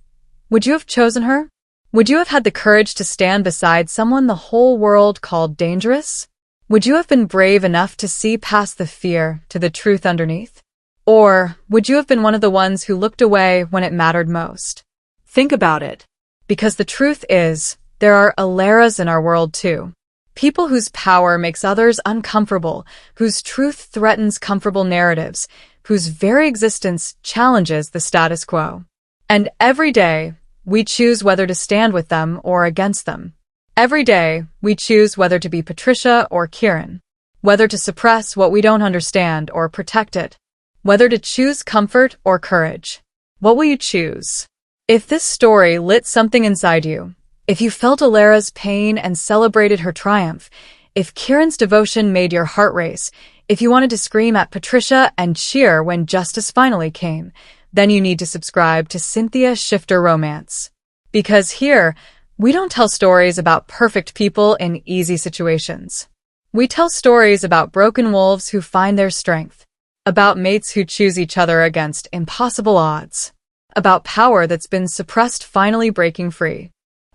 Speaker 1: would you have chosen her? Would you have had the courage to stand beside someone the whole world called dangerous? Would you have been brave enough to see past the fear to the truth underneath? Or would you have been one of the ones who looked away when it mattered most? Think about it. Because the truth is, there are Elaras in our world too. People whose power makes others uncomfortable, whose truth threatens comfortable narratives, whose very existence challenges the status quo. And every day, we choose whether to stand with them or against them. Every day, we choose whether to be Patricia or Kieran, whether to suppress what we don't understand or protect it, whether to choose comfort or courage. What will you choose? If this story lit something inside you, If you felt Alara's pain and celebrated her triumph, if Kieran's devotion made your heart race, if you wanted to scream at Patricia and cheer when justice finally came, then you need to subscribe to Cynthia Shifter Romance. Because here, we don't tell stories about perfect people in easy situations. We tell stories about broken wolves who find their strength, about mates who choose each other against impossible odds, about power that's been suppressed finally breaking free,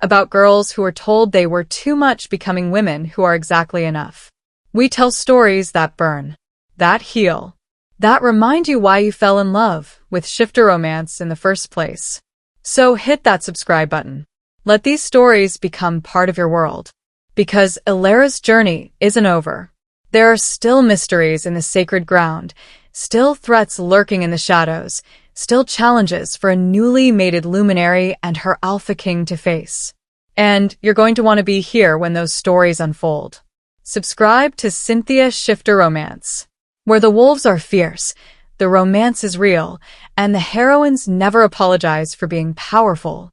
Speaker 1: about girls who are told they were too much becoming women who are exactly enough. We tell stories that burn, that heal, that remind you why you fell in love with Shifter Romance in the first place. So hit that subscribe button. Let these stories become part of your world. Because Alara's journey isn't over. There are still mysteries in the sacred ground, still threats lurking in the shadows, still challenges for a newly mated luminary and her alpha king to face. And you're going to want to be here when those stories unfold. Subscribe to Cynthia Shifter Romance, where the wolves are fierce, the romance is real, and the heroines never apologize for being powerful,